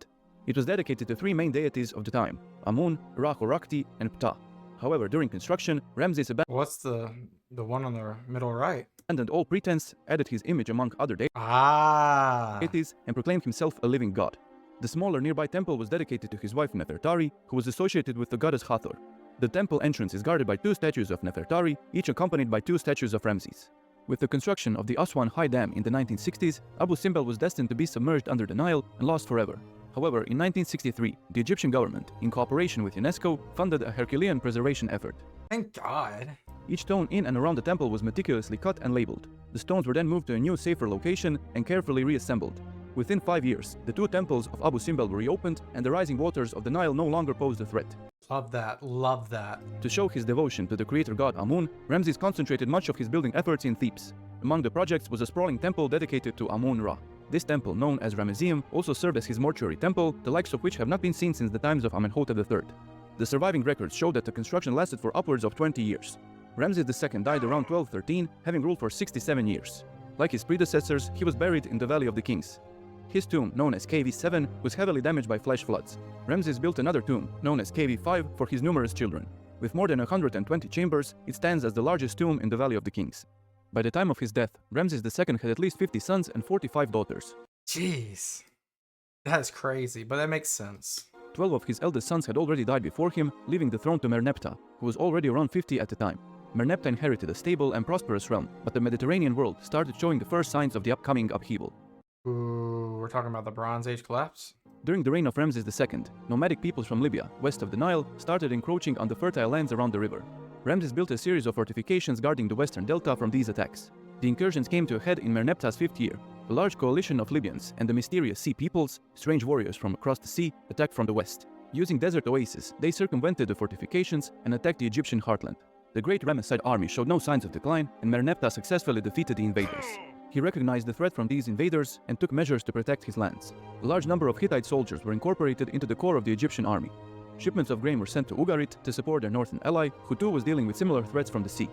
It was dedicated to three main deities of the time, Amun, Ra-Horakhti, and Ptah. However, during construction, Ramses What's the one on the middle right? abandoned all pretense, added his image among other Ah. deities, and proclaimed himself a living god. The smaller nearby temple was dedicated to his wife Nefertari, who was associated with the goddess Hathor. The temple entrance is guarded by two statues of Nefertari, each accompanied by two statues of Ramses. With the construction of the Aswan High Dam in the 1960s, Abu Simbel was destined to be submerged under the Nile and lost forever. However, in 1963, the Egyptian government, in cooperation with UNESCO, funded a Herculean preservation effort. Thank God. Each stone in and around the temple was meticulously cut and labeled. The stones were then moved to a new, safer location and carefully reassembled. Within 5 years, the two temples of Abu Simbel were reopened and the rising waters of the Nile no longer posed a threat. Love that. Love that. To show his devotion to the creator god Amun, Ramses concentrated much of his building efforts in Thebes. Among the projects was a sprawling temple dedicated to Amun-Ra. This temple, known as Ramesseum, also served as his mortuary temple, the likes of which have not been seen since the times of Amenhotep III. The surviving records show that the construction lasted for upwards of 20 years. Ramses II died around 1213, having ruled for 67 years. Like his predecessors, he was buried in the Valley of the Kings. His tomb, known as KV7, was heavily damaged by flash floods. Ramses built another tomb, known as KV5, for his numerous children. With more than 120 chambers, it stands as the largest tomb in the Valley of the Kings. By the time of his death, Ramses II had at least 50 sons and 45 daughters. Jeez. That's crazy, but that makes sense. 12 of his eldest sons had already died before him, leaving the throne to Merneptah, who was already around 50 at the time. Merneptah inherited a stable and prosperous realm, but the Mediterranean world started showing the first signs of the upcoming upheaval. Ooh, we're talking about the Bronze Age collapse? During the reign of Ramses II, nomadic peoples from Libya, west of the Nile, started encroaching on the fertile lands around the river. Ramses built a series of fortifications guarding the western delta from these attacks. The incursions came to a head in Merneptah's 5th year. A large coalition of Libyans and the mysterious sea peoples, strange warriors from across the sea, attacked from the west. Using desert oases, they circumvented the fortifications and attacked the Egyptian heartland. The great Ramesside army showed no signs of decline, and Merneptah successfully defeated the invaders. He recognized the threat from these invaders and took measures to protect his lands. A large number of Hittite soldiers were incorporated into the core of the Egyptian army. Shipments of grain were sent to Ugarit to support their northern ally, who too was dealing with similar threats from the sea.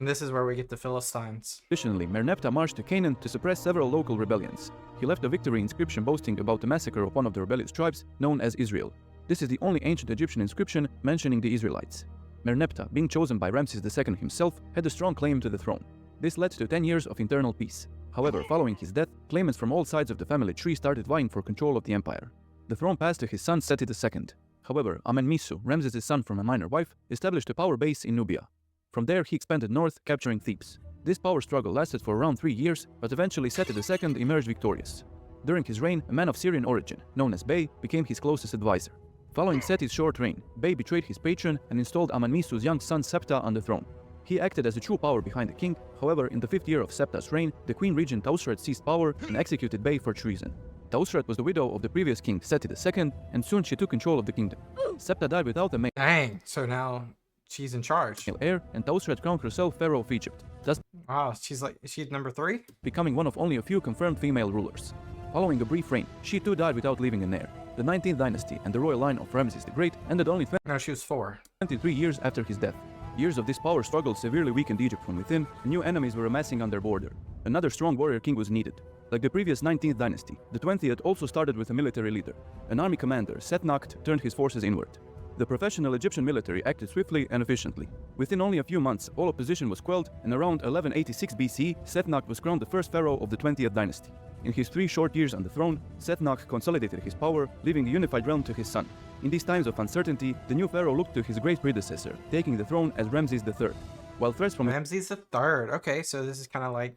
And this is where we get the Philistines. Additionally, Merneptah marched to Canaan to suppress several local rebellions. He left a victory inscription boasting about the massacre of one of the rebellious tribes, known as Israel. This is the only ancient Egyptian inscription mentioning the Israelites. Merneptah, being chosen by Ramses II himself, had a strong claim to the throne. This led to 10 years of internal peace. However, following his death, claimants from all sides of the family tree started vying for control of the empire. The throne passed to his son Seti II. However, Amenmisu, Ramses' son from a minor wife, established a power base in Nubia. From there, he expanded north, capturing Thebes. This power struggle lasted for around 3 years, but eventually Seti II emerged victorious. During his reign, a man of Syrian origin, known as Bey, became his closest advisor. Following Seti's short reign, Bey betrayed his patron and installed Amenmisu's young son Septa on the throne. He acted as a true power behind the king. However, in the 5th year of Septa's reign, the queen regent Tausret seized power and executed Bey for treason. Tausret was the widow of the previous king Seti II, and soon she took control of the kingdom. Septa died without a male Dang, so now she's in charge. heir, and Tausret crowned herself pharaoh of Egypt, thus Wow, she's number 3? becoming one of only a few confirmed female rulers. Following a brief reign, she too died without leaving an heir. The 19th dynasty and the royal line of Ramses the Great ended only No, she was 4. 23 years after his death. Years of this power struggle severely weakened Egypt from within, and new enemies were amassing on their border. Another strong warrior king was needed. Like the previous 19th dynasty, the 20th also started with a military leader. An army commander, Setnakht, turned his forces inward. The professional Egyptian military acted swiftly and efficiently. Within only a few months, all opposition was quelled, and around 1186 BC, Setnakht was crowned the first pharaoh of the 20th dynasty. In his 3 short years on the throne, Setnakht consolidated his power, leaving the unified realm to his son. In these times of uncertainty, the new pharaoh looked to his great predecessor, taking the throne as Ramses III. While threats from Ramses III. Okay, so this is kind of like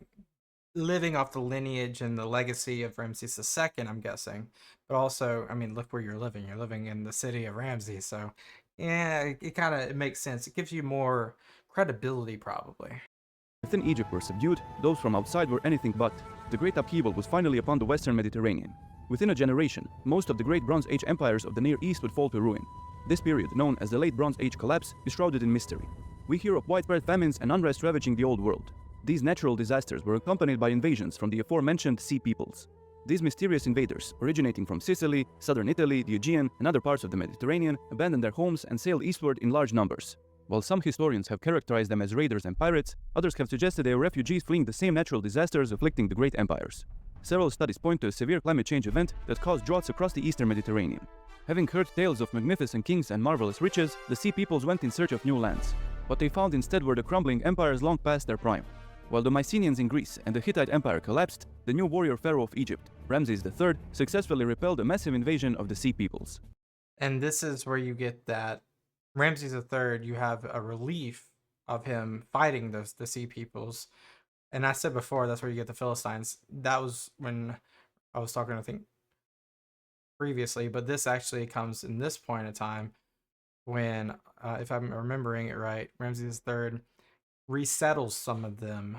living off the lineage and the legacy of Ramses II, I'm guessing. But also, I mean, look where you're living. You're living in the city of Ramses, so yeah, it makes sense. It gives you more credibility, probably. within Egypt were subdued, those from outside were anything but. The great upheaval was finally upon the western Mediterranean. Within a generation, most of the great Bronze Age empires of the Near East would fall to ruin. This period, known as the Late Bronze Age collapse, is shrouded in mystery. We hear of widespread famines and unrest ravaging the old world. These natural disasters were accompanied by invasions from the aforementioned sea peoples. These mysterious invaders, originating from Sicily, southern Italy, the Aegean, and other parts of the Mediterranean, abandoned their homes and sailed eastward in large numbers. While some historians have characterized them as raiders and pirates, others have suggested they were refugees fleeing the same natural disasters afflicting the great empires. Several studies point to a severe climate change event that caused droughts across the eastern Mediterranean. Having heard tales of magnificent kings and marvelous riches, the sea peoples went in search of new lands. What they found instead were the crumbling empires long past their prime. While the Mycenaeans in Greece and the Hittite Empire collapsed, the new warrior pharaoh of Egypt, Ramses III, successfully repelled a massive invasion of the sea peoples. And this is where you get that Ramses III, you have a relief of him fighting the sea peoples. And I said before, that's where you get the Philistines. That was when I was talking, I think, previously, but this actually comes in this point in time when, if I'm remembering it right, Ramses III resettles some of them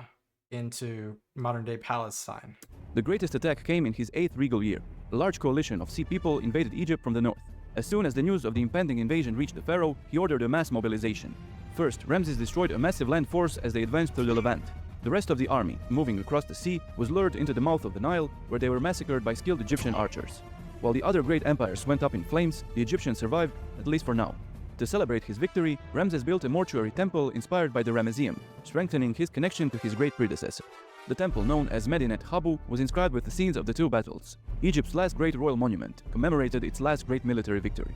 into modern-day Palestine. The greatest attack came in his 8th regal year. A large coalition of sea people invaded Egypt from the north. As soon as the news of the impending invasion reached the pharaoh, he ordered a mass mobilization. First, Ramses destroyed a massive land force as they advanced through the Levant. The rest of the army, moving across the sea, was lured into the mouth of the Nile, where they were massacred by skilled Egyptian archers. While the other great empires went up in flames, the Egyptians survived, at least for now. To celebrate his victory, Ramses built a mortuary temple inspired by the Ramesseum, strengthening his connection to his great predecessor. The temple, known as Medinet Habu, was inscribed with the scenes of the two battles. Egypt's last great royal monument commemorated its last great military victory.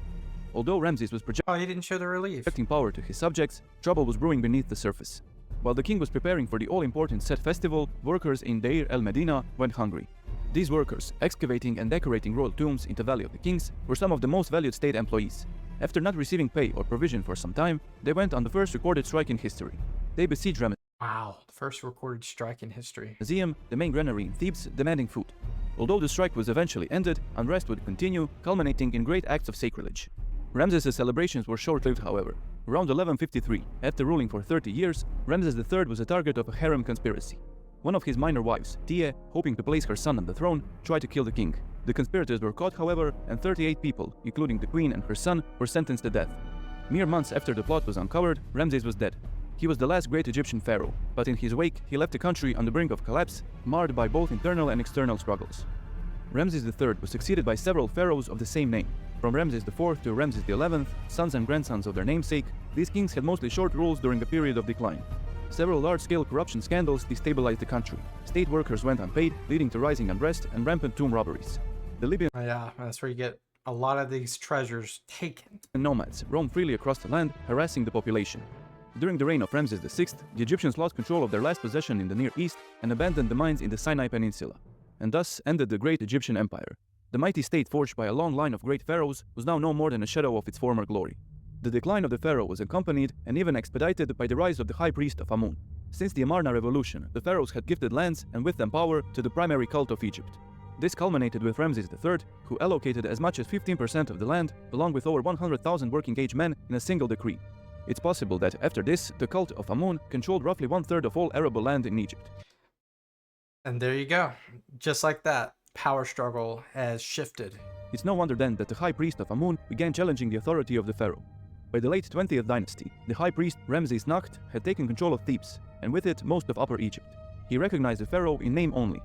Although Ramses was he didn't show the relief. projecting power to his subjects, trouble was brewing beneath the surface. While the king was preparing for the all-important Set festival, workers in Deir el-Medina went hungry. These workers, excavating and decorating royal tombs in the Valley of the Kings, were some of the most valued state employees. After not receiving pay or provision for some time, they went on the first recorded strike in history. They besieged Wow, the first recorded strike in history. Ramesseum, the main granary in Thebes, demanding food. Although the strike was eventually ended, unrest would continue, culminating in great acts of sacrilege. Ramses' celebrations were short-lived, however. Around 1153, after ruling for 30 years, Ramses III was a target of a harem conspiracy. One of his minor wives, Tia, hoping to place her son on the throne, tried to kill the king. The conspirators were caught, however, and 38 people, including the queen and her son, were sentenced to death. Mere months after the plot was uncovered, Ramses was dead. He was the last great Egyptian pharaoh, but in his wake, he left the country on the brink of collapse, marred by both internal and external struggles. Ramses III was succeeded by several pharaohs of the same name. From Ramses IV to Ramses XI, sons and grandsons of their namesake, these kings had mostly short rules during a period of decline. Several large-scale corruption scandals destabilized the country. State workers went unpaid, leading to rising unrest and rampant tomb robberies. The Libyan Yeah, that's where you get a lot of these treasures taken. nomads roamed freely across the land, harassing the population. During the reign of Ramses VI, the Egyptians lost control of their last possession in the Near East and abandoned the mines in the Sinai Peninsula, and thus ended the great Egyptian empire. The mighty state forged by a long line of great pharaohs was now no more than a shadow of its former glory. The decline of the pharaoh was accompanied and even expedited by the rise of the high priest of Amun. Since the Amarna revolution, the pharaohs had gifted lands and with them power to the primary cult of Egypt. This culminated with Ramses III, who allocated as much as 15% of the land, along with over 100,000 working-age men, in a single decree. It's possible that after this, the cult of Amun controlled roughly one-third of all arable land in Egypt. And there you go. Just like that, power struggle has shifted. It's no wonder then that the high priest of Amun began challenging the authority of the pharaoh. By the late 20th dynasty, the high priest Ramses Nakht had taken control of Thebes, and with it most of Upper Egypt. He recognized the pharaoh in name only.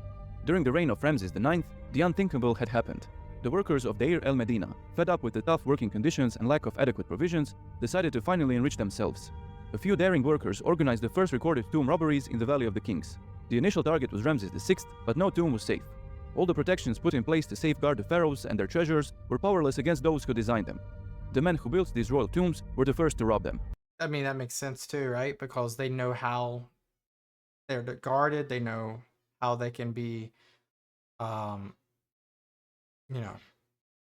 During the reign of Ramses IX, the unthinkable had happened. The workers of Deir el-Medina, fed up with the tough working conditions and lack of adequate provisions, decided to finally enrich themselves. A few daring workers organized the first recorded tomb robberies in the Valley of the Kings. The initial target was Ramses VI, but no tomb was safe. All the protections put in place to safeguard the pharaohs and their treasures were powerless against those who designed them. The men who built these royal tombs were the first to rob them. I mean, that makes sense too, right? Because they know how they're guarded. They know how they can be,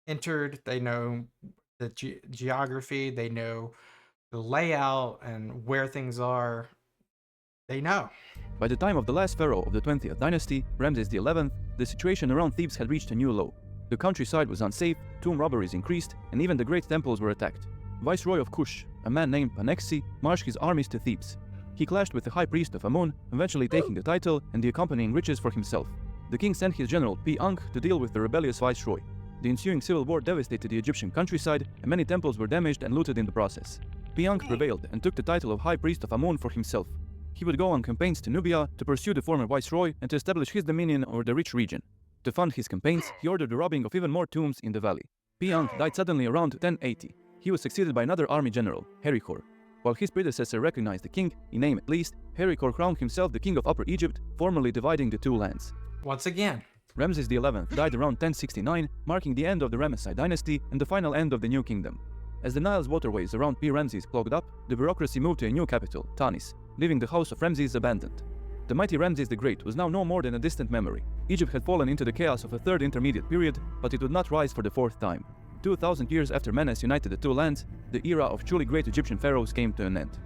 entered. They know the geography. They know the layout and where things are. They know. By the time of the last pharaoh of the 20th dynasty, Ramses XI, the situation around Thebes had reached a new low. The countryside was unsafe, tomb robberies increased, and even the great temples were attacked. Viceroy of Kush, a man named Paneksi, marched his armies to Thebes. He clashed with the high priest of Amun, eventually taking the title and the accompanying riches for himself. The king sent his general Pi-Ankh to deal with the rebellious viceroy. The ensuing civil war devastated the Egyptian countryside, and many temples were damaged and looted in the process. Pi-Ankh prevailed and took the title of high priest of Amun for himself. He would go on campaigns to Nubia to pursue the former viceroy and to establish his dominion over the rich region. To fund his campaigns, he ordered the robbing of even more tombs in the valley. Pi-Ankh died suddenly around 1080. He was succeeded by another army general, Herihor. While his predecessor recognized the king, in name at least, Herihor crowned himself the king of Upper Egypt, formally dividing the two lands. Once again. Ramses XI died around 1069, marking the end of the Ramesside dynasty and the final end of the New Kingdom. As the Nile's waterways around Pi Ramses clogged up, the bureaucracy moved to a new capital, Tanis, leaving the house of Ramses abandoned. The mighty Ramses the Great was now no more than a distant memory. Egypt had fallen into the chaos of a third intermediate period, but it would not rise for the fourth time. 2,000 years after Menes united the two lands, the era of truly great Egyptian pharaohs came to an end.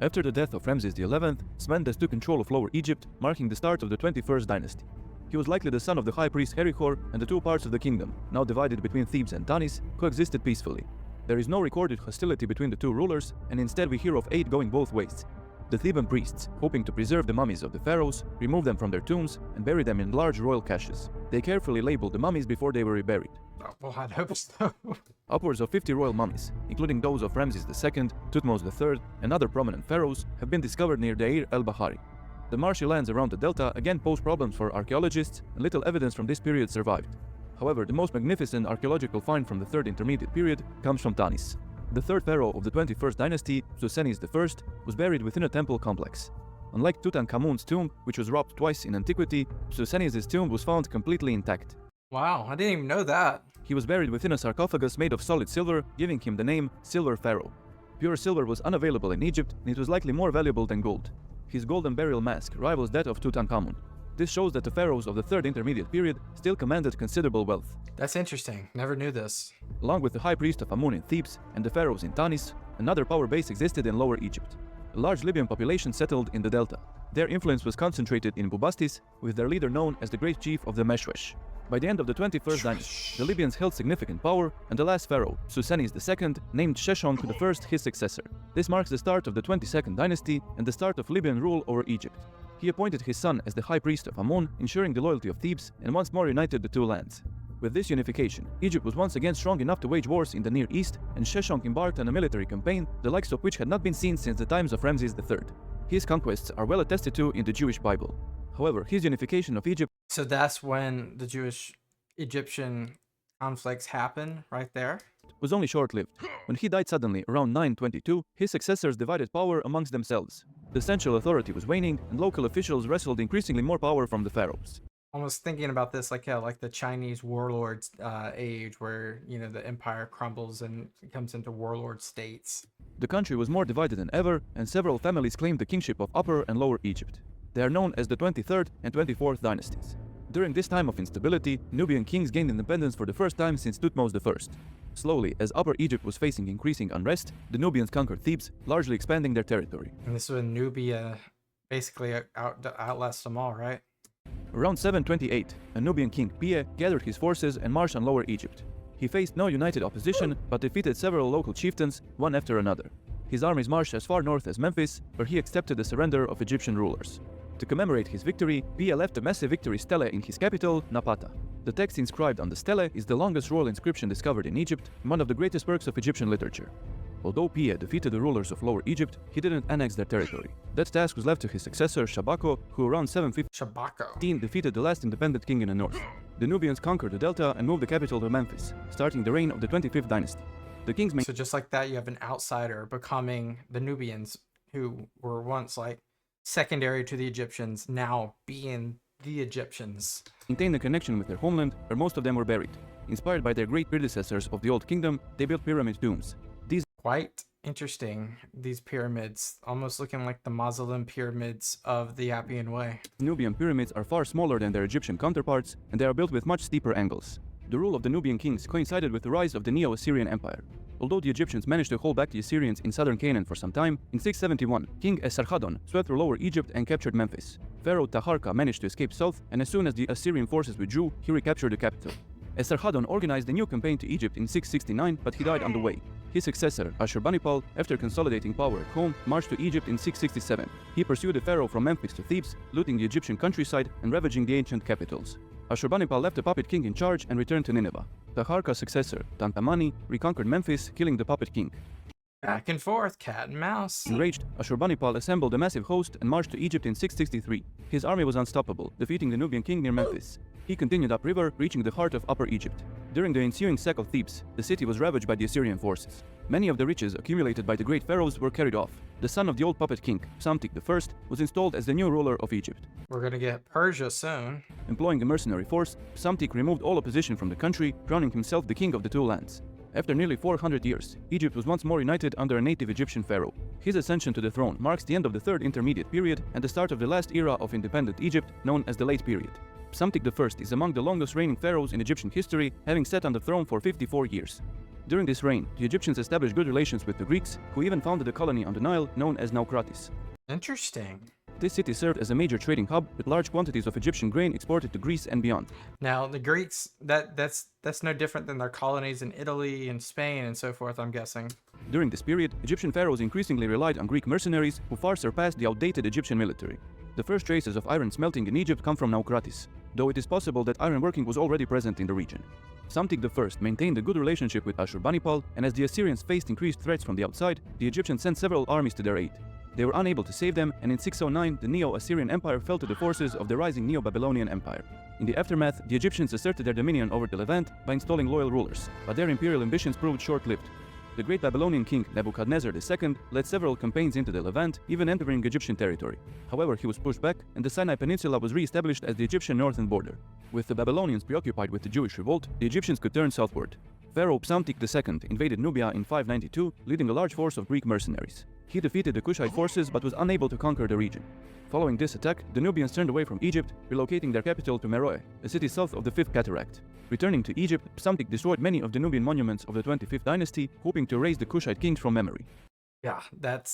After the death of Ramses XI, Smendes took control of Lower Egypt, marking the start of the 21st dynasty. He was likely the son of the high priest Herihor, and the two parts of the kingdom, now divided between Thebes and Tanis, coexisted peacefully. There is no recorded hostility between the two rulers, and instead we hear of aid going both ways. The Theban priests, hoping to preserve the mummies of the pharaohs, removed them from their tombs and buried them in large royal caches. They carefully labeled the mummies before they were reburied. Oh, well, I'd hope so. Upwards of 50 royal mummies, including those of Ramses II, Thutmose III, and other prominent pharaohs, have been discovered near Deir el-Bahari. The marshy lands around the delta again pose problems for archaeologists, and little evidence from this period survived. However, the most magnificent archaeological find from the Third Intermediate Period comes from Tanis. The third pharaoh of the 21st dynasty, Susenes I, was buried within a temple complex. Unlike Tutankhamun's tomb, which was robbed twice in antiquity, Susenes' tomb was found completely intact. Wow, I didn't even know that. He was buried within a sarcophagus made of solid silver, giving him the name Silver Pharaoh. Pure silver was unavailable in Egypt, and it was likely more valuable than gold. His golden burial mask rivals that of Tutankhamun. This shows that the pharaohs of the Third Intermediate Period still commanded considerable wealth. That's interesting. Never knew this. Along with the high priest of Amun in Thebes and the pharaohs in Tanis, another power base existed in Lower Egypt. A large Libyan population settled in the delta. Their influence was concentrated in Bubastis, with their leader known as the Great Chief of the Meshwesh. By the end of the 21st dynasty, the Libyans held significant power, and the last pharaoh, Susenes II, named Sheshonq I his successor. This marks the start of the 22nd dynasty and the start of Libyan rule over Egypt. He appointed his son as the high priest of Amun, ensuring the loyalty of Thebes, and once more united the two lands. With this unification, Egypt was once again strong enough to wage wars in the Near East, and Sheshonq embarked on a military campaign, the likes of which had not been seen since the times of Ramses III. His conquests are well attested to in the Jewish Bible. However, his unification of Egypt... So that's when the Jewish-Egyptian conflicts happen, right there? ...was only short-lived. When he died suddenly around 922, his successors divided power amongst themselves. The central authority was waning, and local officials wrestled increasingly more power from the pharaohs. Almost thinking about this like the Chinese warlords age, where the empire crumbles and comes into warlord states. The country was more divided than ever, and several families claimed the kingship of Upper and Lower Egypt. They are known as the 23rd and 24th dynasties. During this time of instability, Nubian kings gained independence for the first time since Thutmose I. Slowly, as Upper Egypt was facing increasing unrest, the Nubians conquered Thebes, largely expanding their territory. And this is when Nubia basically outlasts them all, right? Around 728, a Nubian king, Pie, gathered his forces and marched on Lower Egypt. He faced no united opposition, but defeated several local chieftains, one after another. His armies marched as far north as Memphis, where he accepted the surrender of Egyptian rulers. To commemorate his victory, Pie left a massive victory stele in his capital, Napata. The text inscribed on the stele is the longest royal inscription discovered in Egypt, and one of the greatest works of Egyptian literature. Although Pie defeated the rulers of Lower Egypt, he didn't annex their territory. That task was left to his successor, Shabako, who around 715 defeated the last independent king in the north. The Nubians conquered the delta and moved the capital to Memphis, starting the reign of the 25th dynasty. The king's main... So just like that, you have an outsider becoming the Nubians, who were once like secondary to the Egyptians, now being the Egyptians. Maintained a connection with their homeland, where most of them were buried. Inspired by their great predecessors of the Old Kingdom, they built pyramid tombs. These quite interesting, these pyramids, almost looking like the mausoleum pyramids of the Appian Way. Nubian pyramids are far smaller than their Egyptian counterparts, and they are built with much steeper angles. The rule of the Nubian kings coincided with the rise of the Neo-Assyrian Empire. Although the Egyptians managed to hold back the Assyrians in southern Canaan for some time, in 671, King Esarhaddon swept through Lower Egypt and captured Memphis. Pharaoh Taharka managed to escape south, and as soon as the Assyrian forces withdrew, he recaptured the capital. Esarhaddon organized a new campaign to Egypt in 669, but he died on the way. His successor, Ashurbanipal, after consolidating power at home, marched to Egypt in 667. He pursued the pharaoh from Memphis to Thebes, looting the Egyptian countryside and ravaging the ancient capitals. Ashurbanipal left a puppet king in charge and returned to Nineveh. Taharka's successor, Tantamani, reconquered Memphis, killing the puppet king. Back and forth, cat and mouse. Enraged, Ashurbanipal assembled a massive host and marched to Egypt in 663. His army was unstoppable, defeating the Nubian king near Memphis. He continued upriver, reaching the heart of Upper Egypt. During the ensuing sack of Thebes, the city was ravaged by the Assyrian forces. Many of the riches accumulated by the great pharaohs were carried off. The son of the old puppet king, Psamtik I, was installed as the new ruler of Egypt. We're gonna get Persia soon. Employing a mercenary force, Psamtik removed all opposition from the country, crowning himself the king of the two lands. After nearly 400 years, Egypt was once more united under a native Egyptian pharaoh. His ascension to the throne marks the end of the Third Intermediate Period and the start of the last era of independent Egypt, known as the Late Period. Psamtik I is among the longest reigning pharaohs in Egyptian history, having sat on the throne for 54 years. During this reign, the Egyptians established good relations with the Greeks, who even founded a colony on the Nile known as Naucratis. Interesting. This city served as a major trading hub with large quantities of Egyptian grain exported to Greece and beyond. Now the Greeks, that's no different than their colonies in Italy and Spain and so forth, I'm guessing. During this period, Egyptian pharaohs increasingly relied on Greek mercenaries who far surpassed the outdated Egyptian military. The first traces of iron smelting in Egypt come from Naucratis, though it is possible that ironworking was already present in the region. Psamtik I maintained a good relationship with Ashurbanipal, and as the Assyrians faced increased threats from the outside, the Egyptians sent several armies to their aid. They were unable to save them, and in 609 the Neo-Assyrian Empire fell to the forces of the rising Neo-Babylonian Empire. In the aftermath, the Egyptians asserted their dominion over the Levant by installing loyal rulers, but their imperial ambitions proved short-lived. The great Babylonian king Nebuchadnezzar II led several campaigns into the Levant, even entering Egyptian territory. However, he was pushed back, and the Sinai Peninsula was re-established as the Egyptian northern border. With the Babylonians preoccupied with the Jewish revolt, the Egyptians could turn southward. Pharaoh Psamtik II invaded Nubia in 592, leading a large force of Greek mercenaries. He defeated the Kushite forces but was unable to conquer the region. Following this attack, the Nubians turned away from Egypt, relocating their capital to Meroe, a city south of the Fifth Cataract. Returning to Egypt, Psamtik destroyed many of the Nubian monuments of the 25th dynasty, hoping to erase the Kushite kings from memory. Yeah, that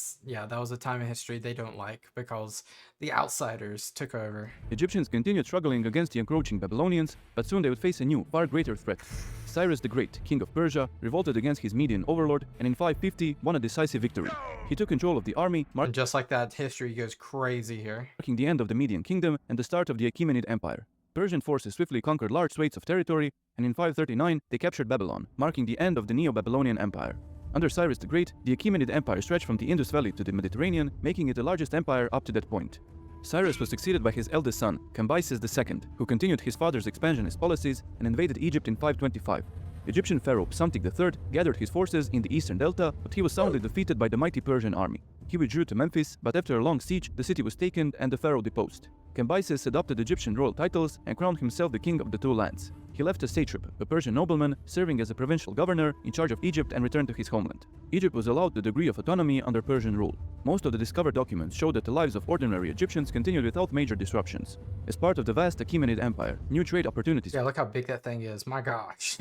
was a time in history they don't like because the outsiders took over. Egyptians continued struggling against the encroaching Babylonians, but soon they would face a new, far greater threat. Cyrus the Great, king of Persia, revolted against his Median overlord and in 550 won a decisive victory. He took control of the army, And just like that, history goes crazy here. marking the end of the Median kingdom and the start of the Achaemenid Empire. Persian forces swiftly conquered large swathes of territory, and in 539 they captured Babylon, marking the end of the Neo-Babylonian Empire. Under Cyrus the Great, the Achaemenid Empire stretched from the Indus Valley to the Mediterranean, making it the largest empire up to that point. Cyrus was succeeded by his eldest son, Cambyses II, who continued his father's expansionist policies and invaded Egypt in 525. Egyptian pharaoh Psamtik III gathered his forces in the eastern delta, but he was soundly defeated by the mighty Persian army. He withdrew to Memphis, but after a long siege, the city was taken and the pharaoh deposed. Cambyses adopted Egyptian royal titles and crowned himself the king of the two lands. He left a satrap, a Persian nobleman, serving as a provincial governor in charge of Egypt and returned to his homeland. Egypt was allowed the degree of autonomy under Persian rule. Most of the discovered documents show that the lives of ordinary Egyptians continued without major disruptions. As part of the vast Achaemenid Empire, new trade opportunities Yeah, look how big that thing is. My gosh.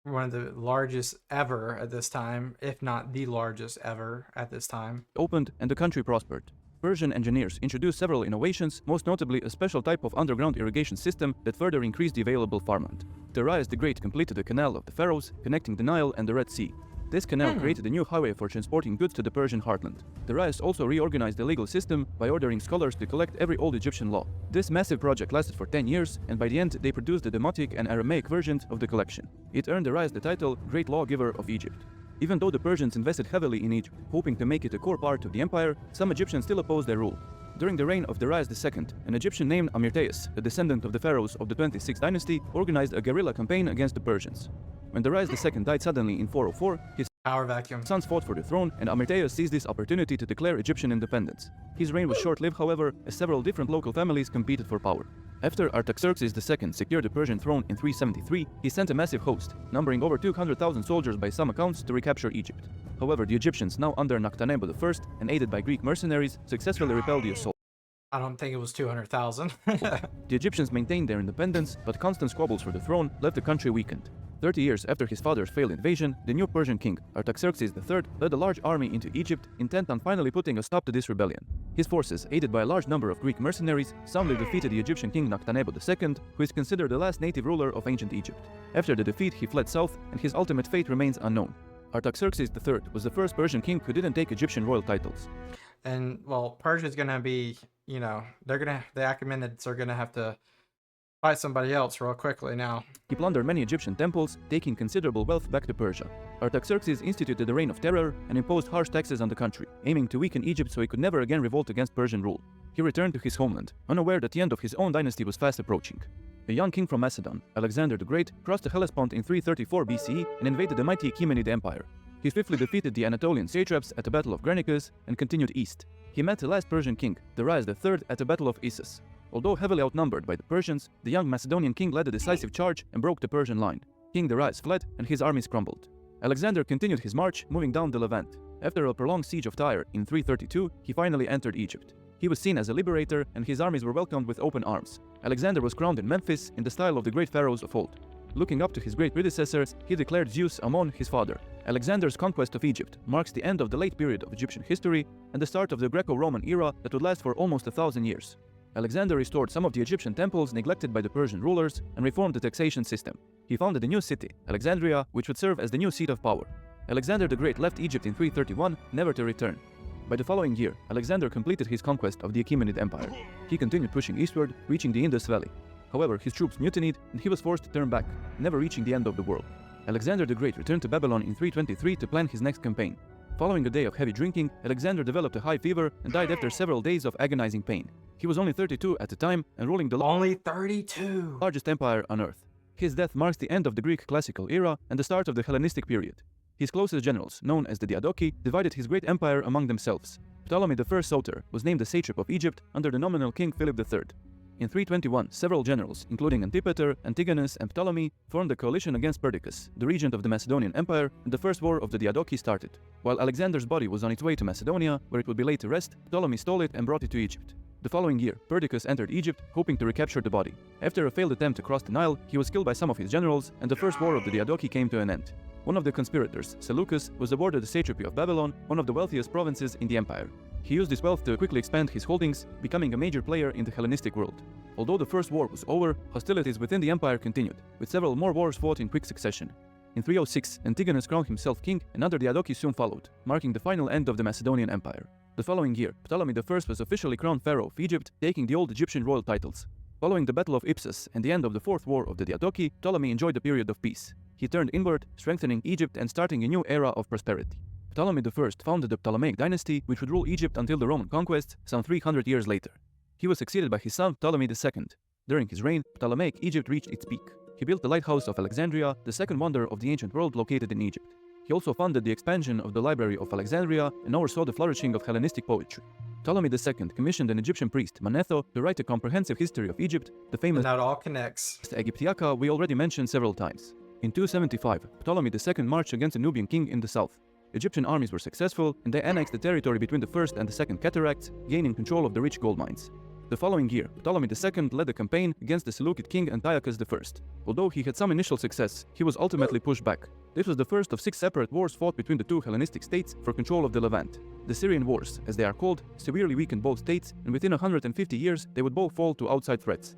One of the largest ever at this time, if not the largest ever at this time. opened and the country prospered. Persian engineers introduced several innovations, most notably a special type of underground irrigation system that further increased the available farmland. Darius the Great completed the Canal of the Pharaohs, connecting the Nile and the Red Sea. This canal created a new highway for transporting goods to the Persian heartland. Darius also reorganized the legal system by ordering scholars to collect every old Egyptian law. This massive project lasted for 10 years, and by the end they produced the Demotic and Aramaic versions of the collection. It earned Darius the title Great Lawgiver of Egypt. Even though the Persians invested heavily in Egypt, hoping to make it a core part of the empire, some Egyptians still opposed their rule. During the reign of Darius II, an Egyptian named Amirtaeus, a descendant of the pharaohs of the 26th dynasty, organized a guerrilla campaign against the Persians. When Darius II died suddenly in 404, his Power vacuum. sons fought for the throne, and Amirtaeus seized this opportunity to declare Egyptian independence. His reign was short-lived, however, as several different local families competed for power. After Artaxerxes II secured the Persian throne in 373, he sent a massive host, numbering over 200,000 soldiers by some accounts, to recapture Egypt. However, the Egyptians, now under Nectanebo I and aided by Greek mercenaries, successfully repelled the assault. I don't think it was 200,000. The Egyptians maintained their independence, but constant squabbles for the throne left the country weakened. 30 years after his father's failed invasion, the new Persian king, Artaxerxes III, led a large army into Egypt, intent on finally putting a stop to this rebellion. His forces, aided by a large number of Greek mercenaries, soundly defeated the Egyptian king Nectanebo II, who is considered the last native ruler of ancient Egypt. After the defeat, he fled south, and his ultimate fate remains unknown. Artaxerxes III was the first Persian king who didn't take Egyptian royal titles. And, well, Persia's gonna be, the Achaemenids are gonna have to fight somebody else real quickly now. He plundered many Egyptian temples, taking considerable wealth back to Persia. Artaxerxes instituted a reign of terror and imposed harsh taxes on the country, aiming to weaken Egypt so it could never again revolt against Persian rule. he returned to his homeland, unaware that the end of his own dynasty was fast approaching. A young king from Macedon, Alexander the Great, crossed the Hellespont in 334 BCE and invaded the mighty Achaemenid Empire. He swiftly defeated the Anatolian satraps at the Battle of Granicus and continued east. He met the last Persian king, Darius III, at the Battle of Issus. Although heavily outnumbered by the Persians, the young Macedonian king led a decisive charge and broke the Persian line. King Darius fled and his armies crumbled. Alexander continued his march, moving down the Levant. After a prolonged siege of Tyre in 332, he finally entered Egypt. He was seen as a liberator and his armies were welcomed with open arms. Alexander was crowned in Memphis in the style of the great pharaohs of old. Looking up to his great predecessors, he declared Zeus Ammon his father. Alexander's conquest of Egypt marks the end of the late period of Egyptian history and the start of the Greco-Roman era that would last for almost 1,000 years. Alexander restored some of the Egyptian temples neglected by the Persian rulers and reformed the taxation system. He founded a new city, Alexandria, which would serve as the new seat of power. Alexander the Great left Egypt in 331, never to return. By the following year, Alexander completed his conquest of the Achaemenid Empire. He continued pushing eastward, reaching the Indus Valley. However, his troops mutinied and he was forced to turn back, never reaching the end of the world. Alexander the Great returned to Babylon in 323 to plan his next campaign. Following a day of heavy drinking, Alexander developed a high fever and died after several days of agonizing pain. He was only 32 at the time and ruling the Only 32. largest empire on earth. His death marks the end of the Greek classical era and the start of the Hellenistic period. His closest generals, known as the Diadochi, divided his great empire among themselves. Ptolemy I Soter was named the satrap of Egypt under the nominal king Philip III. In 321, several generals, including Antipater, Antigonus, and Ptolemy, formed a coalition against Perdiccas, the regent of the Macedonian Empire, and the first war of the Diadochi started. While Alexander's body was on its way to Macedonia, where it would be laid to rest, Ptolemy stole it and brought it to Egypt. The following year, Perdiccas entered Egypt, hoping to recapture the body. After a failed attempt to cross the Nile, he was killed by some of his generals, and the first war of the Diadochi came to an end. One of the conspirators, Seleucus, was awarded the satrapy of Babylon, one of the wealthiest provinces in the empire. He used his wealth to quickly expand his holdings, becoming a major player in the Hellenistic world. Although the first war was over, hostilities within the empire continued, with several more wars fought in quick succession. In 306, Antigonus crowned himself king, and other Diadochi soon followed, marking the final end of the Macedonian Empire. The following year, Ptolemy I was officially crowned pharaoh of Egypt, taking the old Egyptian royal titles. Following the Battle of Ipsus and the end of the Fourth War of the Diadochi, Ptolemy enjoyed a period of peace. He turned inward, strengthening Egypt and starting a new era of prosperity. Ptolemy I founded the Ptolemaic dynasty, which would rule Egypt until the Roman conquest, some 300 years later. He was succeeded by his son Ptolemy II. During his reign, Ptolemaic Egypt reached its peak. He built the lighthouse of Alexandria, the second wonder of the ancient world located in Egypt. He also funded the expansion of the Library of Alexandria and oversaw the flourishing of Hellenistic poetry. Ptolemy II commissioned an Egyptian priest, Manetho, to write a comprehensive history of Egypt, the famous Now it all connects. Aegyptiaca we already mentioned several times. In 275, Ptolemy II marched against a Nubian king in the south. Egyptian armies were successful, and they annexed the territory between the first and the second cataracts, gaining control of the rich gold mines. The following year, Ptolemy II led a campaign against the Seleucid king Antiochus I. Although he had some initial success, he was ultimately pushed back. This was the first of 6 separate wars fought between the two Hellenistic states for control of the Levant. The Syrian Wars, as they are called, severely weakened both states, and within 150 years they would both fall to outside threats.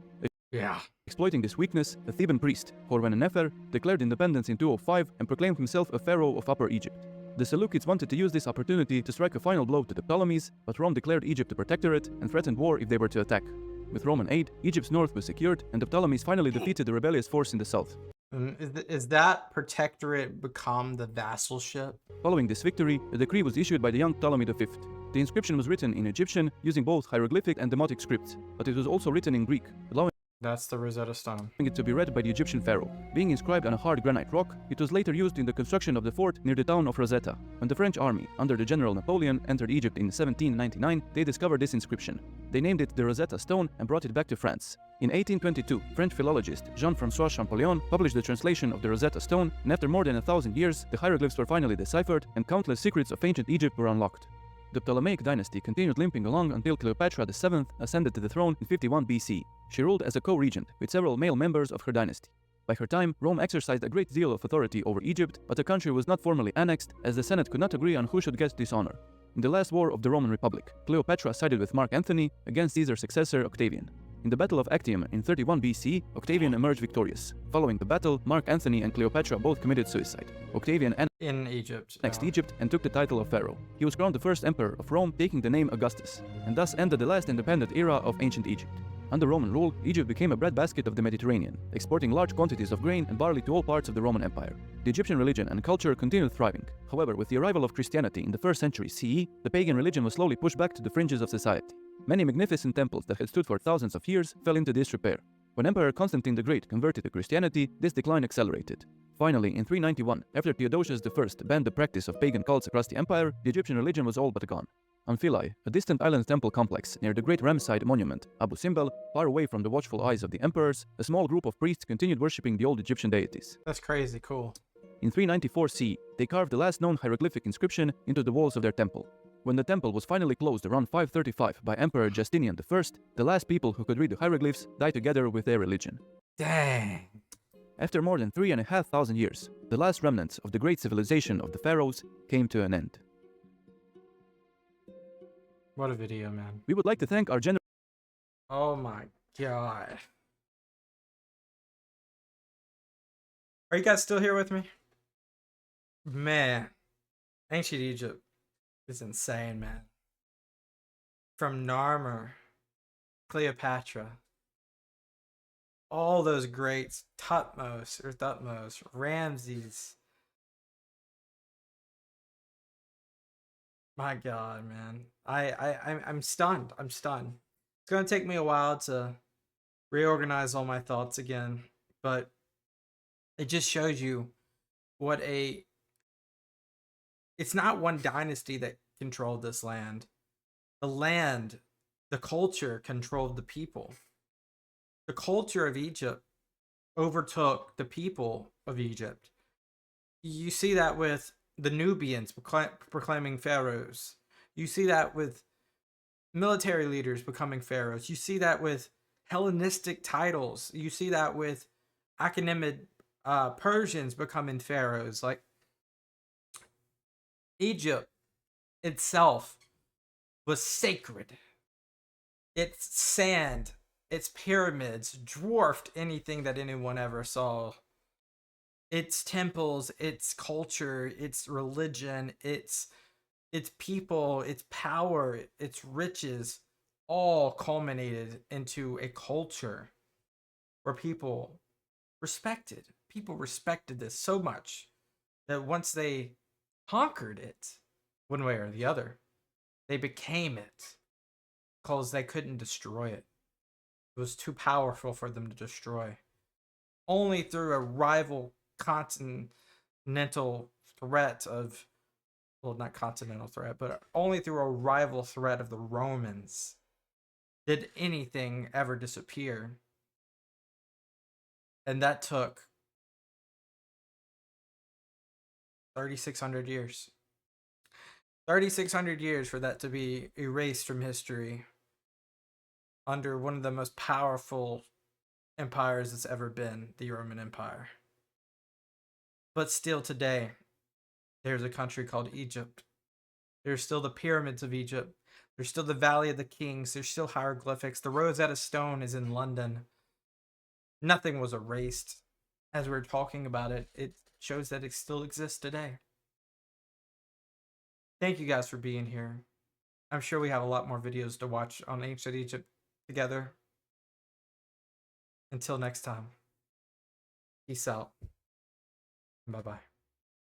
Yeah. Exploiting this weakness, the Theban priest, Horwen-Nefer, declared independence in 205 and proclaimed himself a pharaoh of Upper Egypt. The Seleucids wanted to use this opportunity to strike a final blow to the Ptolemies, but Rome declared Egypt a protectorate and threatened war if they were to attack. With Roman aid, Egypt's north was secured, and the Ptolemies finally defeated the rebellious force in the south. Is that protectorate become the vassalship? Following this victory, a decree was issued by the young Ptolemy V. The inscription was written in Egyptian using both hieroglyphic and demotic scripts, but it was also written in Greek, allowing That's the Rosetta Stone. it to be read by the Egyptian pharaoh. Being inscribed on a hard granite rock, it was later used in the construction of the fort near the town of Rosetta. When the French army, under the General Napoleon, entered Egypt in 1799, they discovered this inscription. They named it the Rosetta Stone and brought it back to France. In 1822, French philologist Jean-François Champollion published the translation of the Rosetta Stone, and after more than 1,000 years, the hieroglyphs were finally deciphered, and countless secrets of ancient Egypt were unlocked. The Ptolemaic dynasty continued limping along until Cleopatra VII ascended to the throne in 51 BC. She ruled as a co-regent with several male members of her dynasty. By her time, Rome exercised a great deal of authority over Egypt, but the country was not formally annexed, as the Senate could not agree on who should get this honor. In the last war of the Roman Republic, Cleopatra sided with Mark Antony against Caesar's successor Octavian. In the Battle of Actium in 31 BC, Octavian emerged victorious. Following the battle, Mark Antony and Cleopatra both committed suicide. Octavian In Egypt. annexed Egypt and took the title of pharaoh. He was crowned the first emperor of Rome, taking the name Augustus, and thus ended the last independent era of ancient Egypt. Under Roman rule, Egypt became a breadbasket of the Mediterranean, exporting large quantities of grain and barley to all parts of the Roman Empire. The Egyptian religion and culture continued thriving. However, with the arrival of Christianity in the 1st century CE, the pagan religion was slowly pushed back to the fringes of society. Many magnificent temples that had stood for thousands of years fell into disrepair. When Emperor Constantine the Great converted to Christianity, this decline accelerated. Finally, in 391, after Theodosius I banned the practice of pagan cults across the empire, the Egyptian religion was all but gone. On Philae, a distant island temple complex near the great Ramesside monument, Abu Simbel, far away from the watchful eyes of the emperors, a small group of priests continued worshipping the old Egyptian deities. That's crazy cool. In 394 CE, they carved the last known hieroglyphic inscription into the walls of their temple. When the temple was finally closed around 535 by Emperor Justinian I, the last people who could read the hieroglyphs died together with their religion. Dang. After more than 3,500 years, the last remnants of the great civilization of the pharaohs came to an end. What a video, man. We would like to thank our general. Oh my god. Are you guys still here with me? Man, ancient Egypt is insane, man. From Narmer, Cleopatra, all those greats, Thutmose, Ramses. My god, man. I'm stunned. I'm stunned. It's gonna take me a while to reorganize all my thoughts again, but it just shows you what it's not one dynasty that controlled this land. The land, the culture controlled the people. The culture of Egypt overtook the people of Egypt. You see that with the Nubians proclaiming pharaohs. You see that with military leaders becoming pharaohs. You see that with Hellenistic titles. You see that with Achaemenid Persians becoming pharaohs. Like, Egypt itself was sacred. Its sand, its pyramids dwarfed anything that anyone ever saw. Its temples, its culture, its religion, its people, its power, its riches, all culminated into a culture where people respected this so much that once they conquered it, one way or the other, they became it because they couldn't destroy it. It was too powerful for them to destroy. Only through a rival continental threat of, well, not continental threat, but only through a rival threat of the Romans did anything ever disappear. And that took 3,600 years. 3,600 years for that to be erased from history under one of the most powerful empires that's ever been, the Roman Empire. But still today, there's a country called Egypt. There's still the pyramids of Egypt. There's still the Valley of the Kings. There's still hieroglyphics. The Rosetta Stone is in London. Nothing was erased. As we're talking about it, it shows that it still exists today. Thank you guys for being here. I'm sure we have a lot more videos to watch on ancient Egypt together. Until next time, peace out. Bye-bye.